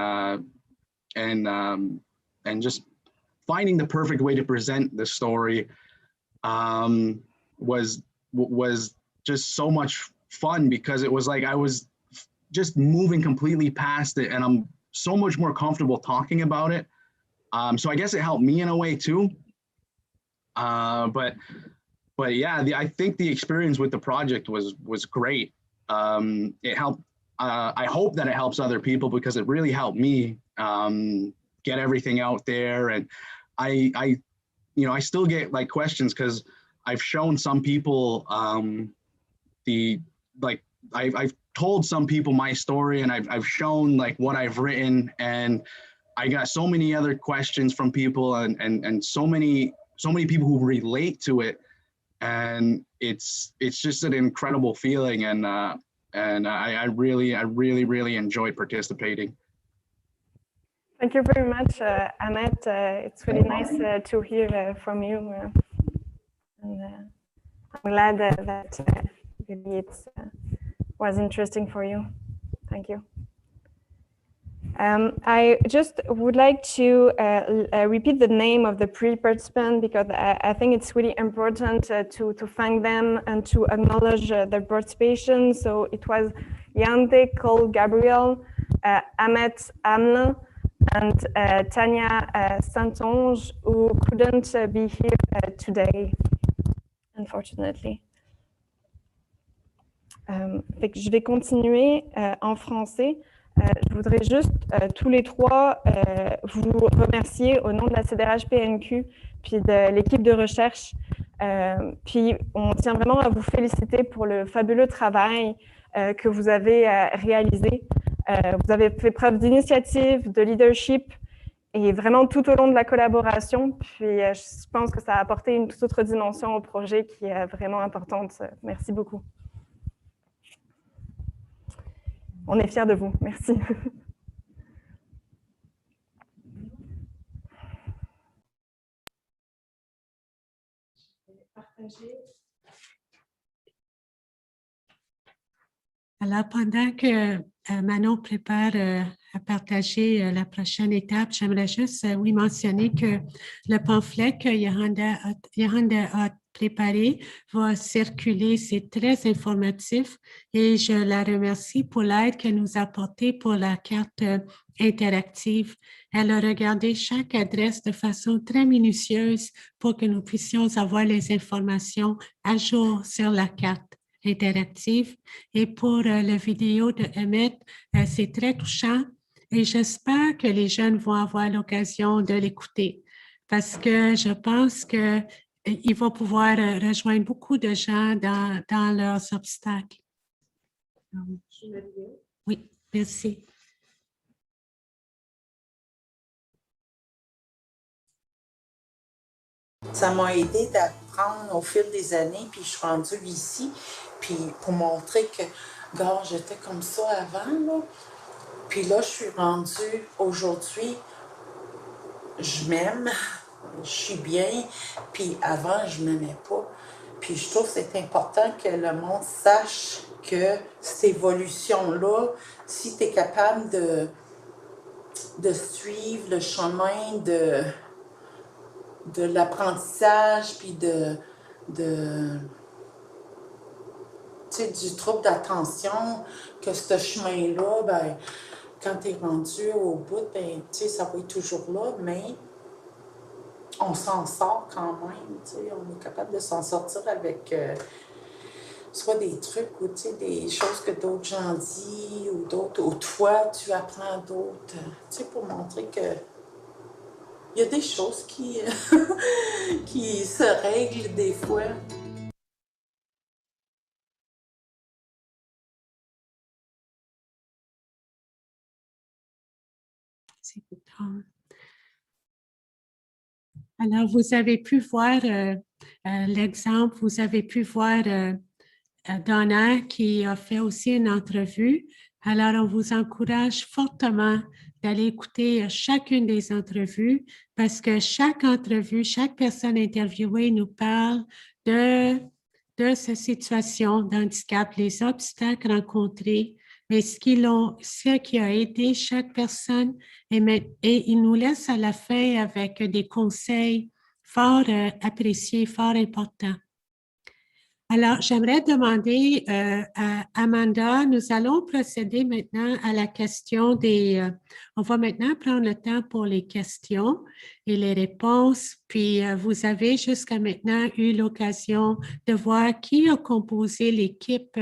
just finding the perfect way to present the story was just so much fun, because it was like I was just moving completely past it, and I'm so much more comfortable talking about it. So I guess it helped me in a way too. But yeah, I think the experience with the project was great. It helped. I hope that it helps other people, because it really helped me get everything out there. And I still get like questions, because I've shown some people I've told some people my story, and I've shown like what I've written, and I got so many other questions from people, and so many people who relate to it. And it's just an incredible feeling, and I really enjoy participating. Thank you very much, Ahmet. It's really nice to hear from you, and I'm glad that really it was interesting for you. Thank you. I just would like to repeat the name of the pre-participant, because I think it's really important to thank them and to acknowledge their participation. So it was Yante Cole Gabriel, Ahmet Amla, and Tanya Santonge, who couldn't be here today, unfortunately. Je vais continuer en français. Je voudrais juste tous les trois vous remercier au nom de la CDRH-PNQ puis de l'équipe de recherche. Puis on tient vraiment à vous féliciter pour le fabuleux travail que vous avez réalisé. Vous avez fait preuve d'initiative, de leadership, et vraiment tout au long de la collaboration. Puis je pense que ça a apporté une toute autre dimension au projet qui est vraiment importante. Merci beaucoup. On est fiers de vous. Merci. Alors, pendant que Manon prépare à partager la prochaine étape, j'aimerais juste mentionner que le pamphlet que Yahanda a préparé va circuler. C'est très informatif et je la remercie pour l'aide qu'elle nous a apportée pour la carte interactive. Elle a regardé chaque adresse de façon très minutieuse pour que nous puissions avoir les informations à jour sur la carte interactive. Et pour la vidéo de Ahmet, c'est très touchant et j'espère que les jeunes vont avoir l'occasion de l'écouter, parce que je pense qu'il va pouvoir rejoindre beaucoup de gens dans leurs obstacles. Oui, merci. Ça m'a aidé d'apprendre au fil des années, puis je suis rendue ici, puis pour montrer que, gars, j'étais comme ça avant, là. Puis là, je suis rendue aujourd'hui, je m'aime, je suis bien, puis avant, je m'aimais pas. Puis je trouve que c'est important que le monde sache que cette évolution-là, si tu es capable de suivre le chemin de l'apprentissage, puis tu sais, du trouble d'attention, que ce chemin-là, ben, quand tu es rendu au bout, ben, tu sais, ça va être toujours là, mais on s'en sort quand même, tu sais, on est capable de s'en sortir avec soit des trucs ou, tu sais, des choses que d'autres gens disent ou d'autres, ou toi, tu apprends d'autres, tu sais, pour montrer que il y a des choses qui, qui se règlent des fois. Alors, vous avez pu voir l'exemple, vous avez pu voir Donna qui a fait aussi une entrevue. Alors, on vous encourage fortement d'aller écouter chacune des entrevues parce que chaque entrevue, chaque personne interviewée nous parle de sa situation d'handicap, les obstacles rencontrés, mais ce qui a aidé chaque personne et il nous laisse à la fin avec des conseils fort appréciés, fort importants. Alors, j'aimerais demander à Amanda, nous allons procéder maintenant à la question on va maintenant prendre le temps pour les questions et les réponses. Puis, vous avez jusqu'à maintenant eu l'occasion de voir qui a composé l'équipe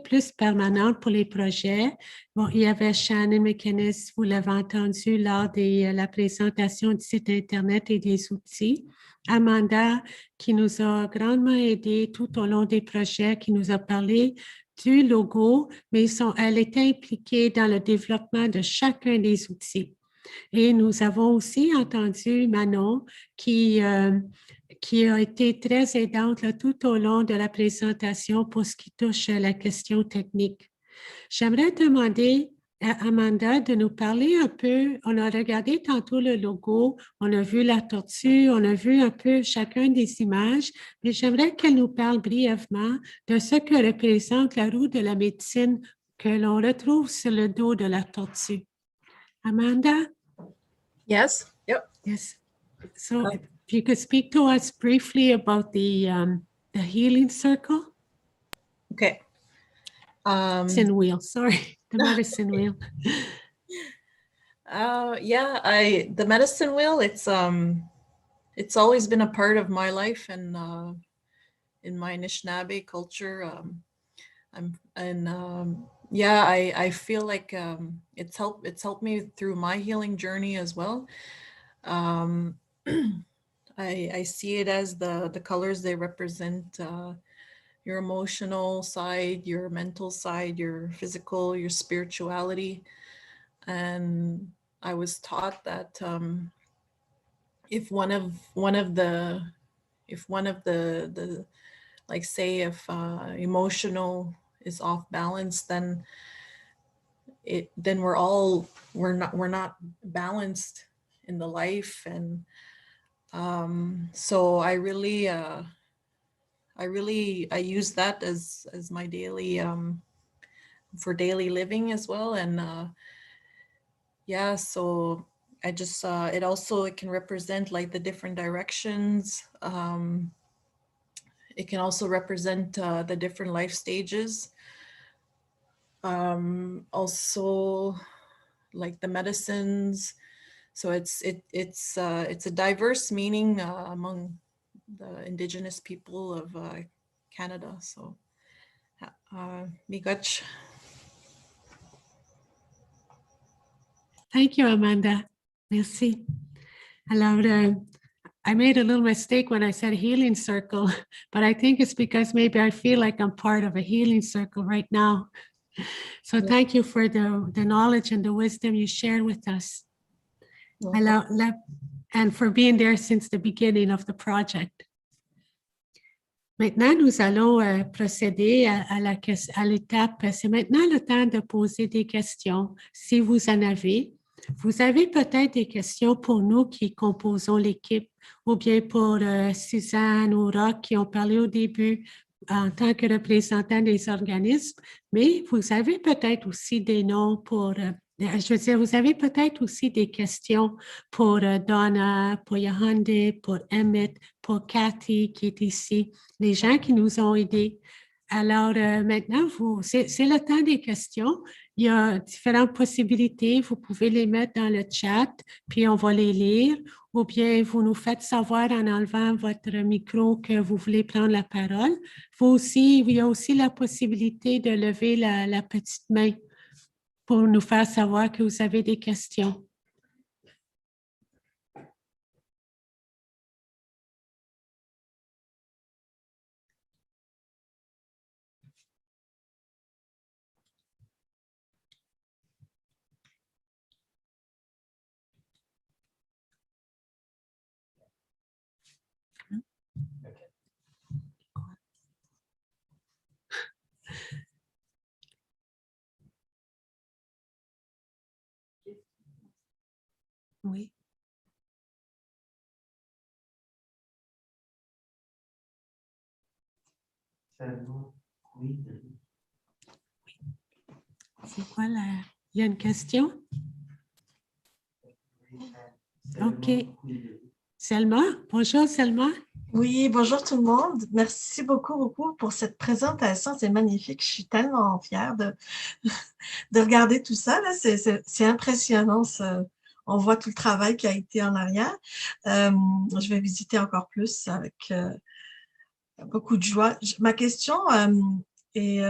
plus permanente pour les projets. Bon, il y avait Shannon McInnes, vous l'avez entendu lors de la présentation du site Internet et des outils. Amanda, qui nous a grandement aidé tout au long des projets, qui nous a parlé du logo, mais elle était impliquée dans le développement de chacun des outils. Et nous avons aussi entendu Manon, qui a été très aidante là, tout au long de la présentation pour ce qui touche à la question technique. J'aimerais demander à Amanda de nous parler un peu. On a regardé tantôt le logo, on a vu la tortue, on a vu un peu chacun des images, mais j'aimerais qu'elle nous parle brièvement de ce que représente la roue de la médecine que l'on retrouve sur le dos de la tortue. Amanda? Yes. Yep. Yes. So if you could speak to us briefly about the healing circle. Okay. Medicine wheel, sorry, the medicine wheel. Yeah, the medicine wheel, it's always been a part of my life and in my Anishinaabe culture. I feel like it's helped me through my healing journey as well. I see it as the colors, they represent your emotional side, your mental side, your physical, your spirituality. And I was taught that if one of the like say if emotional is off balance, then we're not balanced in the life. And so I use that as my daily for daily living as well. And yeah, so I just it can represent like the different directions. It can also represent the different life stages. Also like the medicines. So it's a diverse meaning among the Indigenous people of Canada. So Migach. Thank you, Amanda. Merci. Alors, I made a little mistake when I said healing circle, but I think it's because maybe I feel like I'm part of a healing circle right now. So thank you for the knowledge and the wisdom you shared with us. And for being there since the beginning of the project. Maintenant, nous allons procéder à l'étape. C'est maintenant le temps de poser des questions, si vous en avez. Vous avez peut-être des questions pour nous qui composons l'équipe, ou bien pour Suzanne ou Roch qui ont parlé au début en tant que représentants des organismes, mais vous avez peut-être aussi des noms pour... je veux dire, vous avez peut-être aussi des questions pour Donna, pour Yahande, pour Emmett, pour Cathy qui est ici, les gens qui nous ont aidés. Alors maintenant, c'est le temps des questions. Il y a différentes possibilités. Vous pouvez les mettre dans le chat, puis on va les lire, ou bien vous nous faites savoir en enlevant votre micro que vous voulez prendre la parole. Il y a aussi la possibilité de lever la petite main pour nous faire savoir que vous avez des questions. Oui. C'est quoi la... Il y a une question? OK. Selma, bonjour Selma. Oui, bonjour tout le monde. Merci beaucoup pour cette présentation. C'est magnifique. Je suis tellement fière de regarder tout ça. C'est impressionnant. On voit tout le travail qui a été en arrière. Je vais visiter encore plus avec beaucoup de joie. Ma question est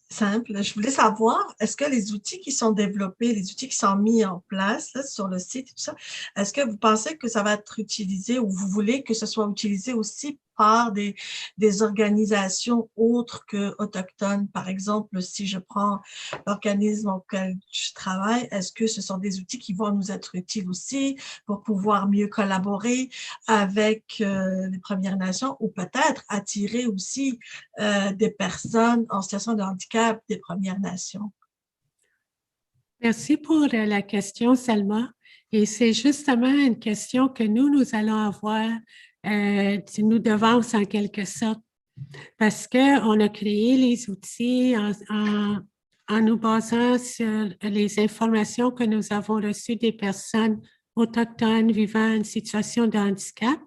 simple. Je voulais savoir, est-ce que les outils qui sont développés, les outils qui sont mis en place là, sur le site et tout ça, est-ce que vous pensez que ça va être utilisé ou vous voulez que ce soit utilisé aussi par des organisations autres que autochtones? Par exemple, si je prends l'organisme auquel je travaille, est-ce que ce sont des outils qui vont nous être utiles aussi pour pouvoir mieux collaborer avec les Premières Nations ou peut-être attirer aussi des personnes en situation de handicap des Premières Nations? Merci pour la question, Selma. Et c'est justement une question que nous allons avoir, nous devance en quelque sorte, parce qu'on a créé les outils en nous basant sur les informations que nous avons reçues des personnes autochtones vivant une situation de handicap.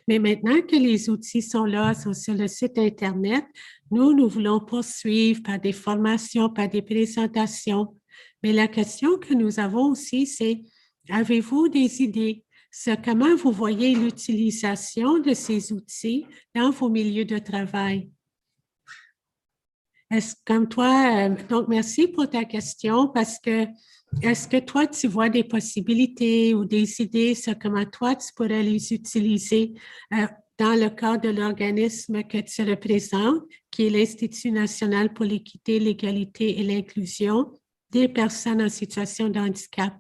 Mais maintenant que les outils sont là, sont sur le site Internet, nous voulons poursuivre par des formations, par des présentations. Mais la question que nous avons aussi, c'est, avez-vous des idées sur comment vous voyez l'utilisation de ces outils dans vos milieux de travail? Est-ce comme toi, donc merci pour ta question parce que est-ce que toi, tu vois des possibilités ou des idées sur comment toi, tu pourrais les utiliser dans le cadre de l'organisme que tu représentes, qui est l'Institut national pour l'équité, l'égalité et l'inclusion des personnes en situation de handicap?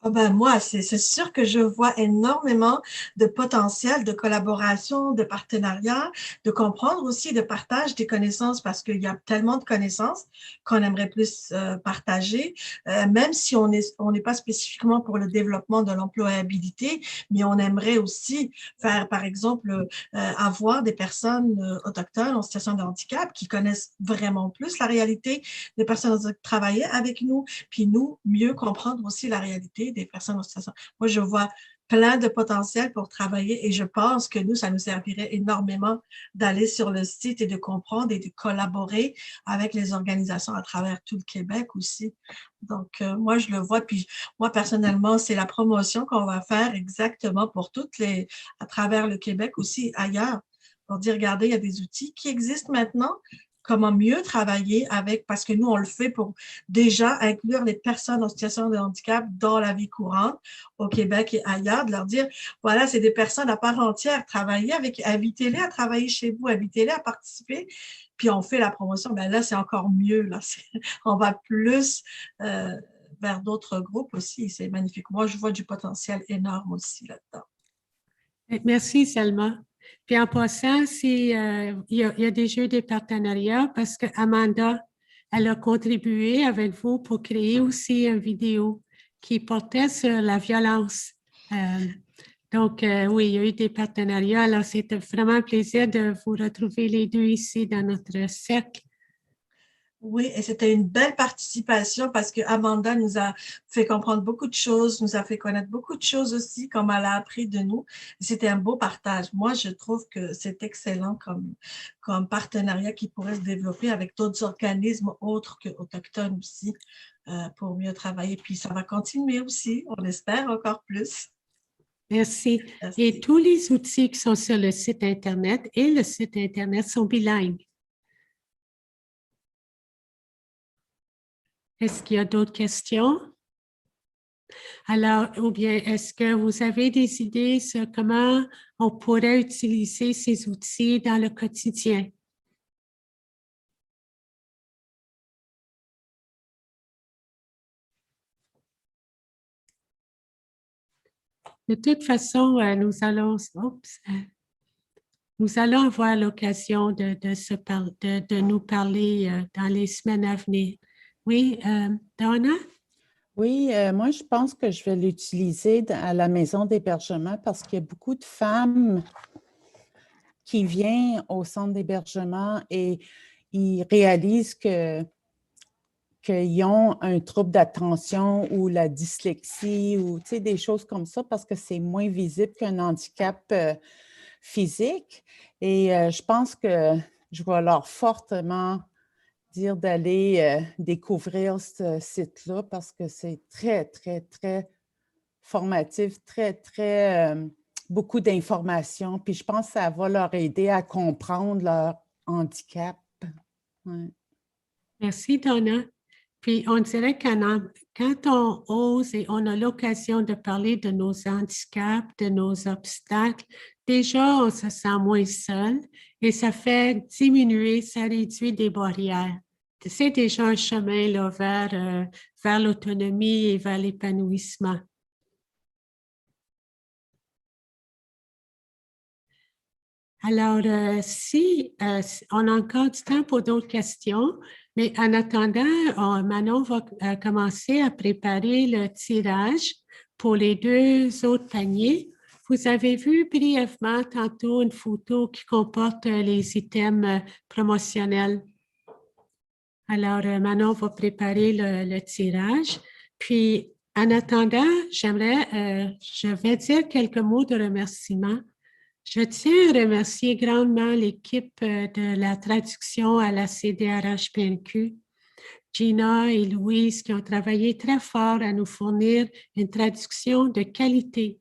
Ah ben moi, c'est sûr que je vois énormément de potentiel de collaboration, de partenariat, de comprendre aussi, de partage des connaissances parce qu'il y a tellement de connaissances qu'on aimerait plus partager, même si on n'est pas spécifiquement pour le développement de l'employabilité, mais on aimerait aussi faire, par exemple, avoir des personnes autochtones en situation de handicap qui connaissent vraiment plus la réalité des personnes travailler avec nous, puis nous, mieux comprendre aussi la réalité des personnes en situation. Moi, je vois plein de potentiel pour travailler et je pense que nous, ça nous servirait énormément d'aller sur le site et de comprendre et de collaborer avec les organisations à travers tout le Québec aussi. Donc, moi, je le vois. Puis, moi, personnellement, c'est la promotion qu'on va faire exactement pour à travers le Québec aussi, ailleurs, pour dire, regardez, il y a des outils qui existent maintenant, comment mieux travailler avec, parce que nous, on le fait pour déjà inclure les personnes en situation de handicap dans la vie courante au Québec et ailleurs, de leur dire, voilà, c'est des personnes à part entière, travaillez avec, invitez-les à travailler chez vous, invitez-les à participer, puis on fait la promotion. Ben là, c'est encore mieux, là. On va plus vers d'autres groupes aussi, c'est magnifique. Moi, je vois du potentiel énorme aussi là-dedans. Merci, Selma. Puis en passant, il y a déjà eu des partenariats parce que Amanda, elle a contribué avec vous pour créer aussi une vidéo qui portait sur la violence. Donc, oui, il y a eu des partenariats. Alors, c'était vraiment un plaisir de vous retrouver les deux ici dans notre cercle. Oui, et c'était une belle participation parce que Amanda nous a fait comprendre beaucoup de choses, nous a fait connaître beaucoup de choses aussi, comme elle a appris de nous. C'était un beau partage. Moi, je trouve que c'est excellent comme partenariat qui pourrait se développer avec d'autres organismes autres qu'autochtones aussi pour mieux travailler. Puis ça va continuer aussi, on espère encore plus. Merci. Et tous les outils qui sont sur le site Internet et le site Internet sont bilingues. Est-ce qu'il y a d'autres questions? Alors, ou bien, est-ce que vous avez des idées sur comment on pourrait utiliser ces outils dans le quotidien? De toute façon, nous allons avoir l'occasion de nous parler dans les semaines à venir. Oui, Donna? Oui, moi, je pense que je vais l'utiliser à la maison d'hébergement parce qu'il y a beaucoup de femmes qui viennent au centre d'hébergement et ils réalisent qu'ils ont un trouble d'attention ou la dyslexie ou des choses comme ça parce que c'est moins visible qu'un handicap physique. Et je pense que je vais leur fortement dire d'aller découvrir ce site-là parce que c'est très, très, très formatif, très, très beaucoup d'informations. Puis je pense que ça va leur aider à comprendre leur handicap. Ouais. Merci, Donna. Puis, on dirait que quand on ose et on a l'occasion de parler de nos handicaps, de nos obstacles, déjà, on se sent moins seul et ça fait diminuer, ça réduit des barrières. C'est déjà un chemin là, vers l'autonomie et vers l'épanouissement. Alors, si on a encore du temps pour d'autres questions, mais en attendant, Manon va commencer à préparer le tirage pour les deux autres paniers. Vous avez vu brièvement tantôt une photo qui comporte les items promotionnels. Alors, Manon va préparer le tirage. Puis, en attendant, je vais dire quelques mots de remerciement. Je tiens à remercier grandement l'équipe de la traduction à la CDRH-PNQ, Gina et Louise, qui ont travaillé très fort à nous fournir une traduction de qualité.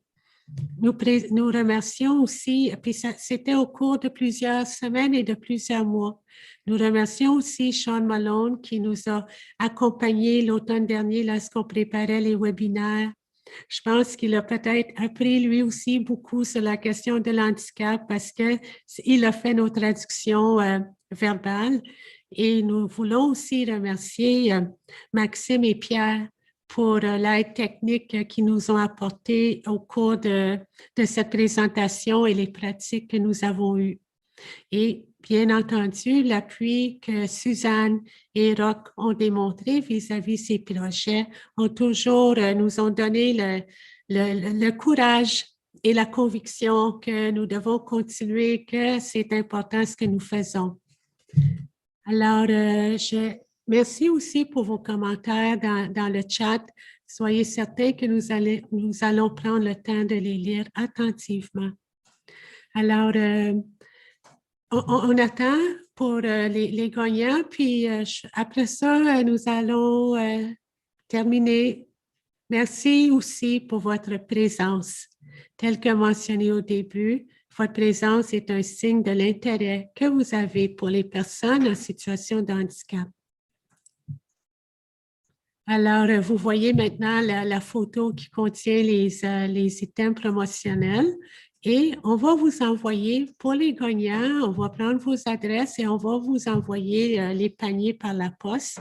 Nous remercions aussi, puis c'était au cours de plusieurs semaines et de plusieurs mois. Nous remercions aussi Sean Malone qui nous a accompagnés l'automne dernier lorsqu'on préparait les webinaires. Je pense qu'il a peut-être appris lui aussi beaucoup sur la question de l'handicap parce qu'il a fait nos traductions verbales. Et nous voulons aussi remercier Maxime et Pierre pour l'aide technique qu'ils nous ont apportée au cours de cette présentation et les pratiques que nous avons eues. Et bien entendu, l'appui que Suzanne et Roch ont démontré vis-à-vis ces projets nous ont donné le courage et la conviction que nous devons continuer, que c'est important ce que nous faisons. Alors, merci aussi pour vos commentaires dans le chat. Soyez certains que nous allons prendre le temps de les lire attentivement. Alors, on attend pour les gagnants, puis après ça, nous allons terminer. Merci aussi pour votre présence. Tel que mentionné au début, votre présence est un signe de l'intérêt que vous avez pour les personnes en situation de handicap. Alors, vous voyez maintenant la photo qui contient les items promotionnels. Et on va vous envoyer, pour les gagnants, on va prendre vos adresses et on va vous envoyer les paniers par la poste.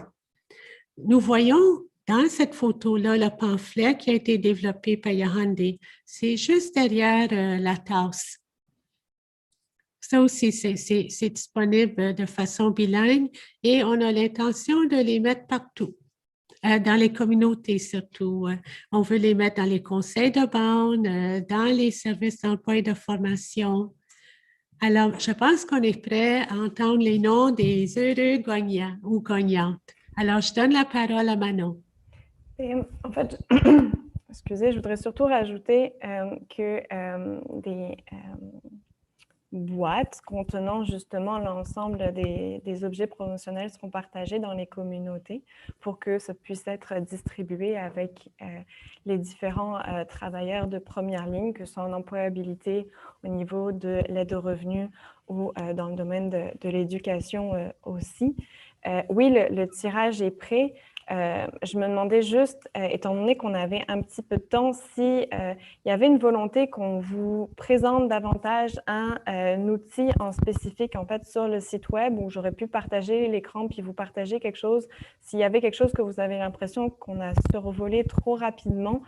Nous voyons dans cette photo-là le pamphlet qui a été développé par Yahande. C'est juste derrière la tasse. Ça aussi, c'est disponible de façon bilingue et on a l'intention de les mettre partout, dans les communautés surtout. On veut les mettre dans les conseils de bande, dans les services d'emploi et de formation. Alors, je pense qu'on est prêt à entendre les noms des heureux gagnants ou gagnantes. Alors, je donne la parole à Manon. Et, en fait, excusez, je voudrais surtout rajouter que des boîtes contenant justement l'ensemble des objets promotionnels seront partagés dans les communautés pour que ça puisse être distribué avec les différents travailleurs de première ligne, que ce soit en employabilité, au niveau de l'aide aux revenus ou dans le domaine de l'éducation aussi. Oui, le tirage est prêt. Je me demandais juste, étant donné qu'on avait un petit peu de temps, si il y avait une volonté qu'on vous présente davantage un outil en spécifique en fait sur le site web où j'aurais pu partager l'écran puis vous partager quelque chose. S'il y avait quelque chose que vous avez l'impression qu'on a survolé trop rapidement,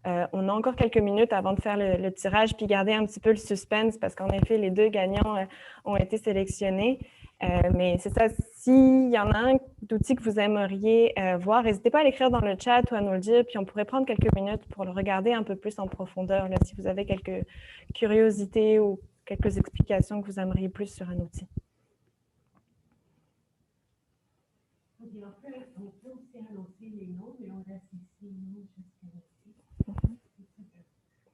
on a encore quelques minutes avant de faire le tirage puis garder un petit peu le suspense parce qu'en effet, les deux gagnants ont été sélectionnés. Mais c'est ça, s'il y en a un d'outil que vous aimeriez voir, n'hésitez pas à l'écrire dans le chat ou à nous le dire, puis on pourrait prendre quelques minutes pour le regarder un peu plus en profondeur, là, si vous avez quelques curiosités ou quelques explications que vous aimeriez plus sur un outil. On peut aussi annoncer les noms, mais on reste ici, nous, jusqu'à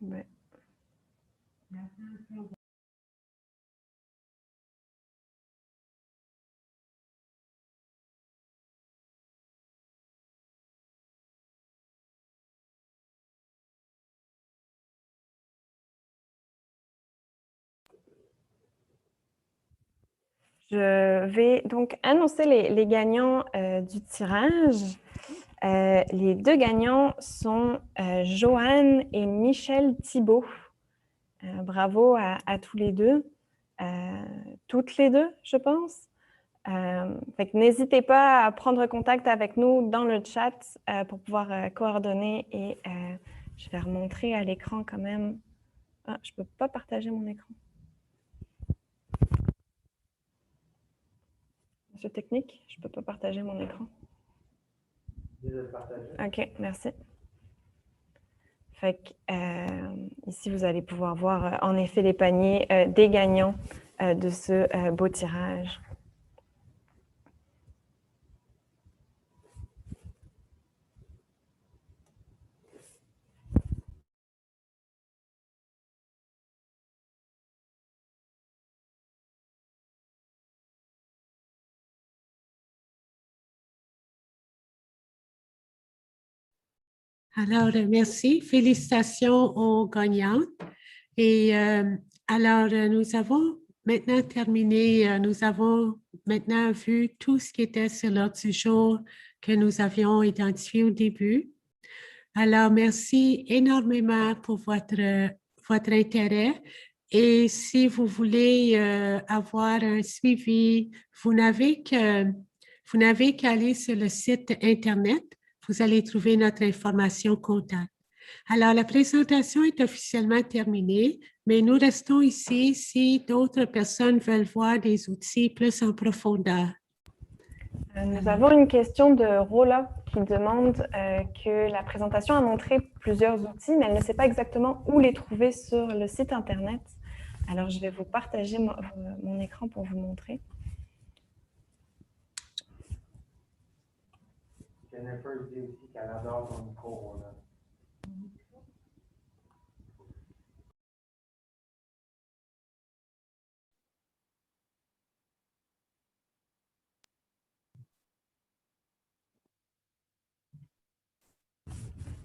Ouais. Je vais donc annoncer les gagnants du tirage. Les deux gagnants sont Joanne et Michel Thibault. Bravo à tous les deux, toutes les deux, je pense. N'hésitez pas à prendre contact avec nous dans le chat pour pouvoir coordonner et je vais remontrer à l'écran quand même. Ah, je ne peux pas partager mon écran. Monsieur Technique, je ne peux pas partager mon écran. OK, merci. Ici, vous allez pouvoir voir en effet les paniers des gagnants de ce beau tirage. Alors, merci. Félicitations aux gagnantes. Et alors, nous avons maintenant terminé, nous avons maintenant vu tout ce qui était sur l'ordre du jour que nous avions identifié au début. Alors, merci énormément pour votre intérêt. Et si vous voulez avoir un suivi, vous n'avez qu'à aller sur le site Internet. Vous allez trouver notre information contact. Alors, la présentation est officiellement terminée, mais nous restons ici si d'autres personnes veulent voir des outils plus en profondeur. Nous avons une question de Rola qui demande que la présentation a montré plusieurs outils, mais elle ne sait pas exactement où les trouver sur le site Internet. Alors, je vais vous partager mon écran pour vous montrer. Jennifer dit aussi qu'elle adore ton micro.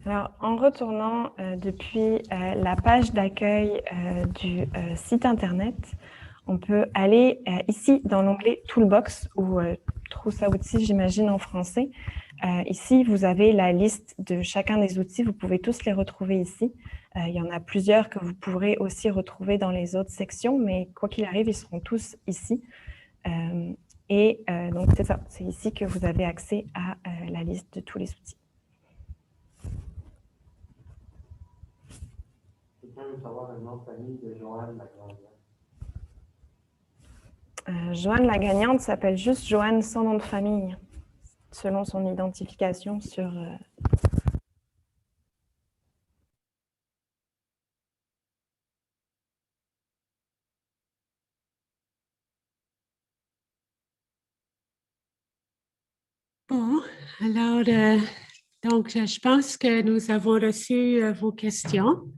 Alors, en retournant depuis la page d'accueil du site Internet, on peut aller ici dans l'onglet Toolbox ou trousse à outils, j'imagine en français. Ici, vous avez la liste de chacun des outils. Vous pouvez tous les retrouver ici. Il y en a plusieurs que vous pourrez aussi retrouver dans les autres sections, mais quoi qu'il arrive, ils seront tous ici. Donc, c'est ça. C'est ici que vous avez accès à la liste de tous les outils. Quelqu'un veut savoir le nom de famille de Joanne Lagrange. Joanne, la gagnante, s'appelle juste Joanne sans nom de famille, selon son identification sur... Bon, alors, donc, je pense que nous avons reçu vos questions.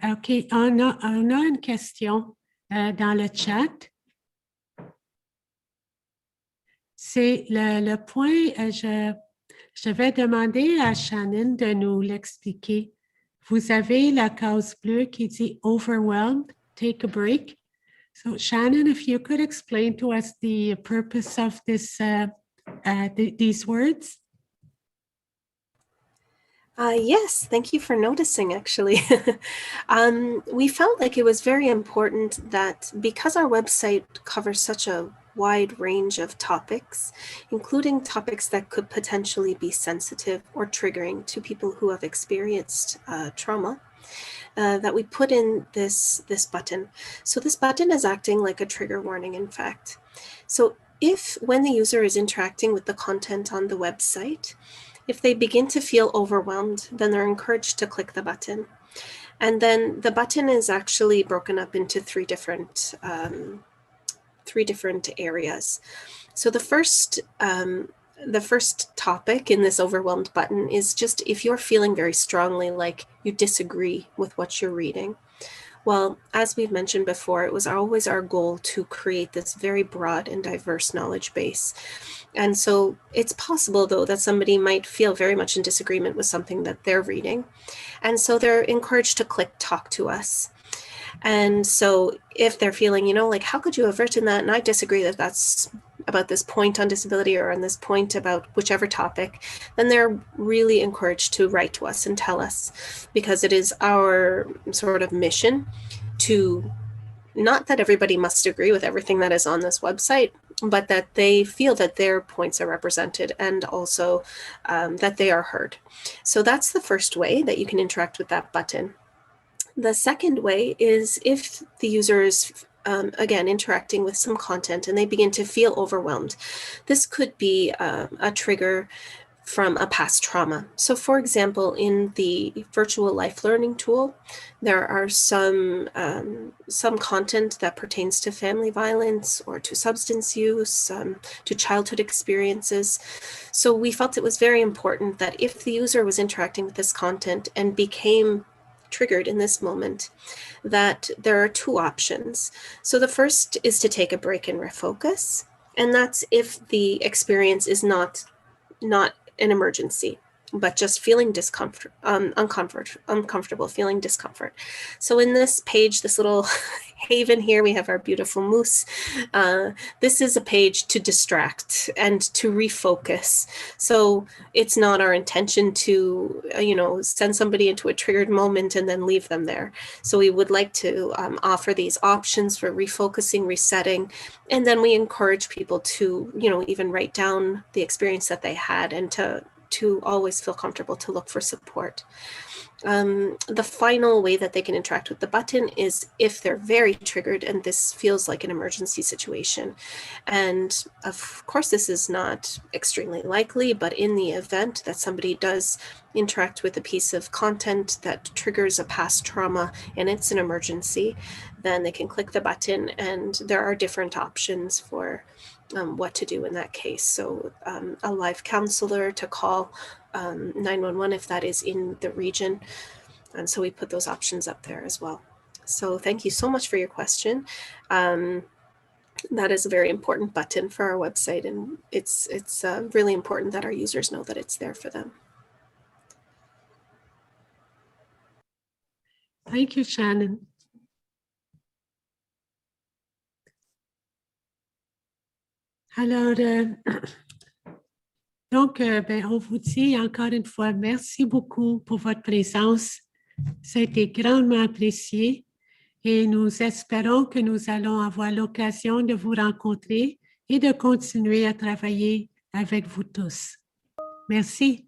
OK, on a une question dans le chat. C'est le point, je vais demander à Shannon de nous l'expliquer. Vous avez la case bleue qui dit overwhelmed, take a break. So Shannon, if you could explain to us the purpose of this, these words. Yes, thank you for noticing, actually. We felt like it was very important that because our website covers such a wide range of topics, including topics that could potentially be sensitive or triggering to people who have experienced trauma, that we put in this button. So this button is acting like a trigger warning, in fact. So if when the user is interacting with the content on the website, if they begin to feel overwhelmed, then they're encouraged to click the button. And then the button is actually broken up into three different areas. So the first topic in this overwhelmed button is just if you're feeling very strongly like you disagree with what you're reading. Well, as we've mentioned before, it was always our goal to create this very broad and diverse knowledge base. And so it's possible, though, that somebody might feel very much in disagreement with something that they're reading. And so they're encouraged to click talk to us. And so if they're feeling, like, how could you have written that? And I disagree that that's about this point on disability or on this point about whichever topic, then they're really encouraged to write to us and tell us, because it is our sort of mission to, not that everybody must agree with everything that is on this website, but that they feel that their points are represented and also that they are heard. So that's the first way that you can interact with that button. The second way is if the user is, again, interacting with some content and they begin to feel overwhelmed. This could be a trigger from a past trauma. So for example, in the virtual life learning tool, there are some content that pertains to family violence or to substance use, to childhood experiences. So we felt it was very important that if the user was interacting with this content and became triggered in this moment, that there are two options. So the first is to take a break and refocus, and that's if the experience is not an emergency, but just feeling discomfort, uncomfortable, feeling discomfort. So in this page, this little haven here, we have our beautiful moose. This is a page to distract and to refocus. So it's not our intention to, send somebody into a triggered moment and then leave them there. So we would like to offer these options for refocusing, resetting, and then we encourage people to, even write down the experience that they had and to always feel comfortable to look for support. The final way that they can interact with the button is if they're very triggered and this feels like an emergency situation. And of course, this is not extremely likely, but in the event that somebody does interact with a piece of content that triggers a past trauma and it's an emergency, then they can click the button, and there are different options for what to do in that case. So a live counselor to call 911 if that is in the region. And so we put those options up there as well. So thank you so much for your question. That is a very important button for our website, and it's really important that our users know that it's there for them. Thank you, Shannon. Alors, donc, on vous dit encore une fois, merci beaucoup pour votre présence. Ça a été grandement apprécié et nous espérons que nous allons avoir l'occasion de vous rencontrer et de continuer à travailler avec vous tous. Merci.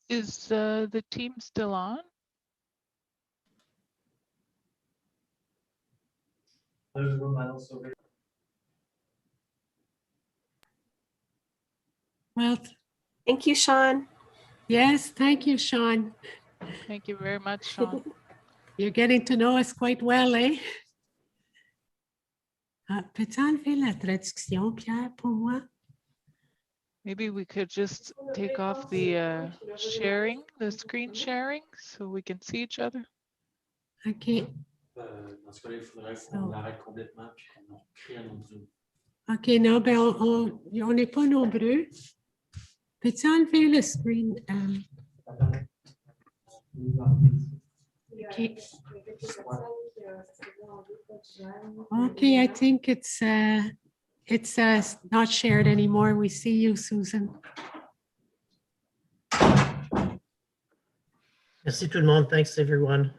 Is the team still on? Well, thank you, Sean. Yes, thank you, Sean. Thank you very much, Sean. You're getting to know us quite well, eh? Peux-tu enlever la traduction, Pierre, pour moi? Maybe we could just take off the sharing, the screen sharing, so we can see each other. OK. Dans ce cas-là, il faudrait qu'on arrête complètement puis qu'on crée un autre Zoom. OK, non, ben on n'est pas nombreux. Peux-tu enlever le screen? OK. Okay, I think it's not shared anymore. We see you, Susan. Merci tout le monde. Thanks, everyone.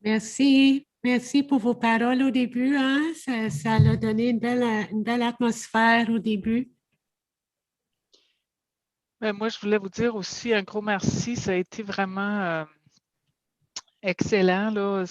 Merci. Merci pour vos paroles au début. Hein? Ça a donné une belle atmosphère au début. Ben, moi, je voulais vous dire aussi un gros merci. Ça a été vraiment excellent. Là.